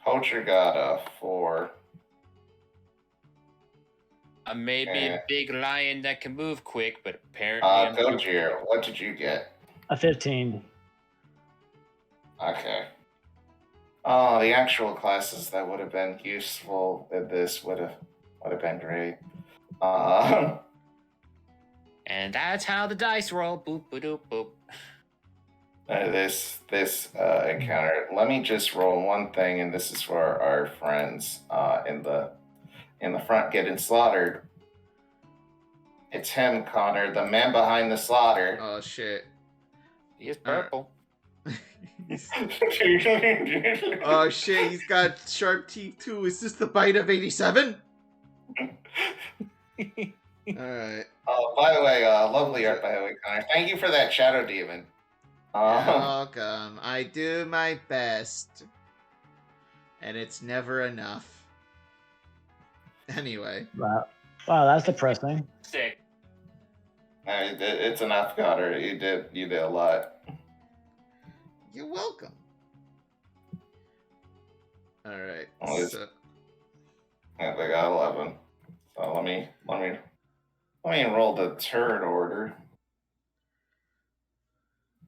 Poacher got a 4. I may be a big lion that can move quick, but apparently Gojir, what did you get? A 15. Okay. Oh, the actual classes that would have been useful in this would have been great. And that's how the dice roll. Boop, boop, boop, boop. This encounter. Let me just roll one thing, and this is for our friends in the front getting slaughtered. It's him, Connar, the man behind the slaughter. Oh shit! He is purple. Oh shit! He's got sharp teeth too. Is this the bite of 87? All right. Oh, by the way, lovely art, by the way, Connar. Thank you for that shadow demon. You're welcome. I do my best, and it's never enough. Anyway. Wow, that's depressing. Sick. It's enough, Connar. You did a lot. You're welcome. All right. Oh, So... Yeah, they got 11. So let me roll the turn order.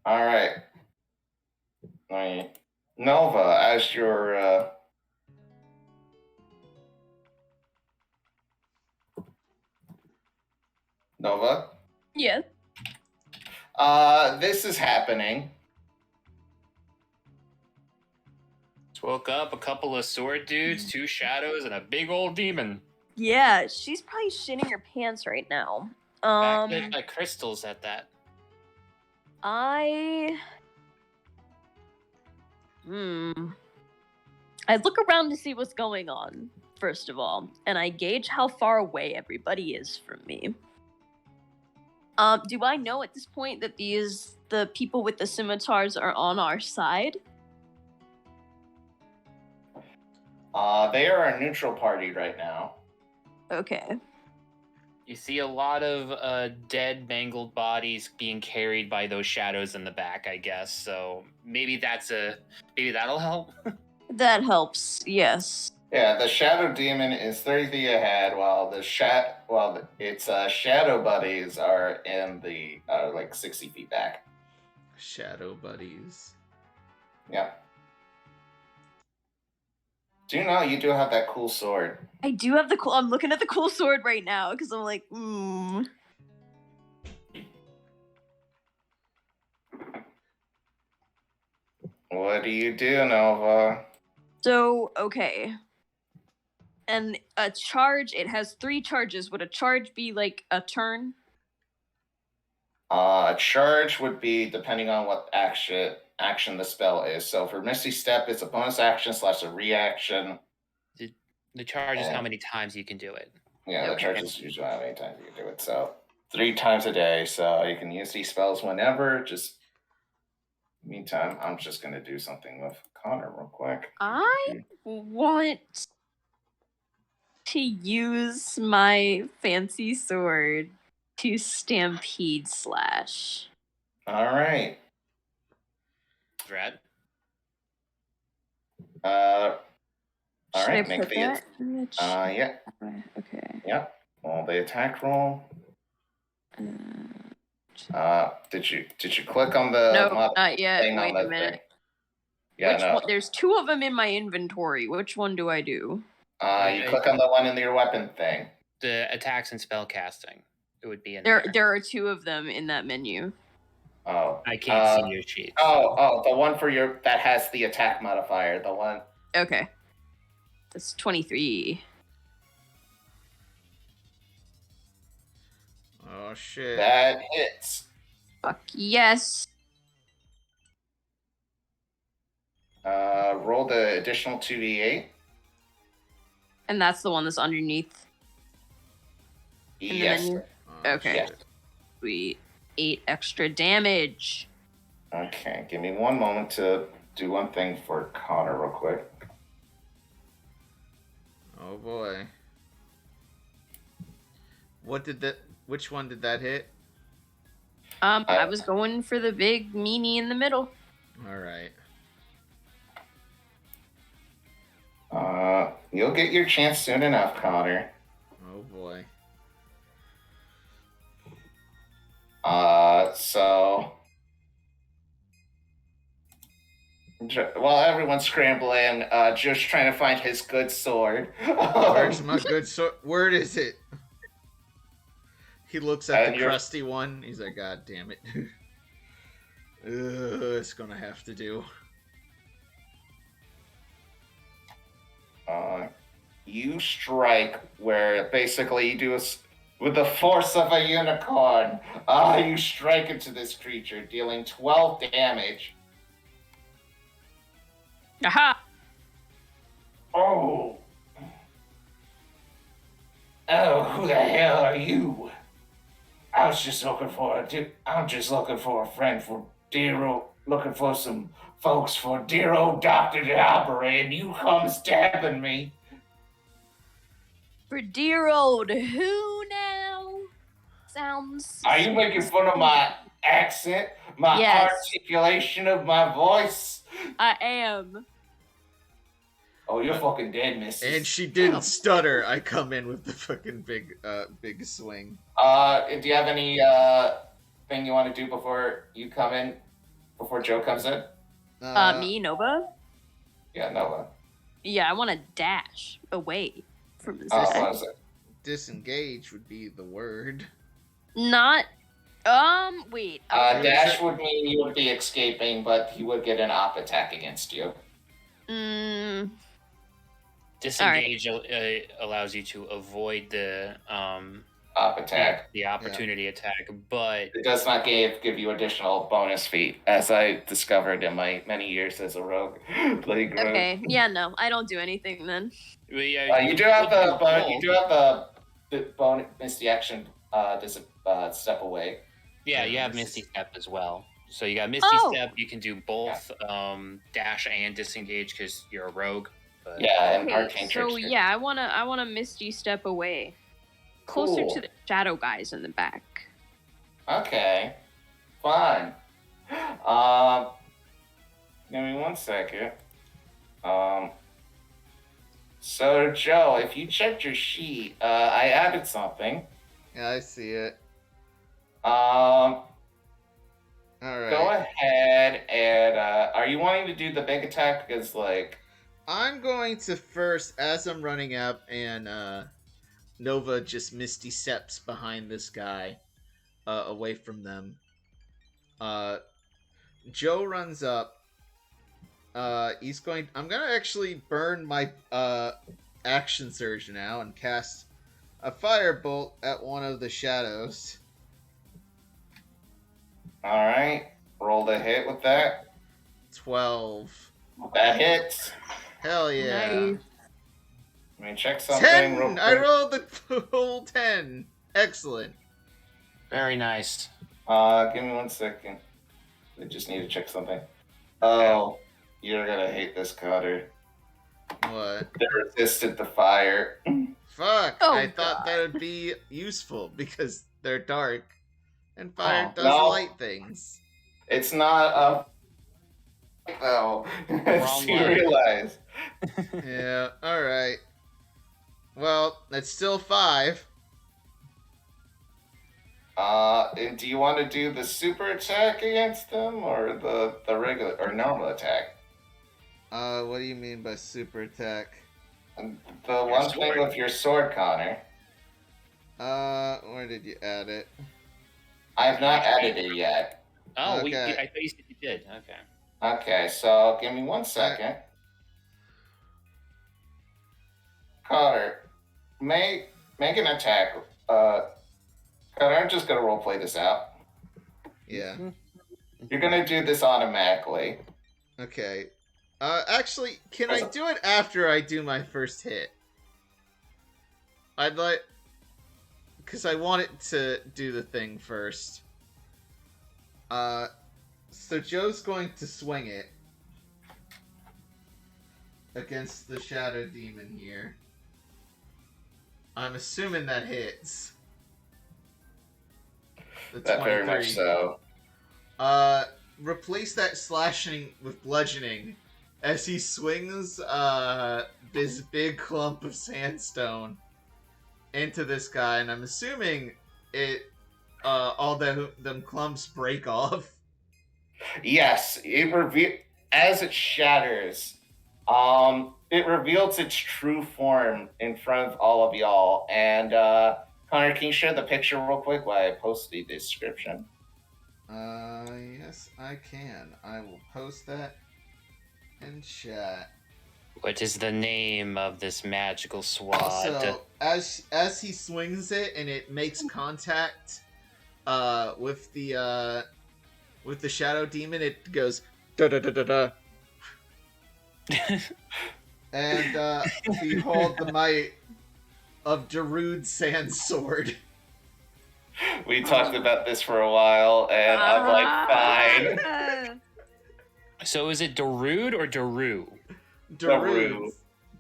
All right. Nova, as your Nova. Yeah. This is happening. Just woke up, a couple of sword dudes, 2 shadows, and a big old demon. Yeah, she's probably shitting her pants right now. Backlit by crystals at that. I look around to see what's going on, first of all, and I gauge how far away everybody is from me. Do I know at this point that the people with the scimitars are on our side? They are a neutral party right now. Okay. You see a lot of dead, mangled bodies being carried by those shadows in the back, I guess. So maybe that'll help. That helps, yes. Yeah, the shadow demon is 30 feet ahead, while its shadow buddies are in the like 60 feet back. Shadow buddies. Yep. Do you know you do have that cool sword? I do have I'm looking at the cool sword right now because I'm like, What do you do, Nova? So, okay. And a charge, it has 3 charges. Would a charge be like a turn? A charge would be depending on what action the spell is. So for Misty Step, it's a bonus action / a reaction. The charge is how many times you can do it. Yeah, the charge is usually how many times you can do it. So 3 times a day. So you can use these spells whenever. Just meantime, I'm just gonna do something with Connar real quick. I want to use my fancy sword to stampede slash. All right. Rad. All Should right. I Make put the that? yeah. Okay. Yep. Well, the attack roll. Did you click on the no, not yet. thing Wait on a that minute. thing? Yeah, Which no. one? There's 2 of them in my inventory. Which one do I do? You click on the one in your weapon thing. The attacks and spell casting. It would be in There are 2 of them in that menu. Oh. I can't see your sheet. Oh, the one for that has the attack modifier. The one. Okay. That's 23. Oh shit. That hits. Fuck yes. Roll the additional 2d8. And that's the one that's underneath. In the Yes. menu? Oh, Okay. shit. Sweet. 8 extra damage. Okay, give me one moment to do one thing for Connar real quick. Oh boy. Which one did that hit? I was going for the big meanie in the middle. Alright. You'll get your chance soon enough, Connar. Oh boy. So while everyone's scrambling, Joe's trying to find his good sword. Where's my good sword? Where is it? He looks at And the you're- crusty one. He's like, God damn it. It's gonna have to do. You strike where basically you do with the force of a unicorn. You strike into this creature, dealing 12 damage. Aha! Oh, who the hell are you? I'm just looking for a friend for looking for some folks for dear old Dr. Diablo, and you come stabbing me. For dear old who now? Sounds. Are you making fun of my accent? My Yes. articulation of my voice? I am. Oh, you're fucking dead, missus. And she didn't stutter. I come in with the fucking big swing. Do you have any thing you want to do before you come in? Before Joe comes in? Me, Nova? Yeah, Noah. Yeah, I want to dash away from this What guy. is it? Disengage would be the word. Not. Wait. Dash would mean you would be escaping, but he would get an op attack against you. Disengage allows you to avoid the Op attack. the opportunity attack, but It does not give you additional bonus feat, as I discovered in my many years as a rogue. Playing rogue. Okay. Yeah, no, I don't do anything then. You do have the bonus Misty action step away. Yeah, you have Misty Step as well. So you got Misty Step. You can do both dash and disengage because you're a rogue. But... Yeah, and Okay, Arcane so Trickster. yeah, I wanna Misty step away, closer Cool. to the shadow guys in the back. Okay, fine. Give me 1 second. So Joe, if you checked your sheet, I added something. Yeah, I see it. All All right. Go ahead and are you wanting to do the big attack? Because like, I'm going to first, as I'm running up, and Nova just misty steps behind this guy, away from them. Joe runs up. I'm gonna actually burn my action surge now and cast a firebolt at one of the shadows. all right, roll the hit with that. 12. That hits. Hell yeah. Nice. Let me check something. 10! Real quick. I rolled the whole 10. Excellent. Very nice. Give me 1 second. I just need to check something. Oh, you're gonna hate this, Connar. What? They resisted the fire. Fuck! Oh, I thought God. that would be useful because they're dark, and fire does no. light things. It's not though. Wrong You one. realize. Yeah. All right. Well, that's still 5. And do you want to do the super attack against them, or the regular or normal attack? What do you mean by super attack? And the one thing with your sword, Connar. Where did you add it? I have not added it yet. Oh, Okay. I thought you said you did. Okay. Okay, so give me 1 second. Connar, make an attack. Connar, I'm just gonna roleplay this out. Yeah. You're gonna do this automatically. Okay. Actually, can I do it after I do my first hit? I'd like... Because I want it to do the thing first. So Joe's going to swing it against the Shadow Demon here. I'm assuming that hits. The That very much 23. so. Replace that slashing with bludgeoning as he swings this big clump of sandstone into this guy, and I'm assuming it all them clumps break off. Yes, as it shatters, it reveals its true form in front of all of y'all, and Connor, can you share the picture real quick while I post the description? Yes, I can. I will post that in chat. What is the name of this magical sword? Also, as he swings it and it makes contact with the shadow demon, it goes da da da da da. And behold the might of Darude's sand sword. We talked about this for a while, and I'm like, fine. So is it Darude or Daru? Darude.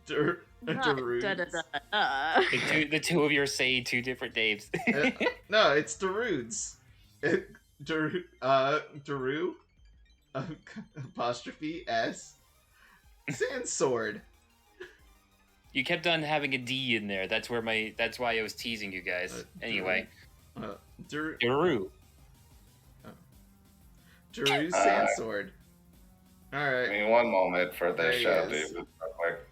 The two of you are saying two different names. No, it's Darude's. Daru, apostrophe S, sand sword. You kept on having a D in there. That's why I was teasing you guys. Anyway. Daru. Daru's sand sword. Alright. Give me one moment for the show, dude. Real quick.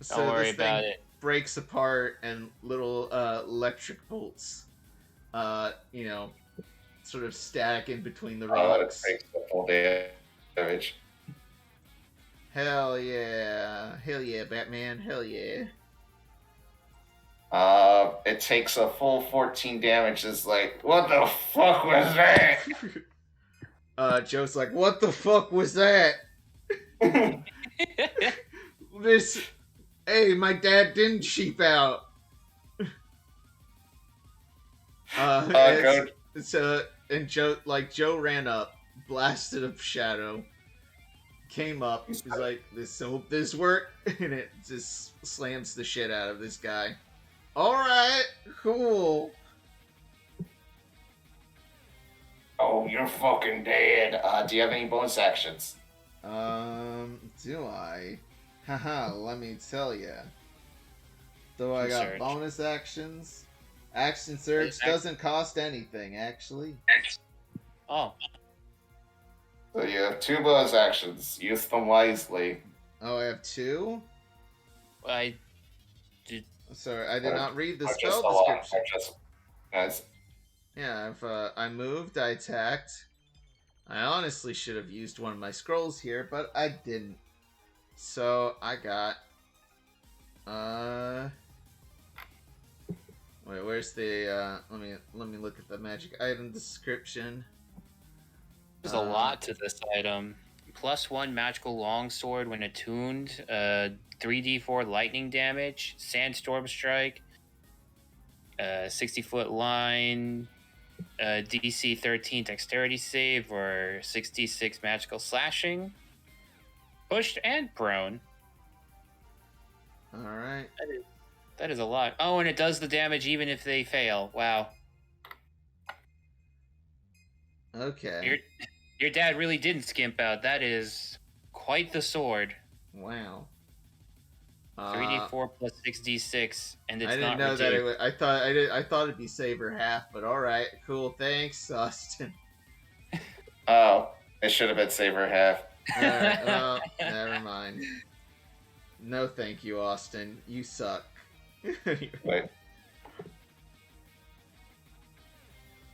So Don't worry this thing about it. breaks apart and little electric bolts, sort of stack in between the rocks. It breaks the full damage. Hell yeah, Batman, hell yeah. It takes a full 14 damage. It's like, what the fuck was that? Joe's like, what the fuck was that? Hey, my dad didn't sheep out. And Joe ran up, blasted a shadow, came up, he's like, this work, and it just slams the shit out of this guy. Alright, cool. Oh, you're fucking dead. Do you have any bonus actions? Do I? Haha, let me tell ya. Though I got bonus actions. Action Surge doesn't cost anything, actually. Oh. So you have 2 bonus actions. Use them wisely. Oh, I have 2? I did. Sorry, I did not read the spell description. Guys. Yeah, I moved, I attacked. I honestly should have used one of my scrolls here, but I didn't. So I got wait, where's the let me look at the magic item description. There's a lot to this item. +1 magical longsword when attuned, 3d4 lightning damage, sandstorm strike, 60-foot line, DC 13 dexterity save, or 66 magical slashing, pushed and prone. Alright. That is a lot. Oh, and it does the damage even if they fail. Wow. Okay. Your dad really didn't skimp out. That is quite the sword. Wow. 3d4 plus 6d6, and it's I didn't not know reduced. that it would, I thought it'd be saber half, but alright, cool, thanks, Austin. Oh, it should have been saber half. Alright, well, never mind. No thank you, Austin. You suck. Wait.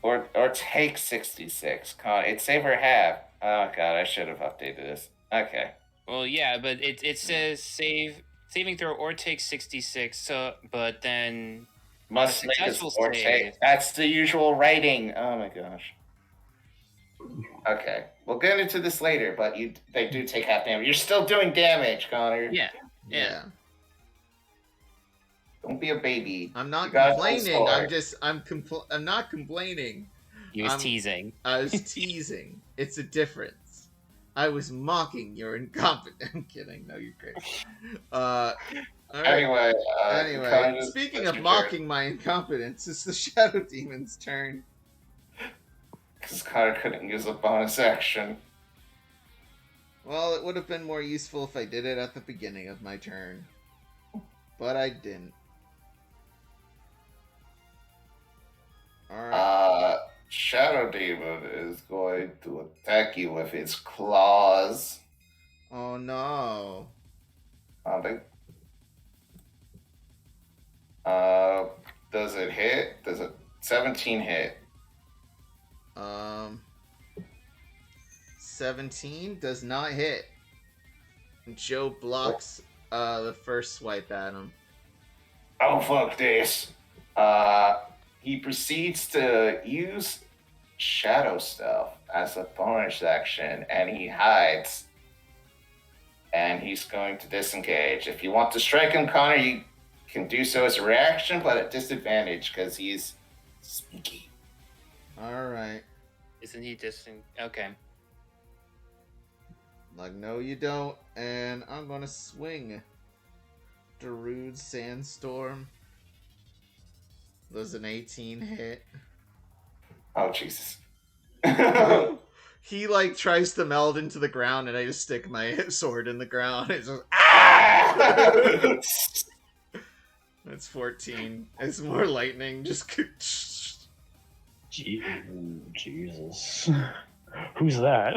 Or take 66. It's saber half. Oh god, I should have updated this. Okay. Well, yeah, but it says saving throw or take 66. So, but then must make a successful or save. take. That's the usual writing. Oh my gosh. Okay, we'll get into this later, but they do take half damage. You're still doing damage, Connor. Yeah. Don't be a baby. I'm not complaining. I'm not complaining. He was teasing. I was teasing. It's a difference. I was mocking your incompetence. I'm kidding. No, you're great. All right. Anyway, speaking of mocking my incompetence, it's the Shadow Demon's turn. Because Connor couldn't use a bonus action. Well, it would have been more useful if I did it at the beginning of my turn. But I didn't. Alright. Shadow Demon is going to attack you with his claws. Oh no. Does it hit? Does it 17 hit? 17 does not hit. Joe blocks the first swipe at him. Oh, fuck this. He proceeds to use Shadow Stealth as a bonus action, and he hides. And he's going to disengage. If you want to strike him, Connor, you can do so as a reaction, but at disadvantage, because he's sneaky. Alright. Isn't he okay. Like, no you don't, and I'm gonna swing. Darude Sandstorm. Does an 18 hit? Oh, Jesus. He, like, tries to meld into the ground, and I just stick my sword in the ground. It's just, ah! That's 14. It's more lightning. Just... Jesus. Who's that?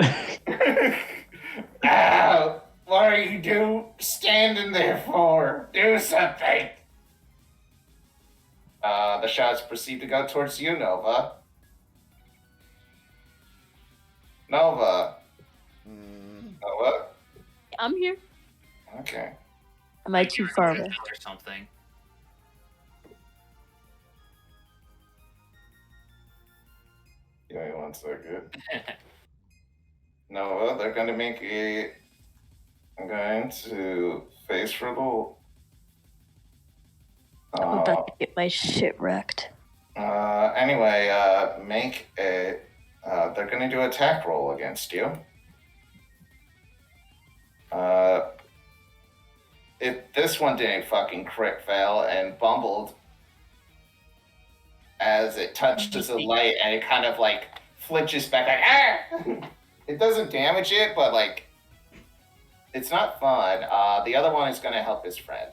Ow! What are you standing there for? Do something! The shots proceed to go towards you, Nova. Nova. Nova? I'm here. Okay. Am I too far away? Or something. Give me 1 second. Nova, they're going to make a... I'm going to face riddle. I'm about to get my shit wrecked. Anyway, make a... they're going to do an attack roll against you. If this one didn't fucking crit fail and bumbled as it touches the light and it kind of like flinches back like, ah! It doesn't damage it, but like, it's not fun. The other one is going to help his friend.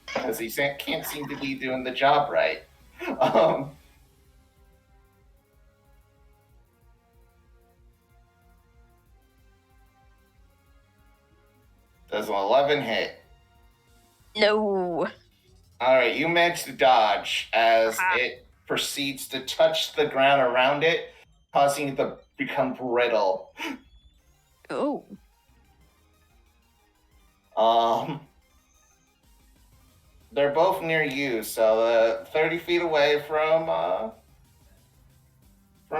Because he can't seem to be doing the job right. Does an 11 hit? No. Alright, you managed to dodge as it proceeds to touch the ground around it, causing it to become brittle. Oh. They're both near you, so 30 feet away from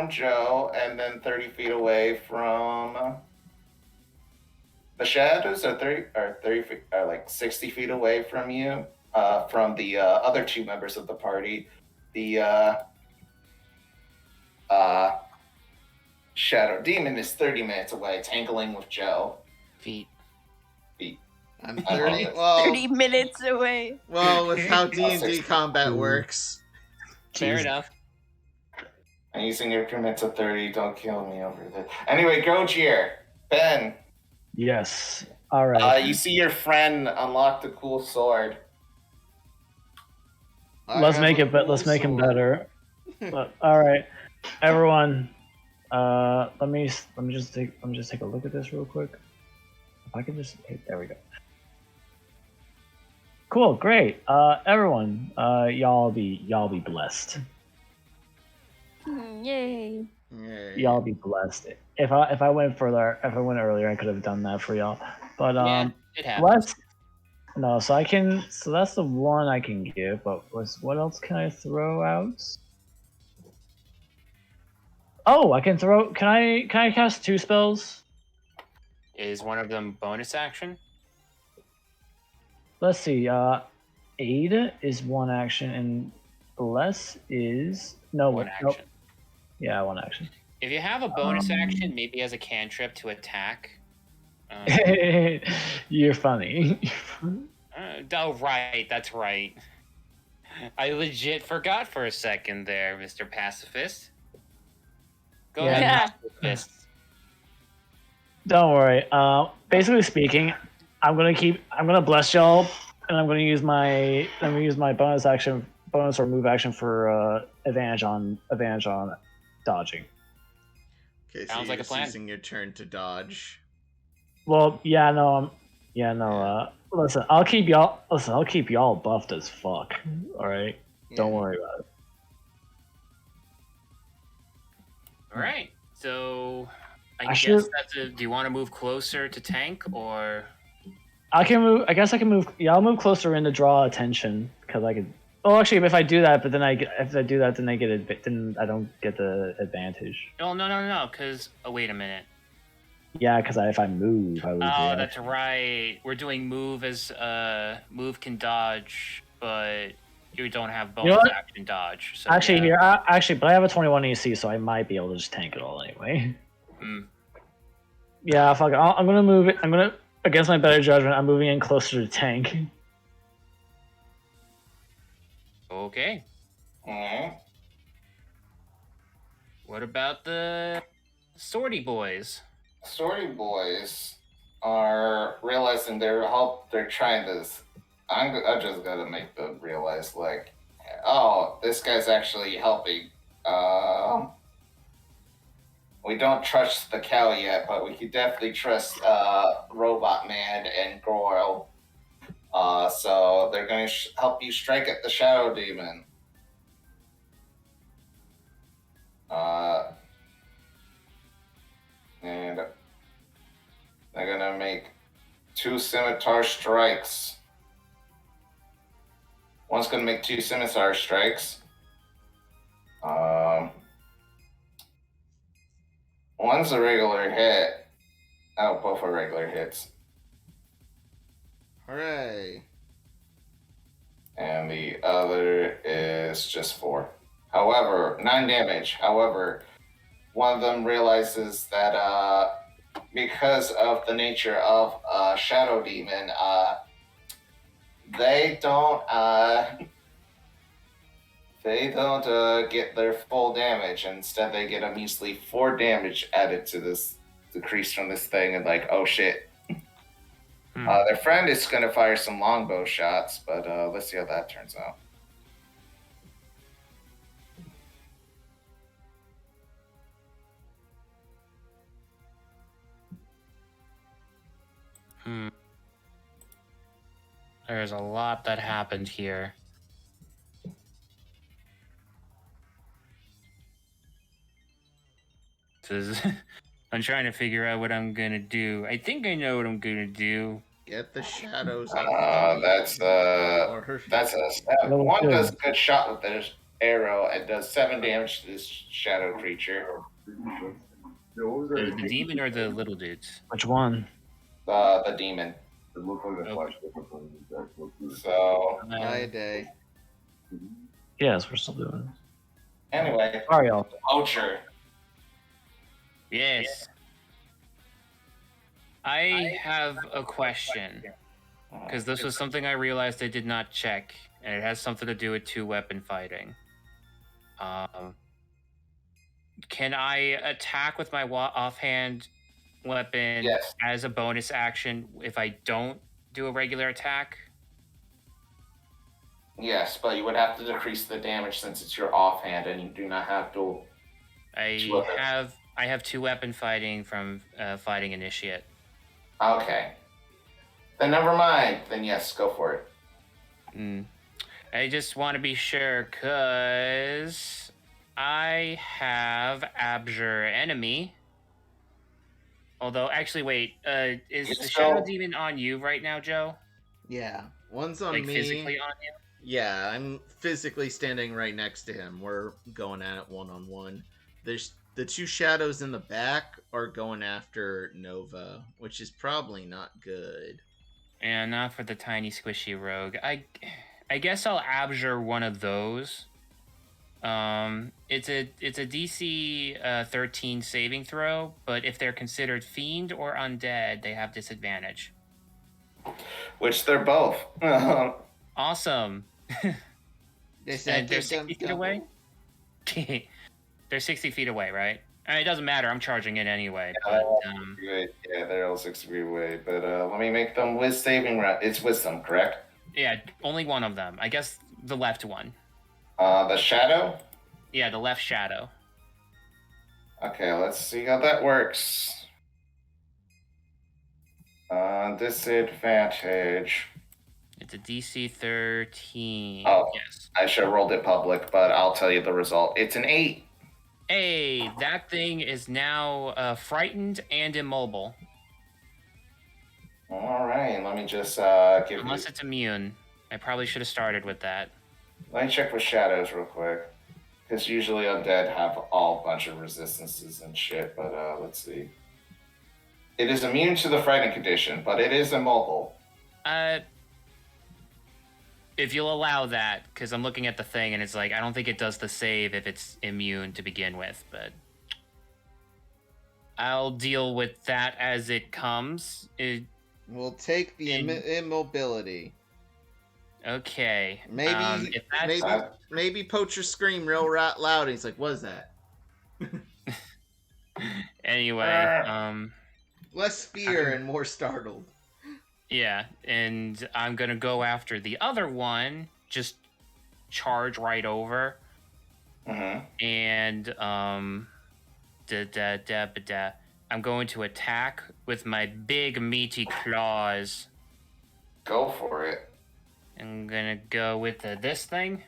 Joe, and then 30 feet away from the shadows are 30 feet, are like 60 feet away from you, from the other two members of the party. The Shadow Demon is 30 minutes away, tangling with Joe. Feet. I'm 30. Well, 30 minutes away. Well, with how D&D combat works. Fair enough. I'm using your increments of 30. Don't kill me over this. Anyway, Gojir. Ben. Yes. All right. You see your friend unlock the cool sword. Let's make him better. All right, everyone. Let me just take a look at this real quick. If I can just there we go. Cool, great. Everyone, y'all be blessed. Yay. Y'all be blessed. If I went earlier, I could have done that for y'all. But yeah, it happens. So that's the one I can give. But what else can I throw out? Oh, I can throw. Can I cast 2 spells? Is one of them bonus action? Let's see. Aid is 1 action, and bless is one action. Nope. Yeah, 1 action. If you have a bonus action, maybe as a cantrip to attack. You're funny. Oh, right. That's right. I legit forgot for a second there, Mr. Pacifist. Go ahead, Pacifist. Don't worry. Basically speaking, I'm gonna bless y'all, and I'm gonna use my bonus or move action for advantage on dodging. Okay, so sounds like a plan. Using your turn to dodge. Well, listen, I'll keep y'all buffed as fuck. All right. Don't worry about it. All right. So I guess should- that's a. Do you want to move closer to tank or? I can move. I guess I can move. Yeah, I'll move closer in to draw attention because I could. Oh, actually, if I do that, but then if I do that, then then I don't get the advantage. Oh no. Because wait a minute. Yeah, because if I move, I lose. Oh, that's right. We're doing move as move can dodge, but you don't have bonus what? action dodge. So Actually, yeah. but I have a 21 AC, so I might be able to just tank it all anyway. Mm. Yeah, fuck it. I'm gonna move it. I'm gonna, against my better judgment, I'm moving in closer to tank. Okay. Mhm. What about the sortie boys? Sortie boys are realizing they're trying to. I just gotta make them realize, like, oh, this guy's actually helping. We don't trust the cow yet, but we could definitely trust Robot Man and Groil. So they're going to help you strike at the Shadow Demon. And they're going to make 2 Scimitar strikes. One's going to make 2 Scimitar strikes. One's a regular hit. Oh, both are regular hits. Hooray. And the other is just 4. However, 9 damage. However, one of them realizes that because of the nature of Shadow Demon, they don't get their full damage. Instead, they get a measly 4 damage added to this decrease from this thing, and like, oh shit. Their friend is going to fire some longbow shots, but let's see how that turns out. There's a lot that happened here. I'm trying to figure out what I'm gonna do. I think I know what I'm gonna do. Get the shadows. That's a 7. One does a good shot with this arrow and does 7 damage to this shadow creature. The demon or the little dudes? Which one? The demon. So My day. Yes, we're still doing it. anyway, Sorry, y'all. Poacher. Yes. I have a question. Because this was something I realized I did not check, and it has something to do with 2-weapon fighting. Can I attack with my offhand weapon as a bonus action if I don't do a regular attack? Yes, but you would have to decrease the damage since it's your offhand, and you do not have dual. I have 2-weapon fighting from fighting initiate. Okay. Then never mind. Then yes, go for it. I just want to be sure, because I have Abjure Enemy. Although, actually, wait. Is the Shadow Demon on you right now, Joe? Yeah. One's on like me. Physically on you? Yeah, I'm physically standing right next to him. We're going at it one-on-one. There's the 2 shadows in the back are going after Nova, which is probably not good. Yeah, not for the tiny squishy rogue. I guess I'll abjure one of those. It's a DC 13 saving throw, but if they're considered fiend or undead, they have disadvantage. Which they're both. Awesome. And they're 60 feet away? They're 60 feet away, right? I mean, it doesn't matter. I'm charging it anyway. Yeah, they're all 6 feet away. But let me make them saving round. It's wisdom, correct? Yeah, only one of them. I guess the left one. The shadow? Yeah, the left shadow. Okay, let's see how that works. Disadvantage. The DC 13. Oh, yes. I should have rolled it public, but I'll tell you the result. It's an 8. Hey, that thing is now frightened and immobile. All right, let me just give Unless it's immune. I probably should have started with that. Let me check with shadows real quick. Because usually undead have all bunch of resistances and shit, but let's see. It is immune to the frightened condition, but it is immobile. If you'll allow that, because I'm looking at the thing and it's like, I don't think it does the save if it's immune to begin with, but I'll deal with that as it comes. We'll take the immobility. Okay. Maybe Poacher screamed real loud and he's like, what is that? Anyway, less fear and more startled. Yeah, and I'm gonna go after the other one, just charge right over. And I'm going to attack with my big meaty claws. Go for it. I'm gonna go with this thing.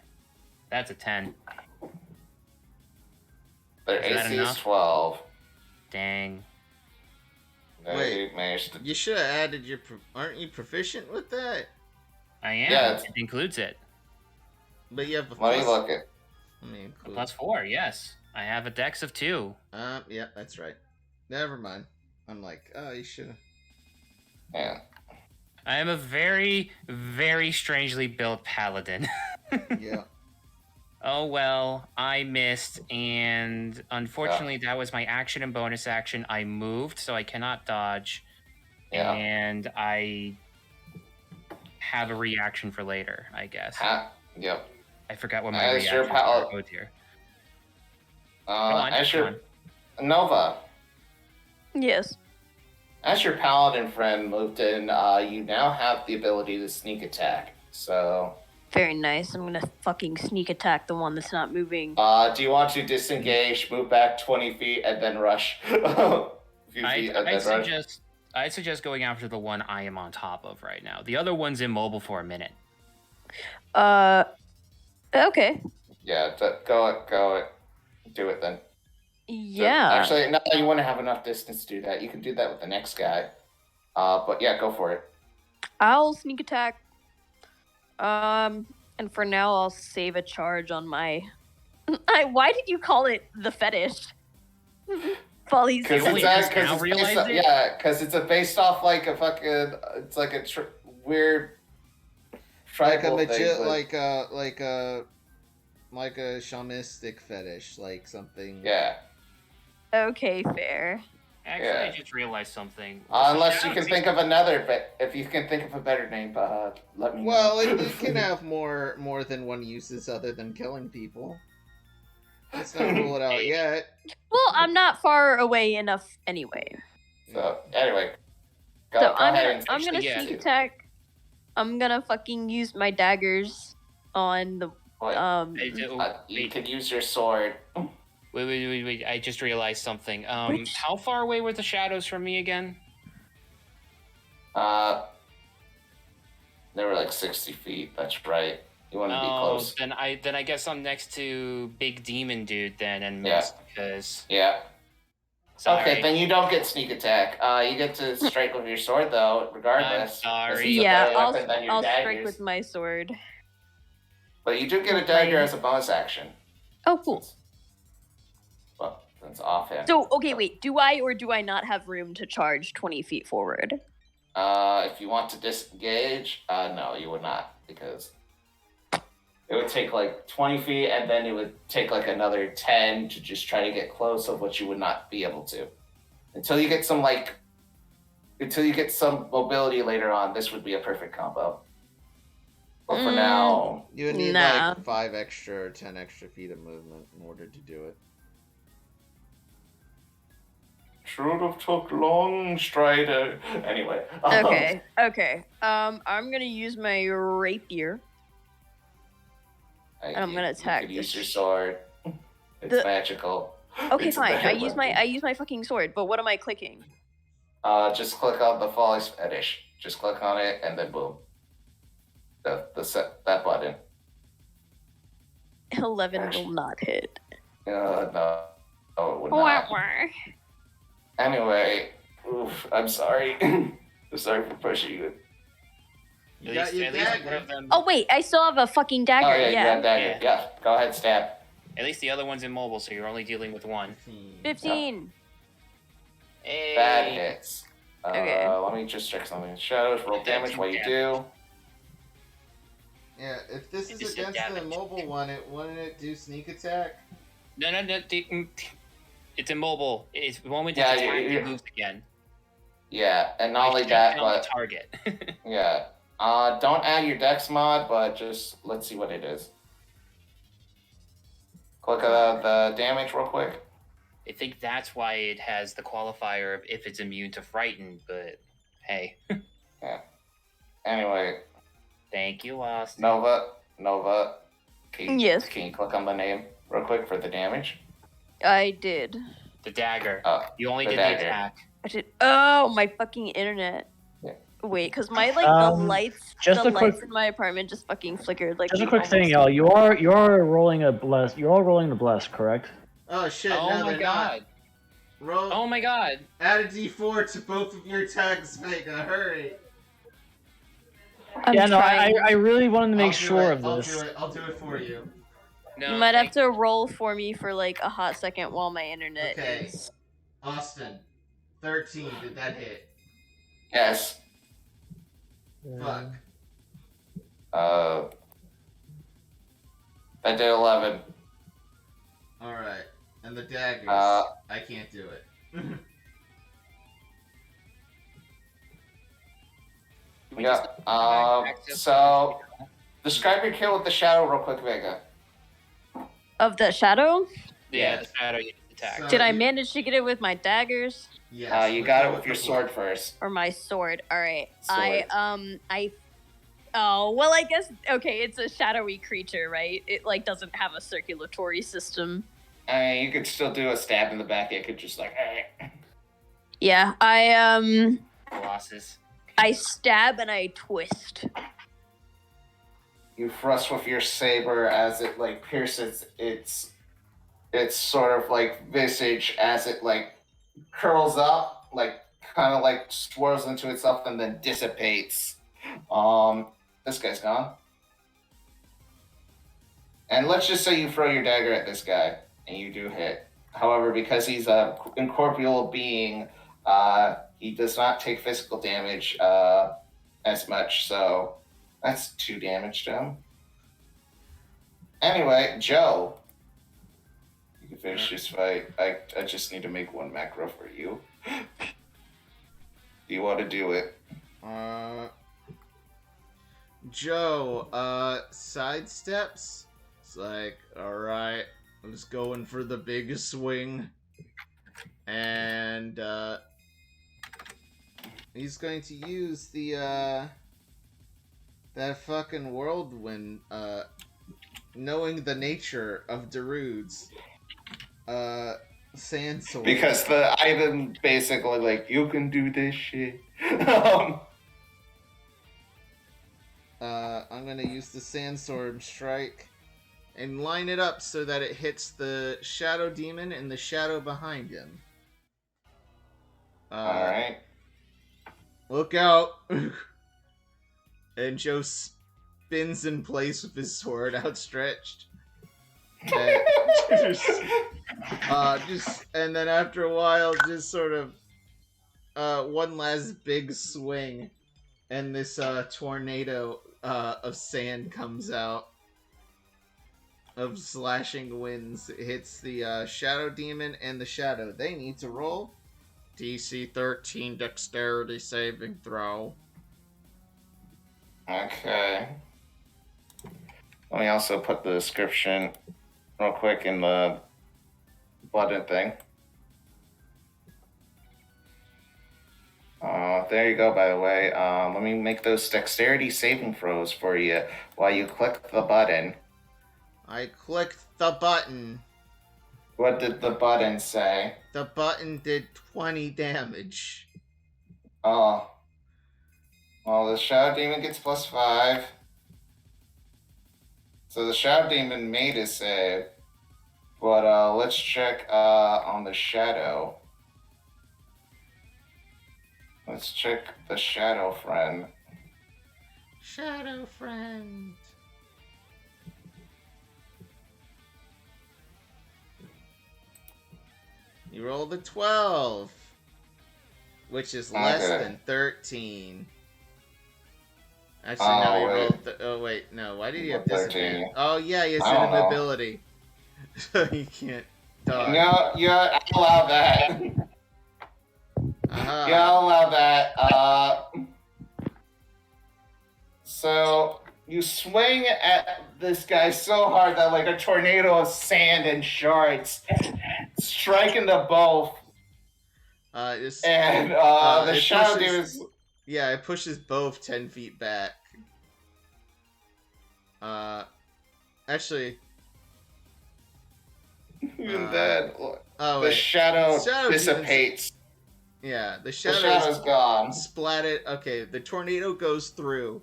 That's a 10. Their AC is 12. Dang. Wait, you should have added your... Aren't you proficient with that? I am. Yeah, it includes it. But you have a Let me look it. +4, yes. I have a dex of 2. Yeah, that's right. Never mind. I'm like, oh, you should have... Yeah. I am a very, very strangely built paladin. Yeah. Oh well, I missed, and unfortunately that was my action and bonus action. I moved, so I cannot dodge. Yeah. And I have a reaction for later, I guess. Yep. I forgot what my reaction was. Oh dear. Nova. Yes. As your paladin friend moved in, you now have the ability to sneak attack. So... Very nice. I'm gonna fucking sneak attack the one that's not moving. Do you want to disengage, move back 20 feet, and then rush? I'd suggest going after the one I am on top of right now. The other one's immobile for a minute. Okay. Yeah, go it. Do it then. Yeah. Actually, no, you wouldn't have enough distance to do that. You can do that with the next guy. But yeah, go for it. I'll sneak attack. And for now, I'll save a charge on my... Why did you call it the fetish? Follies. Because it's based off like a fucking... It's like a weird tribal like a thing. Like a shamanistic fetish, like something... Yeah. Okay, fair. Actually, I just realized something. Unless you can think of another, but if you can think of a better name, let me know. Well, it can have more than one uses other than killing people. Let's not rule it out yet. Well, I'm not far away enough anyway. So, anyway. I'm gonna sneak attack. I'm gonna fucking use my daggers on the... you can use your sword. Wait, I just realized something. How far away were the shadows from me again? They were like 60 feet, that's right. You want to be close. Then I guess I'm next to Big Demon Dude then and miss because... Yeah. Sorry. Okay, then you don't get sneak attack. You get to strike with your sword though, regardless. I'm sorry. Yeah, I'll strike with my sword. But you do get a dagger as a bonus action. Oh, cool. Well, that's offhand. So, okay, wait. Do I or do I not have room to charge 20 feet forward? If you want to disengage, no, you would not, because it would take like 20 feet, and then it would take like another 10 to just try to get close, of which you would not be able to. Until you get some mobility later on, this would be a perfect combo. But for now... You would need like 5 extra or 10 extra feet of movement in order to do it. Should have took long strider. Anyway. Okay. I'm gonna use my rapier. And I'm gonna attack. You can use your sword. It's magical. Okay, fine. I use my fucking sword. But what am I clicking? Just click on the Follies Fetish. Just click on it and then boom. that button. 11 will not hit. No, it would not. Anyway, oof, I'm sorry. I'm sorry for pushing you. You got your at least one dagger. of them. Oh wait, I still have a fucking dagger. Oh yeah, you got dagger. Yeah, go ahead, stab. At least the other one's immobile, so you're only dealing with one. 15. Hey. That hits. Okay. Let me just check something. Shadows, roll damage while you do. Yeah, if this It is just did against the damage. immobile one, wouldn't it do sneak attack? No. It's immobile. It's the moment Yeah, it's attacked, you- it moves again. Yeah, and not only Like, that, on the but target. yeah. Don't add your dex mod, but just let's see what it is. Click the damage real quick. I think that's why it has the qualifier of if it's immune to frighten, but hey. Yeah. Anyway, Thank you, Austin. Nova. Yes. Can you click on the name real quick for the damage? I did. The dagger. You only the did dagger. the attack. I did. Oh, my fucking internet. Yeah. Wait, because my the lights, just the a quick- lights in my apartment just fucking flickered. Like Just a they quick thing, almost- y'all. You are rolling a bless. You're all rolling the bless, correct? Oh shit! Oh no, my they're god. not. Roll. Oh my god. Add a D4 to both of your attacks, Vega. Hurry. I'm yeah, no, trying. I really wanted to make I'll do sure it, of I'll this. do it. I'll do it for you. No, You might have to roll for me for like a hot second while my internet Okay. is. Austin, 13. Did that hit? Yes. Fuck. That did 11. All right. And the daggers. I can't do it. Yeah. So describe your kill with the shadow real quick, Vega. Of the shadow? Yeah, the shadow you attack. So- Did I manage to get it with my daggers Yes. You let's got go it with your the sword first. or my sword? All right. Sword. Oh, well, I guess okay, it's a shadowy creature, right? It like doesn't have a circulatory system. I mean, you could still do a stab in the back. It could just like. Yeah, Colossus. I stab and I twist. You thrust with your saber as it like pierces its sort of like visage as it like curls up, like kind of like swirls into itself and then dissipates. This guy's gone. And let's just say you throw your dagger at this guy and you do hit. However, because he's a incorporeal being, he does not take physical damage as much, so that's 2 damage to him. Anyway, Joe, you can finish this fight. I just need to make one macro for you. Do you want to do it? Joe, sidesteps. It's like, alright, I'm just going for the big swing. And, he's going to use the, that fucking whirlwind, knowing the nature of Darude's, sand sword. Because the item basically like, you can do this shit. I'm gonna use the sandstorm strike and line it up so that it hits the shadow demon and the shadow behind him. Alright. Look out! And Joe spins in place with his sword outstretched. And and then after a while, just sort of one last big swing, and this tornado of sand comes out of slashing winds. It hits the shadow demon and the shadow. They need to roll DC 13 dexterity saving throw. Okay. Let me also put the description real quick in the button thing. There you go, by the way. Let me make those dexterity saving throws for you while you click the button. I clicked the button. What did the button say? The button did 20 damage. Oh. Well, the Shadow Demon gets +5. So the Shadow Demon made his save, but let's check on the Shadow. Let's check the Shadow friend. Shadow friend. You rolled a 12, which is less than 13. Actually, no, he rolled. Oh wait, no. Why did he have disadvantage? Oh yeah, he has an ability, so he can't dodge. No, yeah, I'll allow that. Yeah, I'll allow that. So you swing at this guy so hard that like a tornado of sand and shards striking the both. The Shadow Demon. Yeah, it pushes both 10 feet back. Actually. Even then, the shadow dissipates. Yeah, the shadow's gone. Splatted. Okay, the tornado goes through.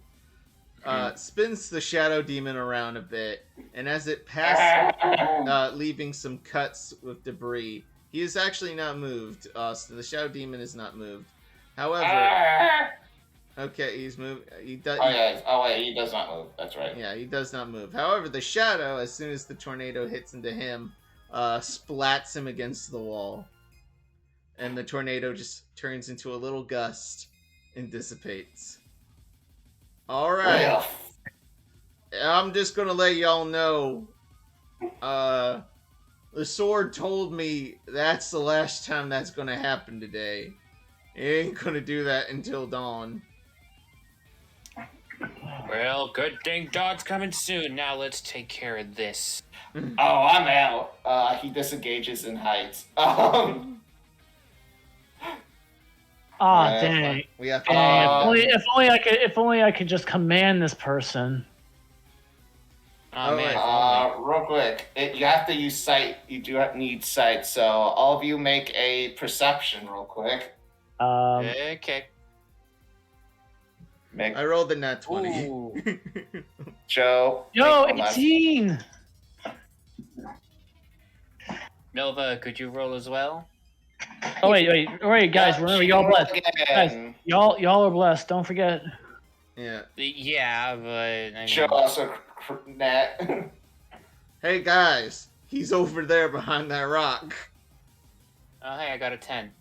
Spins the Shadow Demon around a bit, and as it passes, leaving some cuts with debris. He is actually not moved. So the Shadow Demon is not moved. However, okay, he's moved. He does. Oh yeah. Oh wait, he does not move. That's right. Yeah, he does not move. However, the Shadow, as soon as the tornado hits into him, splats him against the wall, and the tornado just turns into a little gust and dissipates. All right. Yeah. I'm just gonna let y'all know. The sword told me that's the last time that's gonna happen today. It ain't gonna do that until dawn. Well, good thing dawn's coming soon. Now let's take care of this. Oh, I'm out. He disengages and hides. Dang. We have if only I could just command this person. Oh man. Real quick, you have to use sight. You do need sight. So all of you make a perception real quick. Okay. I rolled a nat 20. Joe. Yo, 18. Nova, could you roll as well? Oh wait, guys! Remember, y'all blessed. Guys, y'all are blessed. Don't forget. Yeah. Yeah, but I mean... Joe also nat. Hey guys, he's over there behind that rock. Oh hey, I got a 10.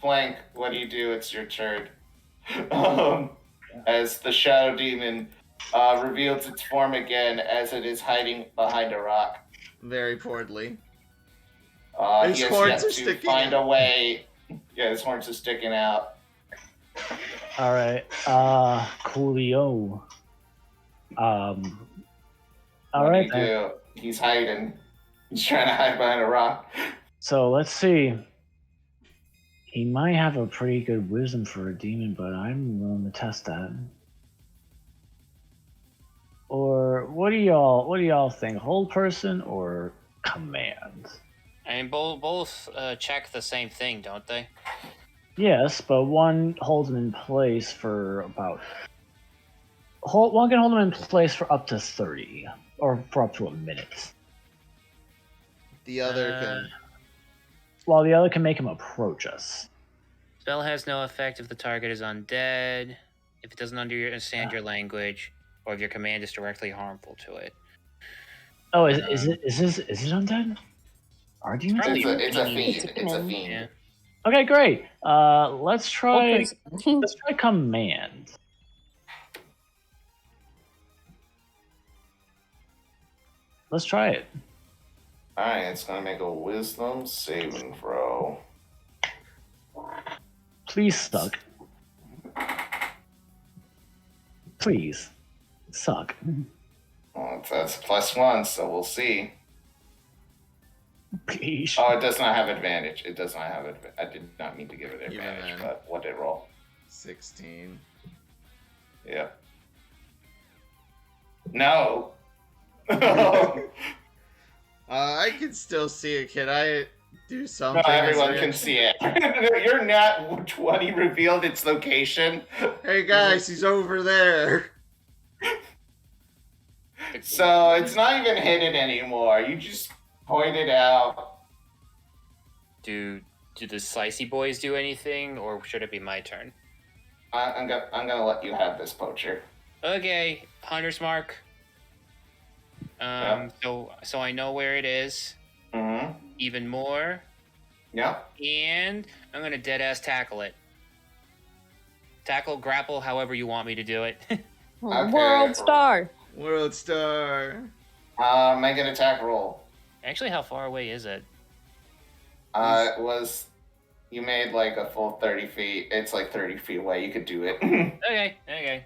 Flank, what do you do? It's your turn. As the Shadow Demon reveals its form again as it is hiding behind a rock. Very poorly. His horns are sticking find a way. Yeah, his horns are sticking out. All right, coolio. All right. Do? He's hiding. He's trying to hide behind a rock. So let's see. He might have a pretty good wisdom for a demon, but I'm willing to test that. Or what do y'all think? Hold person or command? I mean, both check the same thing, don't they? Yes, but one holds him in place for about... One can hold him in place for up to 30, or for up to a minute. The other can... While the other can make him approach us. Spell has no effect if the target is undead, if it doesn't understand your language, or if your command is directly harmful to it. Oh, is it undead? Are you? It's a fiend. It's a fiend. Yeah. Okay, great. Let's try command. Let's try it. Alright, it's gonna make a wisdom saving throw. Please suck. Please suck. Well, that's +1, so we'll see. Please. Oh, it does not have advantage. It does not have advantage. I did not mean to give it advantage, but what did it roll? 16. Yeah. No. I can still see it. Can I do something? No, everyone can see it. Your nat 20 revealed its location. Hey guys, he's over there. So it's not even hidden anymore. You just point it out. Do the slicey boys do anything, or should it be my turn? I'm gonna let you have this, Poacher. Okay, hunter's mark. Yep. So I know where it is. Mm-hmm. Even more. Yep. And I'm gonna dead ass tackle it. Tackle, grapple, however you want me to do it. Okay. World Star. World Star. Make an attack roll. Actually, how far away is it? It was. You made like a full 30 feet. It's like 30 feet away. You could do it. Okay.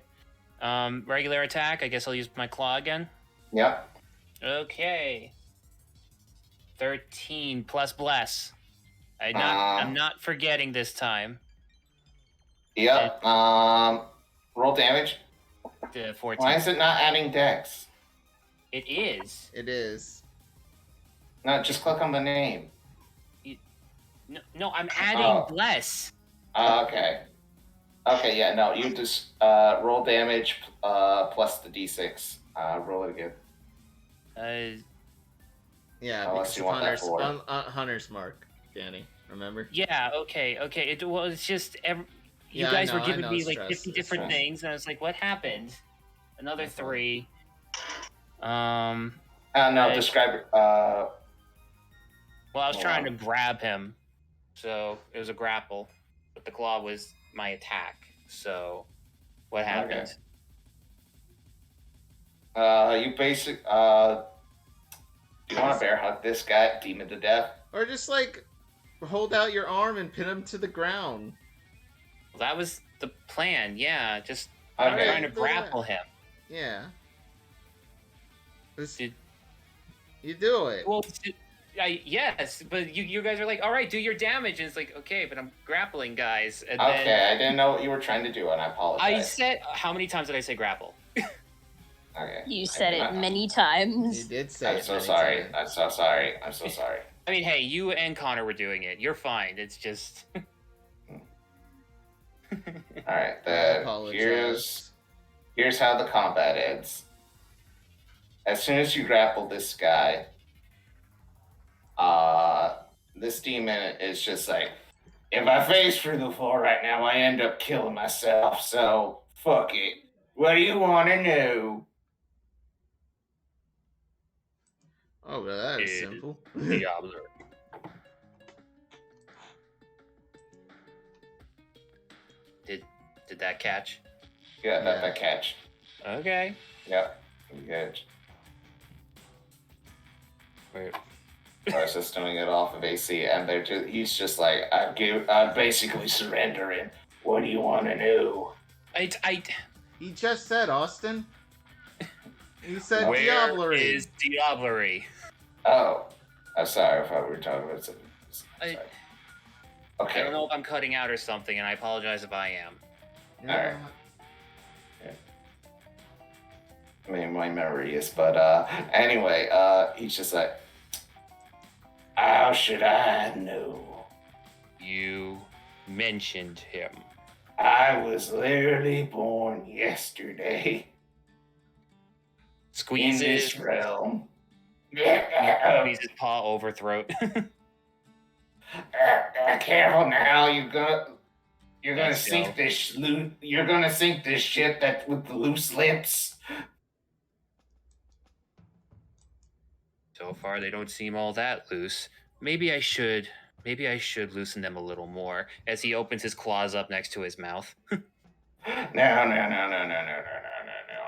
Regular attack. I guess I'll use my claw again. Yep. Okay. 13 plus bless. I'm not forgetting this time. Yep. Roll damage. 14. Why is it not adding dex? It is. It is. No, just click on the name. No, I'm adding bless. Okay. Okay, yeah, no, you just roll damage plus the d6. Roll it again. Yeah, Unless because you want that for it. Hunter's mark, Danny. Remember? Yeah, okay. It's just you Yeah, guys I were know, giving me it's like stress, 50 it's different stress. things, and I was like, what happened? Another 3. No, Okay. describe it. Well, I was Hold trying on. to grab him, so it was a grapple, but the claw was my attack. So, what happened? You basic. Do you want to bear hug this guy, demon to death? Or just like hold out your arm and pin him to the ground. Well, that was the plan. Yeah, just Okay. trying to grapple him. Yeah. Did- You do it. Well, yes, but you guys are like, all right, do your damage, and it's like, okay, but I'm grappling, guys. And Okay, then I didn't know what you were trying to do, and I apologize. I said, how many times did I say grapple? Okay. You said it many times. You did say I'm it so many sorry. times. I'm so sorry. I'm so sorry. I mean, hey, you and Connar were doing it. You're fine. It's just. All right. I apologize. Here's how the combat ends. As soon as you grapple this guy, this demon is just like, if I face through the floor right now, I end up killing myself. So fuck it. What do you want to know? Oh, well, that is simple. Diablo. Did that catch? Yeah, that catch. Okay. Yep. Good. Wait. I was just doing it off of AC, and he's just like, I'm basically surrendering. What do you want to know? He just said, Austin. He said Where Diablerie. is Diablerie? Oh, I'm sorry if I were talking about something. Sorry. Okay. I don't know if I'm cutting out or something, and I apologize if I am. Yeah. I mean, my memory is, but anyway, he's just like, how should I know? You mentioned him. I was literally born yesterday in this Squeezes realm. his paw over throat. Careful now, you're gonna Let's sink go. this. You're gonna sink this ship that with the loose lips. So far, they don't seem all that loose. Maybe I should loosen them a little more. As he opens his claws up next to his mouth. No.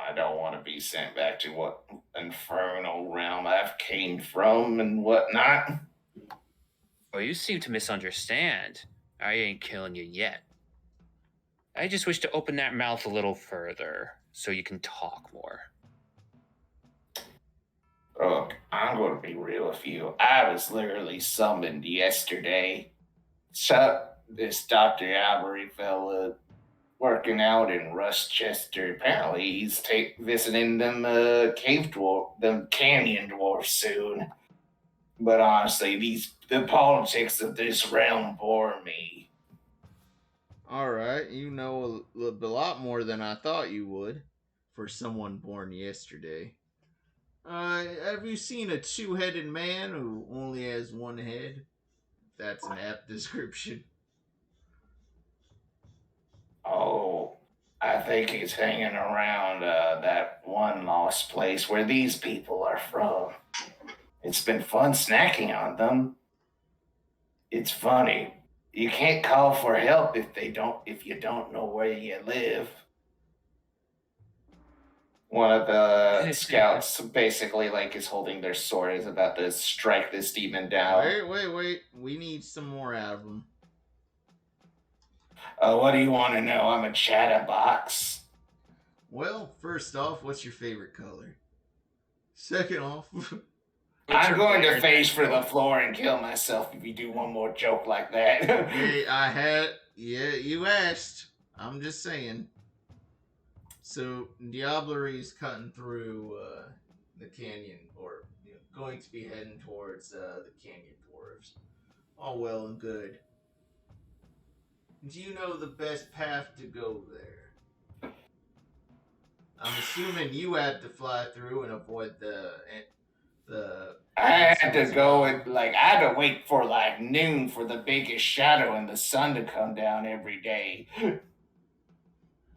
I don't want to be sent back to what infernal realm I've came from and whatnot. Oh, you seem to misunderstand. I ain't killing you yet. I just wish to open that mouth a little further so you can talk more. Look, I'm going to be real with you. I was literally summoned yesterday. So, this Dr. Albury fella working out in Rustchester. Apparently, he's visiting them them canyon dwarfs soon. But honestly, the politics of this realm bore me. All right, you know a lot more than I thought you would for someone born yesterday. Have you seen a two-headed man who only has one head? That's an apt description. Oh, I think he's hanging around that one lost place where these people are from. It's been fun snacking on them. It's funny. You can't call for help if you don't know where you live. One of the scouts basically is holding their sword, is about to strike this demon down. Wait. We need some more out of them. What do you want to know? I'm a chatterbox. Well, first off, what's your favorite color? Second off, I'm going to face for the floor and kill myself if you do one more joke like that. you asked. I'm just saying. So, Diablery's cutting through the canyon, or going to be heading towards the canyon dwarves. All well and good. Do you know the best path to go there? I'm assuming you had to fly through and avoid the. I had to go and I had to wait for noon for the biggest shadow in the sun to come down every day.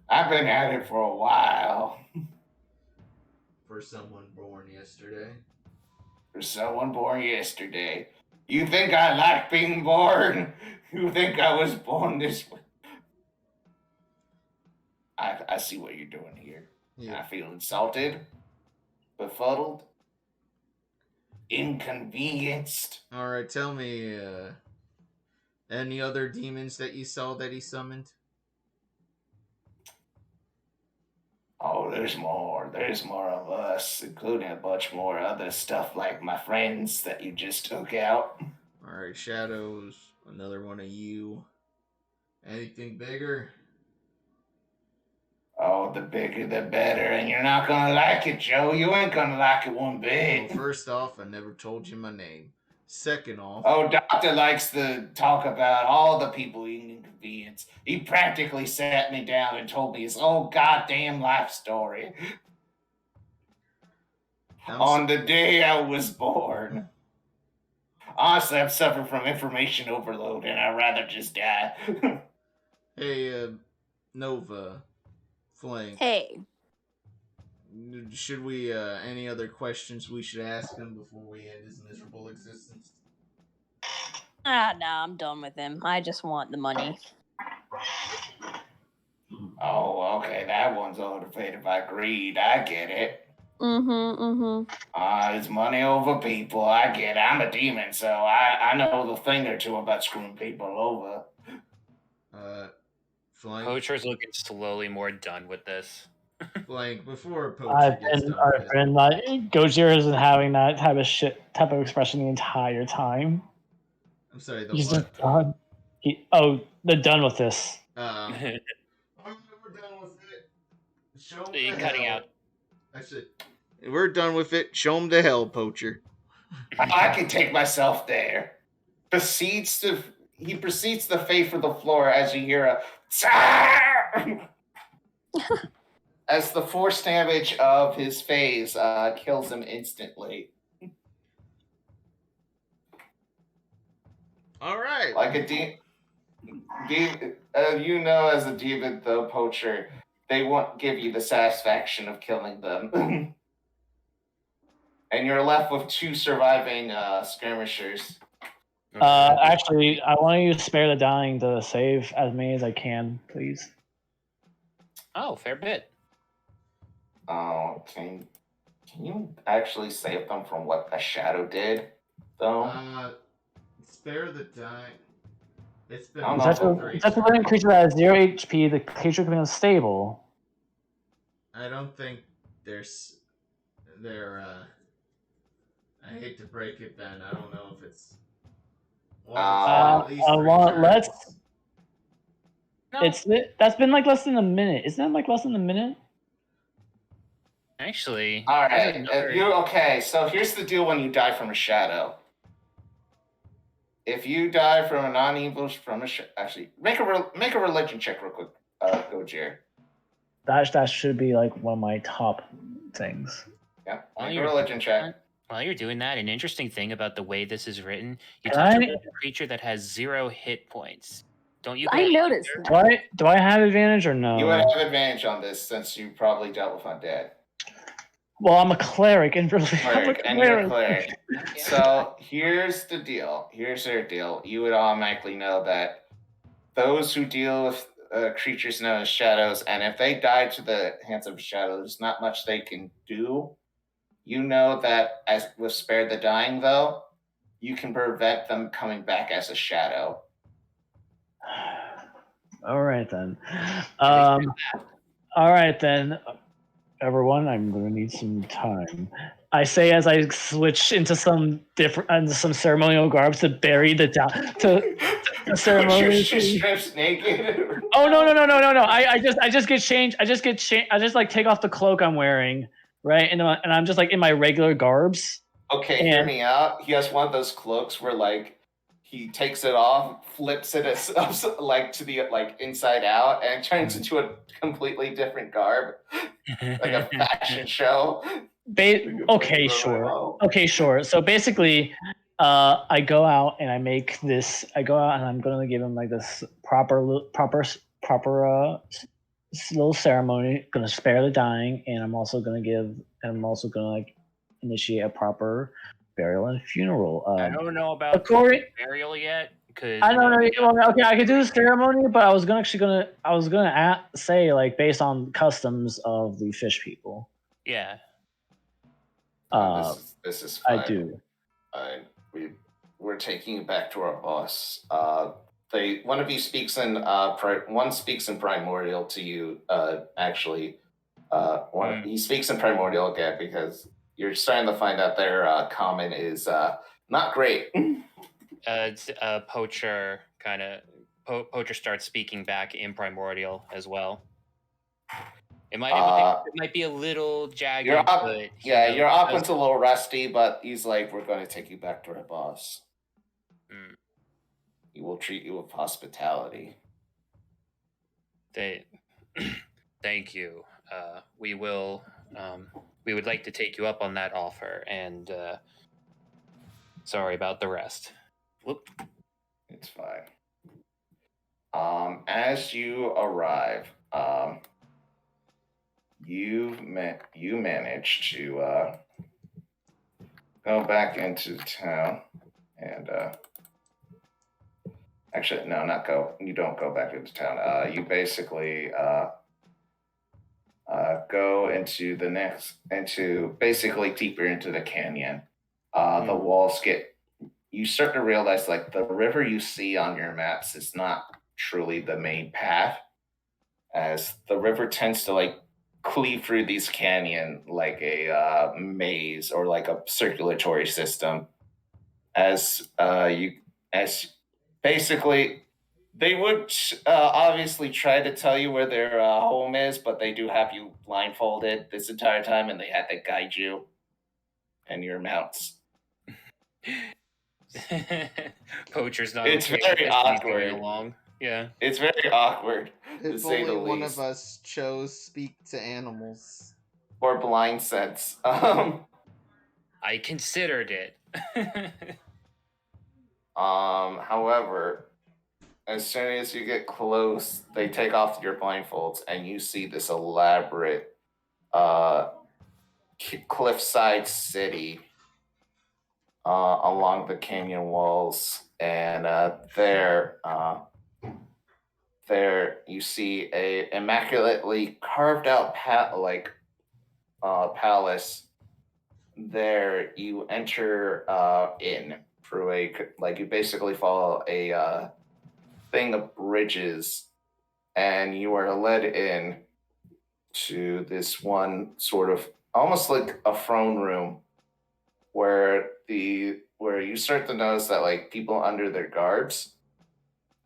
I've been at it for a while. For someone born yesterday. For someone born yesterday. You think I like being born? You think I was born this way? I see what you're doing here. Yeah. I feel insulted, befuddled, inconvenienced. Alright, tell me, any other demons that you saw that he summoned? Oh, there's more. There's more of us, including a bunch more other stuff like my friends that you just took out. Alright, Shadows, another one of you. Anything bigger? Oh, the bigger the better, and you're not gonna like it, Joe. You ain't gonna like it one bit. Well, first off, I never told you my name. Second off... Oh, Doctor likes to talk about all the people he inconvenience. He practically sat me down and told me his whole goddamn life story. On the day I was born. Honestly, I'm suffering from information overload, and I'd rather just die. Hey, Nova... Flank. Hey. Should we, any other questions we should ask him before we end his miserable existence? Nah, I'm done with him. I just want the money. Oh, okay, that one's motivated by greed. I get it. It's money over people. I get it. I'm a demon, so I know the thing or two about screwing people over. Flank. Poacher's looking slowly more done with this. Flank, before Poacher gets done. Gojir isn't having that type of expression the entire time. I'm sorry, He's just done. They're done with this. We're done with it. Show him You're cutting out. Actually, we're done with it. Show him the hell, Poacher. I can take myself there. He proceeds to fade for the floor as you hear a as the force damage of his phase kills him instantly. All right. Like a demon, as a demon, the Poacher, they won't give you the satisfaction of killing them. And you're left with 2 surviving skirmishers. Actually, I want you to spare the dying to save as many as I can, please. Oh, fair bit. Oh, can you actually save them from what a shadow did, though? Spare the dying. It's been That's a living creature that has 0 HP. The creature can be unstable. I don't think they're. I hate to break it, Ben. I don't know if it's. Let's. No. That's been less than a minute. Isn't that less than a minute? Actually. All right. Okay, so here's the deal when you die from a shadow. If you die from a non-evil actually, make a religion check real quick, Gojir. That should be one of my top things. Yeah, While make a you're religion check. While you're doing that, an interesting thing about the way this is written, you Can touch I- a creature that has 0 hit points. Don't you? I get noticed extra? that. Do I have advantage or no? You would have advantage on this since you probably dealt with undead. Well, I'm a cleric, and really, I'm a Cleric, and you're a cleric. cleric. So here's the deal. Here's their deal. You would automatically know that those who deal with creatures known as shadows, and if they die to the hands of a shadow, there's not much they can do. You know that as with Spare the Dying, though, you can prevent them coming back as a shadow. All right then. All right then, everyone. I'm going to need some time. I say as I switch into some ceremonial garbs to bury the ceremonial. She strips naked. Oh no! I just get changed. I just like take off the cloak I'm wearing, right? And I'm just like in my regular garbs. Okay, hear me out. He has one of those cloaks where like he takes it off, flips it as like to the like inside out, and turns into a completely different garb, like a fashion show. Okay, sure. Okay, sure. So basically, I go out and I make this. I go out and I'm gonna give him like this proper little ceremony. Gonna spare the dying, and I'm also gonna like initiate a proper burial and funeral. I don't know about burial yet. I don't know. Well, okay, I could do the ceremony, but I was gonna say like based on customs of the fish people. Yeah. This is fine. I do. We're taking you back to our boss. One of you speaks in one speaks in primordial to you. Actually, he speaks in primordial again because you're starting to find out their common is not great. Poacher Poacher starts speaking back in primordial as well. It might be a little jagged. Your Aquan's a little rusty, but he's like, we're going to take you back to our boss. He will treat you with hospitality. Thank you. We will. We would like to take you up on that offer, and sorry about the rest. Whoop. It's fine. As you arrive, you manage to go back into town and actually no, not go. You don't go back into town. You basically go into basically deeper into the canyon. The walls you start to realize like the river you see on your maps is not truly the main path, as the river tends to like cleave through these canyon like a maze or like a circulatory system. As basically they would obviously try to tell you where their home is, but they do have you blindfolded this entire time, and they had to guide you and your mounts. Poacher's not. It's very awkward. Along. Yeah, it's very awkward. If only one of us chose speak to animals or blind sense. I considered it. However, as soon as you get close, they take off your blindfolds, and you see this elaborate cliffside city along the canyon walls, and there you see a immaculately carved out palace. There you enter in through you basically follow a thing of bridges, and you are led in to this one sort of almost like a throne room where you start to notice that like people under their garbs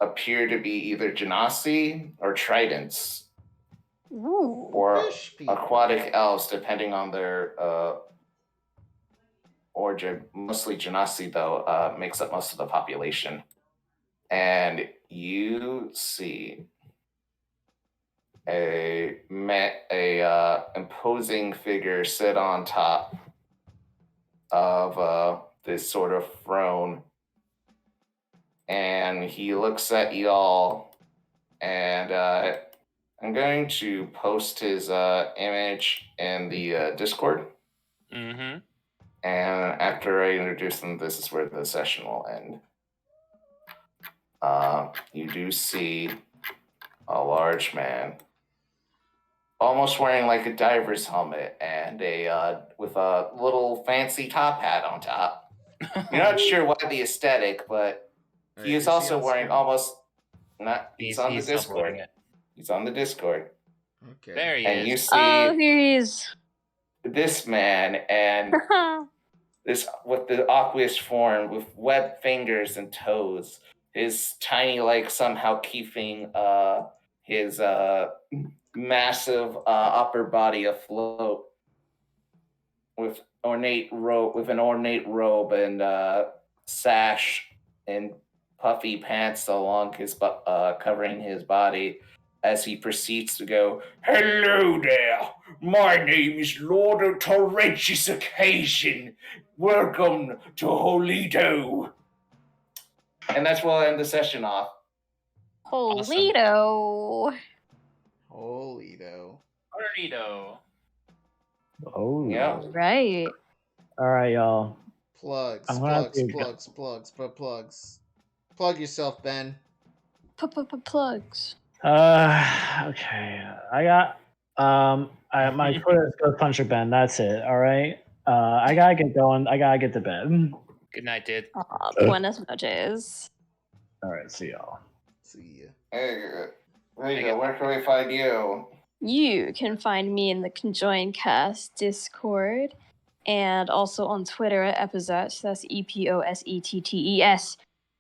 appear to be either genasi or tridents. Ooh, or aquatic elves, depending on their origin. Mostly genasi, though, makes up most of the population. And you see a imposing figure sit on top of this sort of throne, and he looks at y'all, and I'm going to post his image in the Discord. Mm-hmm. And after I introduce them, this is where the session will end. You do see a large man, almost wearing like a diver's helmet and with a little fancy top hat on top. You're not sure why the aesthetic, but he is also wearing almost not. He's on the Discord. He's on the Discord. Okay. There he and is. You see Oh, here he is. This man and this with the aqueous form with webbed fingers and toes. His tiny legs somehow keeping his massive upper body afloat with an ornate robe and sash and puffy pants along his covering his body as he proceeds to go, "Hello there, my name is Lord of Torrentious Occasion. Welcome to Holito." And that's where I'll end the session off. Holito. Holito. Holito. Oh, Yeah. Right. All right, y'all. Plugs. Plug yourself, Ben. Plugs. Okay. I got my Twitter is Ghost Puncher Ben. That's it. All right. I gotta get going. I gotta get to bed. Good night, dude. Buenas noches. All right. See y'all. See ya. Hey, Vega, where can we find you? You can find me in the Conjoined Cast Discord and also on Twitter at Eposettes. That's EPOSETTES.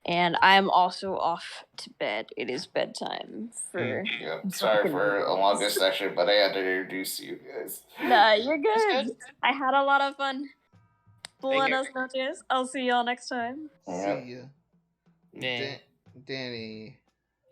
And I'm also off to bed. It is bedtime for. Yeah, sorry for a longer session, but I had to introduce you guys. Nah, you're good. good. I had a lot of fun. Buenas Figured. noches. I'll see y'all next time. Yep. See ya. Yeah. Danny.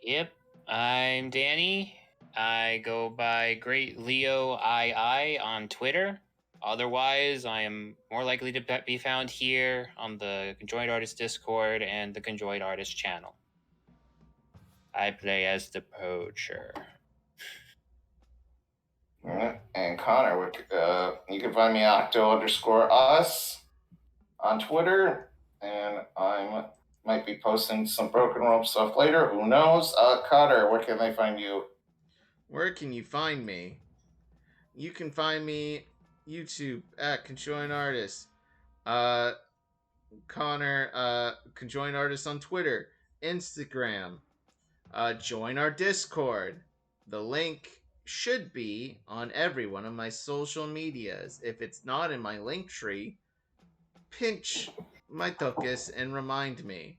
Yep. I'm Danny. I go by GreatLeo II on Twitter. Otherwise, I am more likely to be found here on the Conjoined Artist Discord and the Conjoined Artist channel. I play as the Poacher. And Connor, you can find me at Octo_us on Twitter, and I might be posting some Broken Realm stuff later. Who knows? Connor, where can they find you? Where can you find me? You can find me YouTube at Conjoined Artist. Connor, Conjoined Artist on Twitter, Instagram. Join our Discord. The link should be on every one of my social medias. If it's not in my link tree, pinch my tuchus and remind me.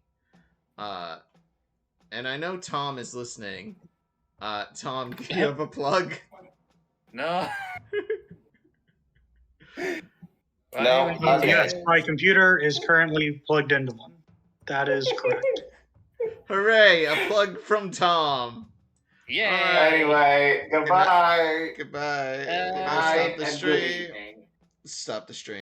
And I know Tom is listening. Tom, do you have a plug? No. No. Okay. Yes, my computer is currently plugged into one. That is correct. Hooray! A plug from Tom. Yeah. Anyway, goodbye. Goodbye. Good Stop the and stream. good evening. Stop the stream.